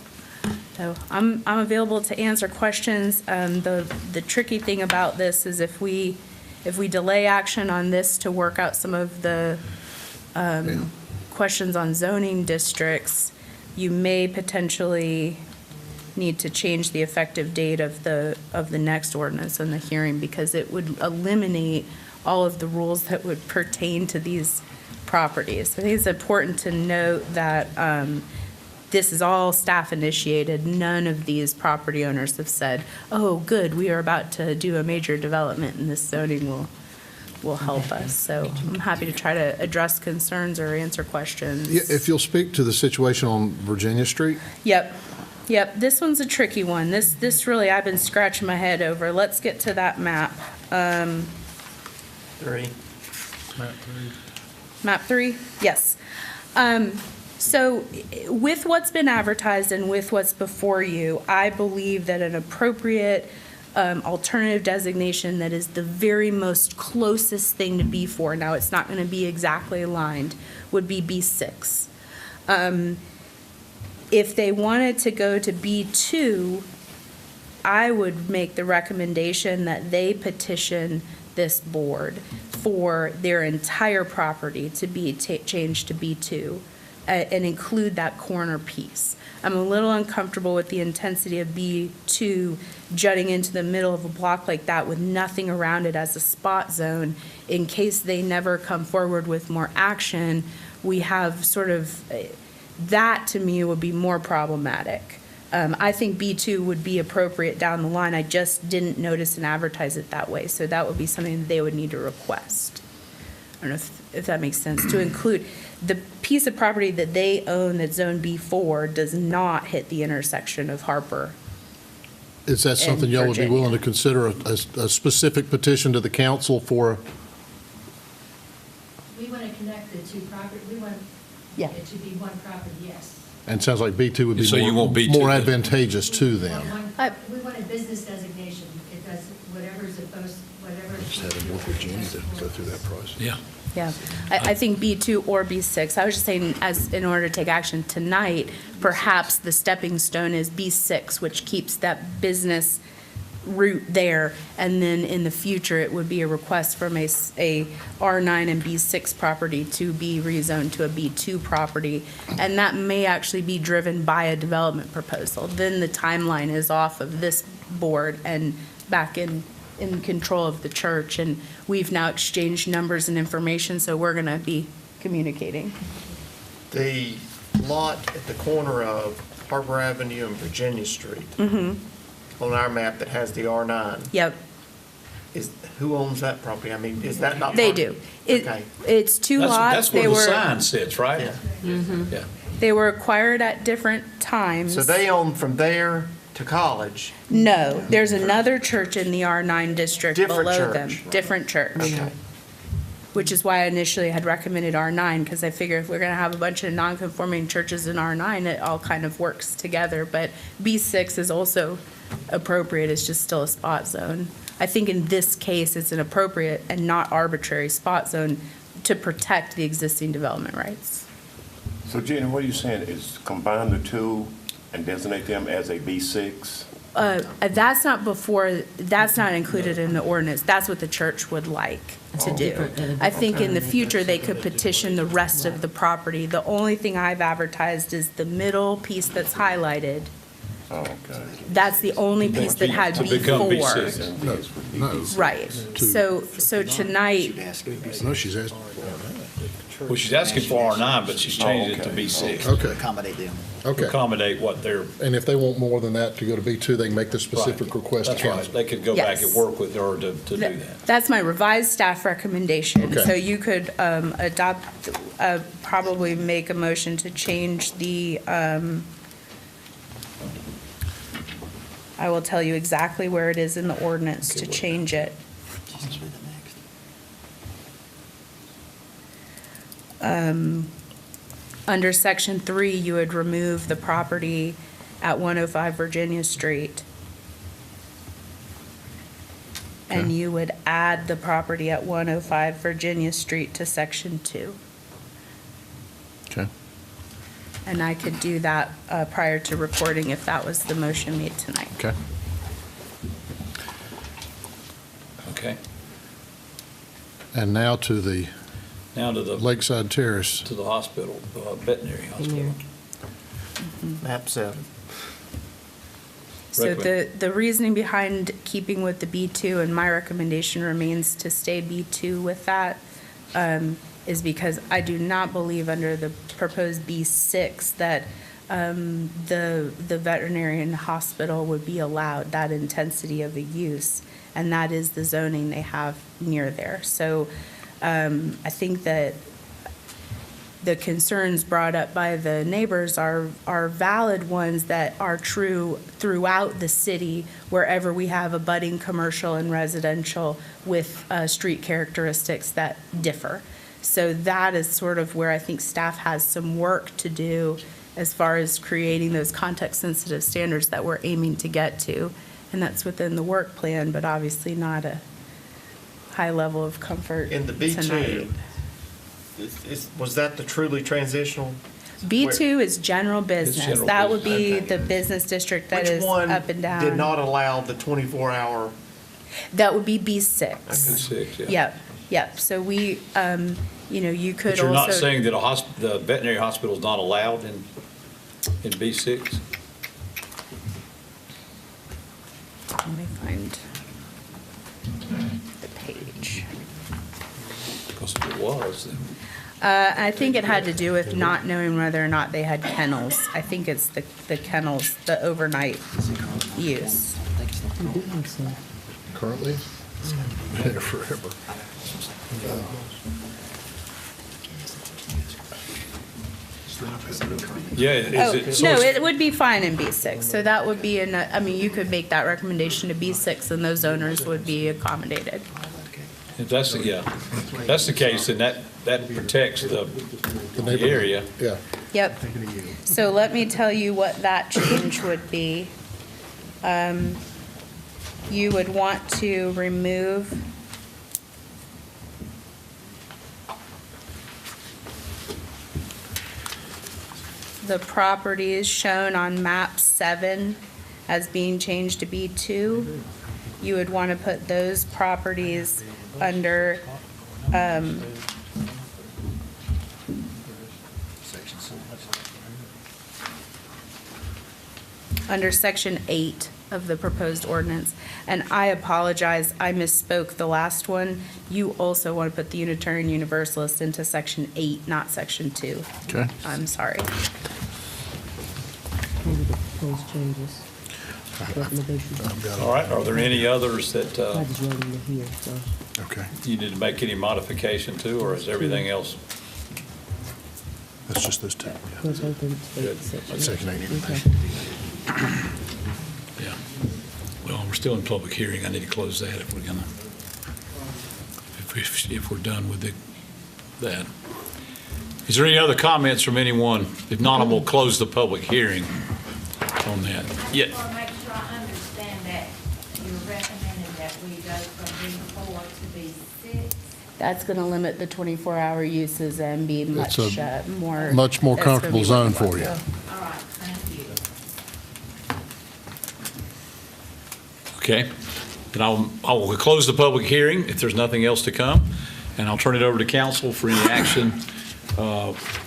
So I'm available to answer questions. The tricky thing about this is if we delay action on this to work out some of the questions on zoning districts, you may potentially need to change the effective date of the next ordinance and the hearing, because it would eliminate all of the rules that would pertain to these properties. I think it's important to note that this is all staff initiated. None of these property owners have said, oh, good, we are about to do a major development and this zoning will help us. So I'm happy to try to address concerns or answer questions. Yeah, if you'll speak to the situation on Virginia Street. Yep, this one's a tricky one. This really, I've been scratching my head over. Let's get to that map. Map 3, yes. So with what's been advertised and with what's before you, I believe that an appropriate alternative designation that is the very most closest thing to B4, now it's not going to be exactly aligned, would be B6. If they wanted to go to B2, I would make the recommendation that they petition this board for their entire property to be changed to B2 and include that corner piece. I'm a little uncomfortable with the intensity of B2 jutting into the middle of a block like that with nothing around it as a spot zone. In case they never come forward with more action, we have sort of, that to me would be more problematic. I think B2 would be appropriate down the line. I just didn't notice and advertise it that way. So that would be something that they would need to request. I don't know if that makes sense, to include the piece of property that they own that's zone B4 does not hit the intersection of Harper. Is that something y'all would be willing to consider, a specific petition to the council for? We want to connect the two property, we want it to be one property, yes. And it sounds like B2 would So you be want B2 more then? advantageous to them. We want a business designation. It does whatever's supposed, whatever. Just had to work with Jenny to go through that process. Yeah. Yeah, I think B2 or B6. I was just saying, as, in order to take action tonight, perhaps the stepping stone is B6, which keeps that business route there, and then in the future, it would be a request from a R9 and B6 property to be rezoned to a B2 property, and that may actually be driven by a development proposal. Then the timeline is off of this board and back in control of the church, and we've now exchanged numbers and information, so we're going to be communicating. The lot at the corner of Harbor Avenue and Virginia Street, on our map that has the R9. Yep. Who owns that property? I mean, is that not? They part of- do. Okay. It's two lots. That's where They the were- sign sits, right? Yeah. They were acquired at different times. So they own from there to College. No, there's another church in the R9 district Different below them. church. Different church. Okay. Which is why I initially had recommended R9, because I figure if we're going to have a bunch of non-conforming churches in R9, it all kind of works together. But B6 is also appropriate, it's just still a spot zone. I think in this case, it's an appropriate and not arbitrary spot zone to protect the existing development rights. So Jenny, what are you saying, is combine the two and designate them as a B6? That's not included in the ordinance. That's what the church would like to do. I think in the future, they could petition the rest of the property. The only thing I've advertised is the middle piece that's highlighted. Oh, okay. That's the only piece that had To become B4. B6. No. Right. So tonight, No, she's asking. Well, she's asking for R9, but she's changed it to B6. Okay, Accommodate them. To okay. accommodate what they're. And if they want more than that to go to B2, they can make the specific Right. request to That's right. council. They could go back and Yes. work with her to do that. that's my revised staff recommendation. Okay. So you could adopt, probably make a motion to change the, I will tell you exactly where it is in the ordinance to change it. Under section 3, you would remove the property at 105 Virginia Street. And Okay. you would add the property at 105 Virginia Street to section 2. Okay. And I could do that prior to recording if that was the motion made tonight. Okay. Okay. And now to the Now to the Lakeside Terrace. hospital, veterinary hospital. Map 7. So Recommend. the reasoning behind keeping with the B2, and my recommendation remains to stay B2 with that, is because I do not believe under the proposed B6 that the veterinarian hospital would be allowed that intensity of a use, and that is the zoning they have near there. So I think that the concerns brought up by the neighbors are valid ones that are true throughout the city, wherever we have a budding commercial and residential with street characteristics that differ. So that is sort of where I think staff has some work to do as far as creating those context-sensitive standards that we're aiming to get to. And that's within the work plan, but obviously not a high level of comfort In the B2, tonight. was that the truly transitional? B2 is general business. general That would be business. the business district that Which is one up and did not down. allow the 24-hour? That would be B6. B6, yeah. Yep. Yep, so we, you could But you're not also- saying that the veterinary hospital is not allowed in B6? Let me find the page. Because if it was, then. I think it had to do with not knowing whether or not they had kennels. I think it's the kennels, the overnight use. Currently? Been there forever. Yeah, Oh, is it? no, it would be fine in B6. So that would be you could make that recommendation to B6 and those owners would be accommodated. If that's the case, then that protects the area. Yeah. Yep. So let me tell you what that change would be. You would want to remove the properties shown on map 7 as being changed to B2. You would want to put those properties under, under section 8 of the proposed ordinance. And I apologize, I misspoke the last one. You also want to put the Unitarian Universalist into section 8, not section 2. Okay. I'm sorry. All right, are there any others that Okay. you need to make any modification to, or is everything else? That's just those two. Good. Section 8. Yeah. Well, we're still in public hearing. I need to close that if we're gonna, if we're done with that. Is there any other comments from anyone? If not, I'm gonna close the public hearing on that. Yeah. I want to make sure I understand that you're recommending that we go from B4 to B6. That's going to limit the 24-hour uses and be much It's a more. much more that's gonna comfortable be zone much more- for you. All right, thank you. Okay. Then I will close the public hearing if there's nothing else to come, and I'll turn it over to council for any action.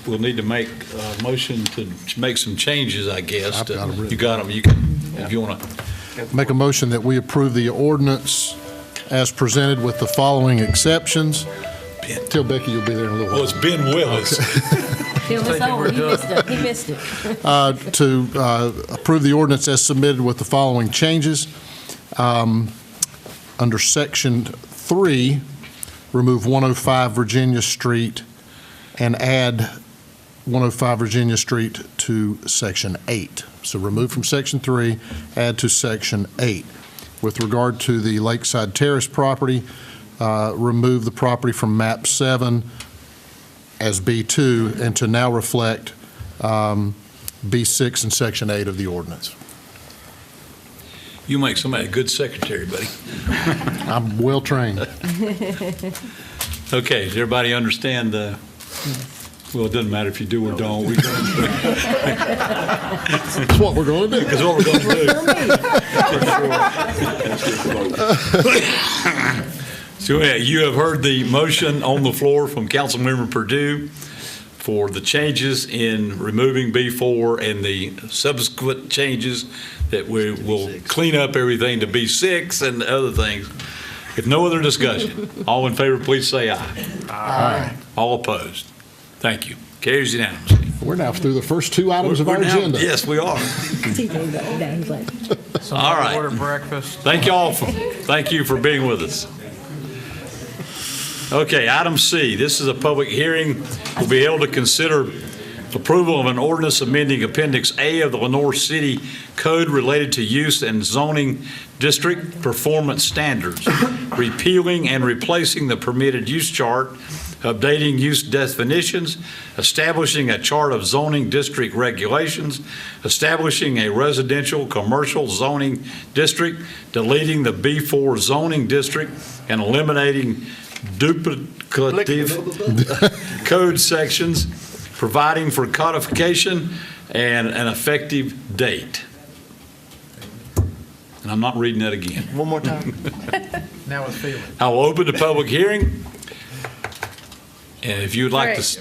We'll need to make a motion to make some changes, I guess. I've got 'em written. You got them. You can, if you want to. Make a motion that we approve the ordinance as presented with the following exceptions. Tell Becky you'll be there in a little Well, while. it's Ben Willis. Bill was over, he missed it, he missed it. To approve the ordinance as submitted with the following changes. Under Section 3, remove 105 Virginia Street and add 105 Virginia Street to Section 8. So remove from Section 3, add to Section 8. With regard to the Lakeside Terrace property, remove the property from map 7 as B2 and to now reflect B6 and Section 8 of the ordinance. You make somebody a good secretary, buddy. I'm well-trained. Okay, does everybody understand the, well, it doesn't matter if you do or don't. That's what we're going to do. That's what we're going to do. So yeah, you have heard the motion on the floor from Councilmember Purdue for the changes in removing B4 and the subsequent changes that we will clean up everything to B6 and other things. If no other discussion, all in favor, please say aye. Aye. All opposed? Thank you. Carries unanimously. We're now through the first two items of our We're now- agenda. Yes, we are. All right. Order breakfast. Thank you for being with us. Okay, item C, this is a public hearing. We'll be able to consider approval of an ordinance amending Appendix A of the Lenore City Code related to use and zoning district performance standards, repealing and replacing the permitted use chart, updating use definitions, establishing a chart of zoning district regulations, establishing a residential commercial zoning district, deleting the B4 zoning district, and eliminating duplicative code sections, providing for codification and an effective date. And and I'm not reading that again. One more time. Now it's feeling. I will open the public hearing. And if you would like to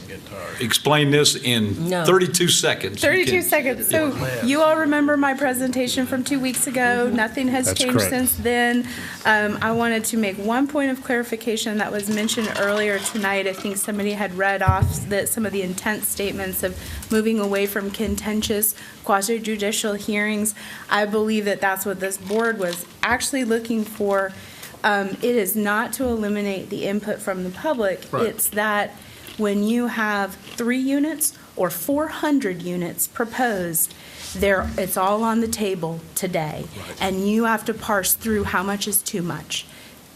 explain this in No. 32 seconds. you 32 can. seconds. So you all remember my presentation from 2 weeks ago? Nothing has That's changed correct. since then. I wanted to make one point of clarification that was mentioned earlier tonight. I think somebody had read off that some of the intent statements of moving away from contentious quasi-judicial hearings. I believe that that's what this board was actually looking for. It is not to eliminate the input from the public. Right. It's that when you have 3 units or 400 units proposed, it's all on the table today. And you have to parse through how much is too much.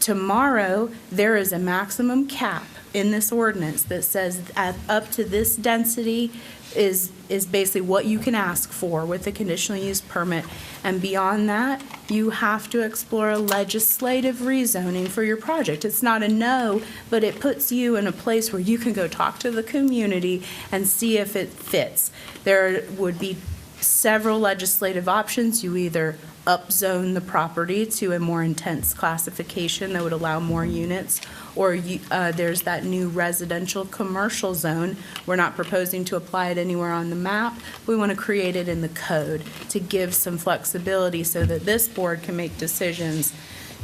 Tomorrow, there is a maximum cap in this ordinance that says up to this density is basically what you can ask for with the conditional use permit. And beyond that, you have to explore a legislative rezoning for your project. It's not a no, but it puts you in a place where you can go talk to the community and see if it fits. There would be several legislative options. You either upzone the property to a more intense classification that would allow more units, or there's that new residential commercial zone. We're not proposing to apply it anywhere on the map. We want to create it in the code to give some flexibility so that this board can make decisions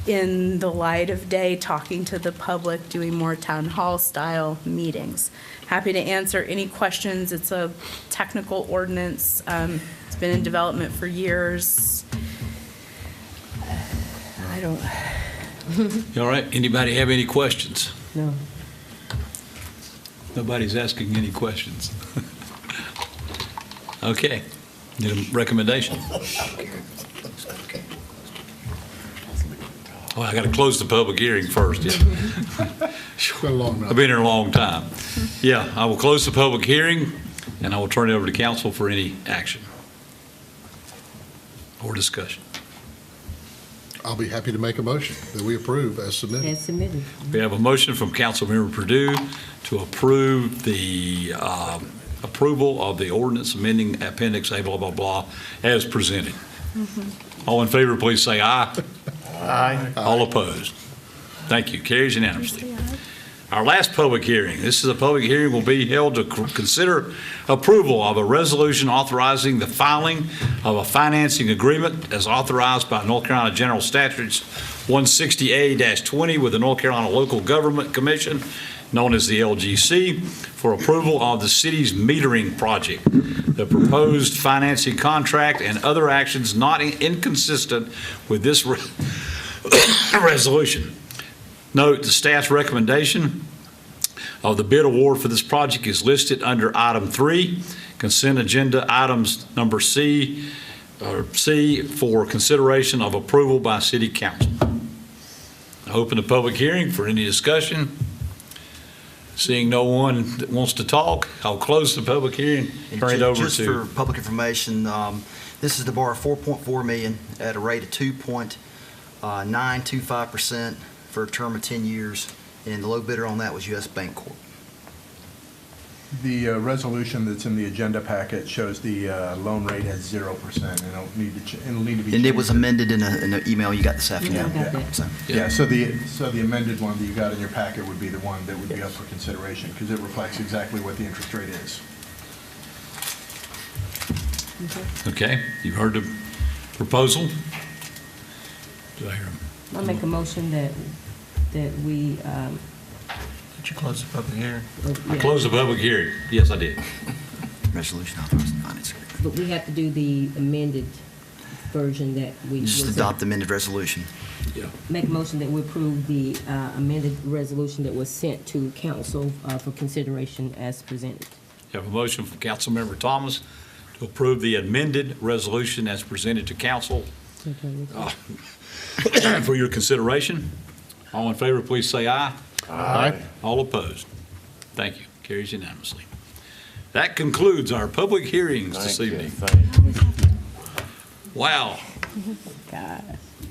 in the light of day, talking to the public, doing more town hall style meetings. Happy to answer any questions. It's a technical ordinance. It's been in development for years. I don't. All right, anybody have any questions? No. Nobody's asking any questions. Okay, need a recommendation? Well, I got to close the public hearing first. Yeah. I've been here a long time. Yeah, I will close the public hearing, and I will turn it over to council for any action or discussion. I'll be happy to make a motion that we approve as submitted. As submitted. We have a motion from Councilmember Purdue to approve the approval of the ordinance amending Appendix A, blah, blah, blah, as presented. All in favor, please say aye. Aye. All opposed? Thank you. Carries unanimously. Our last public hearing. This is a public hearing will be held to consider approval of a resolution authorizing the filing of a financing agreement as authorized by North Carolina General Statutes 160A-20 with the North Carolina Local Government Commission, known as the LGC, for approval of the city's metering project. The proposed financing contract and other actions not inconsistent with this resolution. Note, the staff's recommendation of the bid award for this project is listed under item 3, consent agenda items number C for consideration of approval by city council. I open the public hearing for any discussion. Seeing no one that wants to talk, I'll close the public hearing, turn it over Just to. for public information, this is to borrow $4.4 million at a rate of 2.925% for a term of 10 years, and the low bidder on that was U.S. Bancorp. The resolution that's in the agenda packet shows the loan rate at 0%, and it'll need to be. And it was amended in an email you got this afternoon. Yeah, I got that. So- Yeah, so the amended one that you got in your packet would be the one that would be up for consideration, because it reflects exactly what the interest rate is. Okay, you've heard the proposal. Do I hear him? I'll make a motion that we, Did you close the public hearing? Close the public hearing. Yes, I did. Resolution authorizing finance agreement. but we have to do the amended version that we. Just was- adopt the amended resolution. Make a motion that we approve the amended resolution that was sent to council for consideration as presented. You have a motion from Councilmember Thomas to approve the amended resolution as presented to council for your consideration. All in favor, please say aye. Aye. All opposed? Thank you. Carries unanimously. That concludes our public hearings this evening. Wow.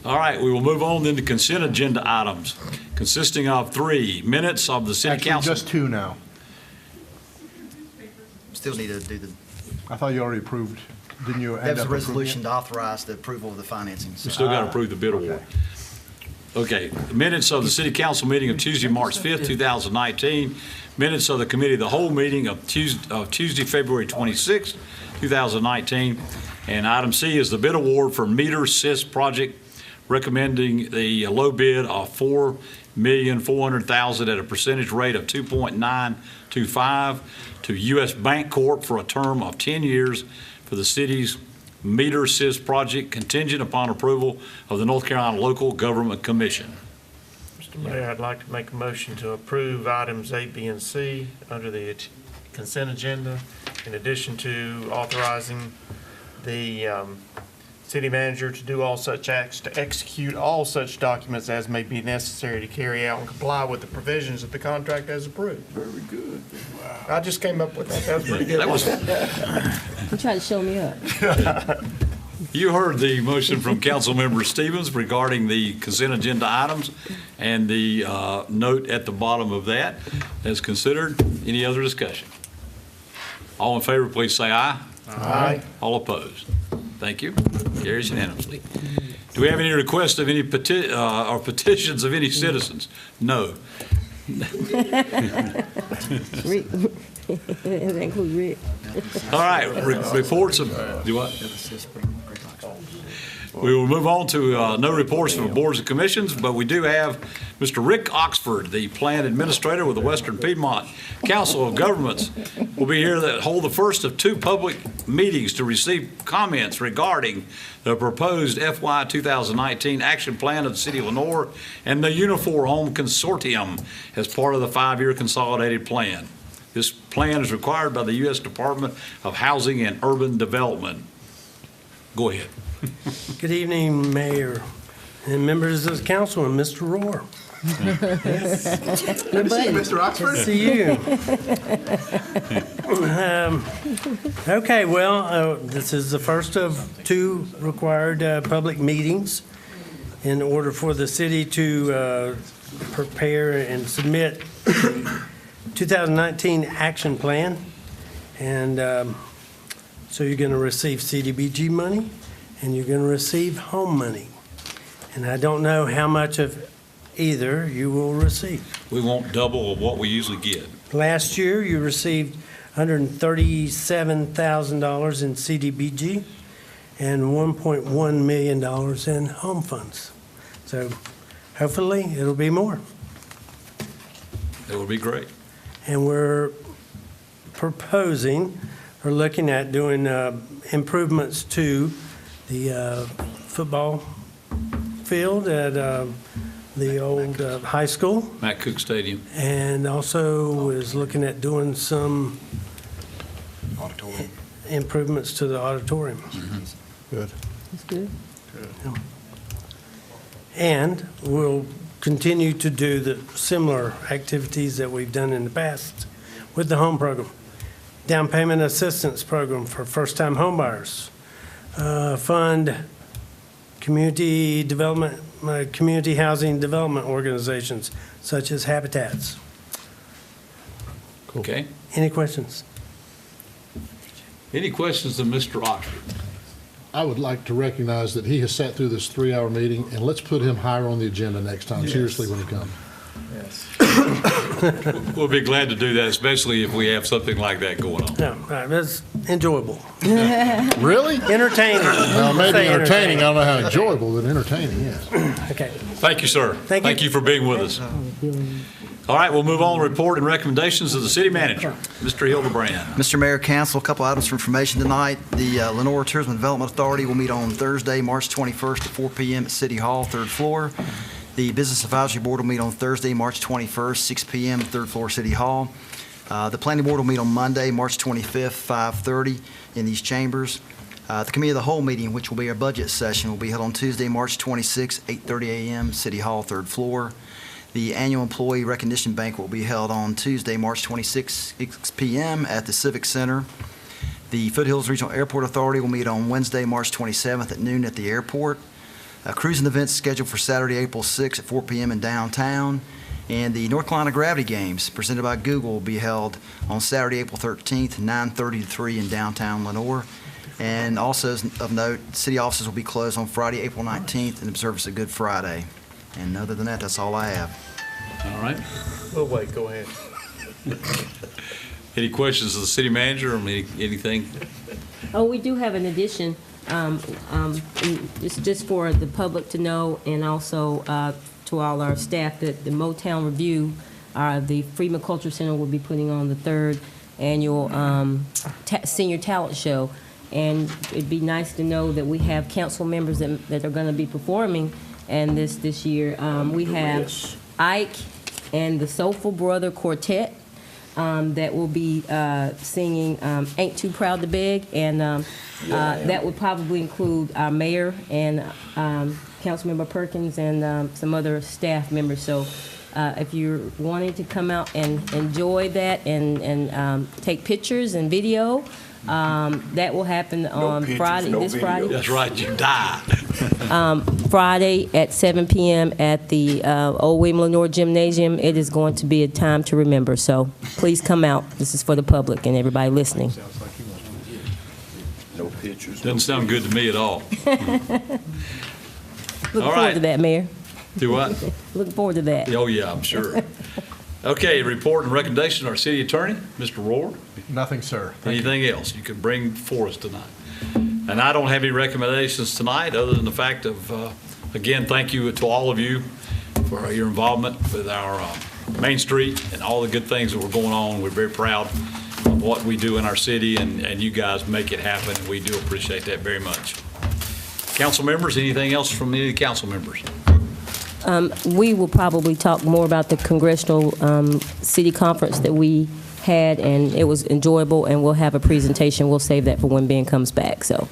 All right, we will move on then to consent agenda items consisting of 3 minutes of the city Actually, council. just 2 now. Still need to do the, I thought you already approved. didn't you That end was up a approving resolution it? to authorize the approval of the financing. We still got to approve the bid award. Okay, minutes of the city council meeting of Tuesday, March 5th, 2019. Minutes of the committee of the whole meeting of Tuesday, February 26th, 2019. And item C is the bid award for meter sys project, recommending the low bid of $4,400,000 at a percentage rate of 2.925 to U.S. Bank Corp. For a term of 10 years for the city's meter sys project, contingent upon approval of the North Carolina Local Government Commission. Mr. Mayor, I'd like to make a motion to approve items A, B, and C under the consent agenda, in addition to authorizing the city manager to do all such acts, to execute all such documents as may be necessary to carry out and comply with the provisions of the contract as approved. Very good. I just came up with that. That was pretty good. You tried to show me up. You heard the motion from Councilmember Stevens regarding the consent agenda items and the note at the bottom of that as considered. Any other discussion? All in favor, please say aye. Aye. All opposed? Thank you. Carries unanimously. Do we have any requests of any or petitions of any citizens? No. Rick. That includes Rick. All right, reports of, do what? We will move on to no reports from boards and commissions, but we do have Mr. Rick Oxford, the plan administrator with the Western Piedmont Council of Governments, will be here to hold the first of two public meetings to receive comments regarding the proposed FY 2019 action plan of the City of Lenoir and the Unifor Home Consortium as part of the 5-year consolidated plan. This plan is required by the U.S. Department of Housing and Urban Development. Go ahead. Good evening, Mayor and members of the council and Mr. Rohr. Good to see you, Mr. Oxford. Good to see you. Okay, well, this is the first of two required public meetings in order for the city to prepare and submit the 2019 action plan. And so you're going to receive CDBG money and you're going to receive home money. And I don't know how much of either you will receive. We won't double of what we usually get. Last year, you received $137,000 in CDBG and $1.1 million in home funds. So hopefully, it'll be more. That would be great. And we're proposing, or looking at doing improvements to the football field at the old high school. Matt Cook Stadium. And also is looking at doing some improvements to the auditorium. Good. That's good. And we'll continue to do the similar activities that we've done in the past with the home program. Down payment assistance program for first-time homebuyers. Fund community development, community housing development organizations such as Habitats. Okay. Any questions? Any questions of Mr. Oxford? I would like to recognize that he has sat through this 3-hour meeting, and let's put him higher on the agenda next time, Yes. seriously, when he comes. Yes. We'll be glad to do that, especially if we have something like that going on. No, that's enjoyable. Really? Entertaining. Well, maybe Say entertaining, I don't know how enjoyable, but entertaining, yes. Okay. Thank you, sir. Thank you for being with us. All right, we'll move on to report and recommendations of the city manager, Mr. Hildebrand. Mr. Mayor, Council, a couple items for information tonight. The Lenoir Tourism and Development Authority will meet on Thursday, March 21st at 4 p.m. at City Hall, 3rd floor. The Business Advisory Board will meet on Thursday, March 21st, 6 p.m. at 3rd floor, City Hall. The Planning Board will meet on Monday, March 25th, 5:30 in these chambers. The Committee of the Whole meeting, which will be our budget session, will be held on Tuesday, March 26th, 8:30 a.m., City Hall, 3rd floor. The Annual Employee Recognition Banquet will be held on Tuesday, March 26th, 6 p.m. at the Civic Center. The Foothills Regional Airport Authority will meet on Wednesday, March 27th at noon at the airport. Cruising events scheduled for Saturday, April 6th at 4 p.m. in downtown. And the North Carolina Gravity Games, presented by Google, will be held on Saturday, April 13th, 9:30 to 3 in downtown Lenoir. And also of note, city offices will be closed on Friday, April 19th, in observance of Good Friday. And other than that, that's all I have. All right. We'll wait, go ahead. Any questions of the city manager or anything? Oh, we do have an addition. It's just for the public to know, and also to all our staff, that the Motown Review, the Freeman Culture Center will be putting on the 3rd annual senior talent show. And it'd be nice to know that we have council members that are going to be performing and this year. We have Ike and the Soulful Brother Quartet that will be singing Ain't Too Proud to Beg, and that would probably include our mayor and Councilmember Perkins and some other staff members. So if you're wanting to come out and enjoy that and take pictures and video, that will happen on Friday, this Friday. That's right, you died. Friday at 7 p.m. at the Old William Lenore Gymnasium. It is going to be a time to remember, so please come out. This is for the public and everybody listening. No pictures. Doesn't sound good to me at all. Looking All forward right. to that, Mayor. Do what? Looking forward to that. Oh, yeah, I'm sure. Okay, report and recommendation of our city attorney, Mr. Rohr. Nothing, sir. Thank you. Anything else you can bring for us tonight? And I don't have any recommendations tonight, other than the fact of, again, thank you to all of you for your involvement with our Main Street and all the good things that were going on. We're very proud of what we do in our city, and you guys make it happen, and we do appreciate that very much. Council members, anything else from any of the council members? We will probably talk more about the congressional city conference that we had, and it was enjoyable, and we'll have a presentation. We'll save that for when Ben comes back, so.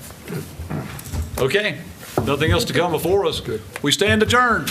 Okay, nothing else to come before us. We stand adjourned.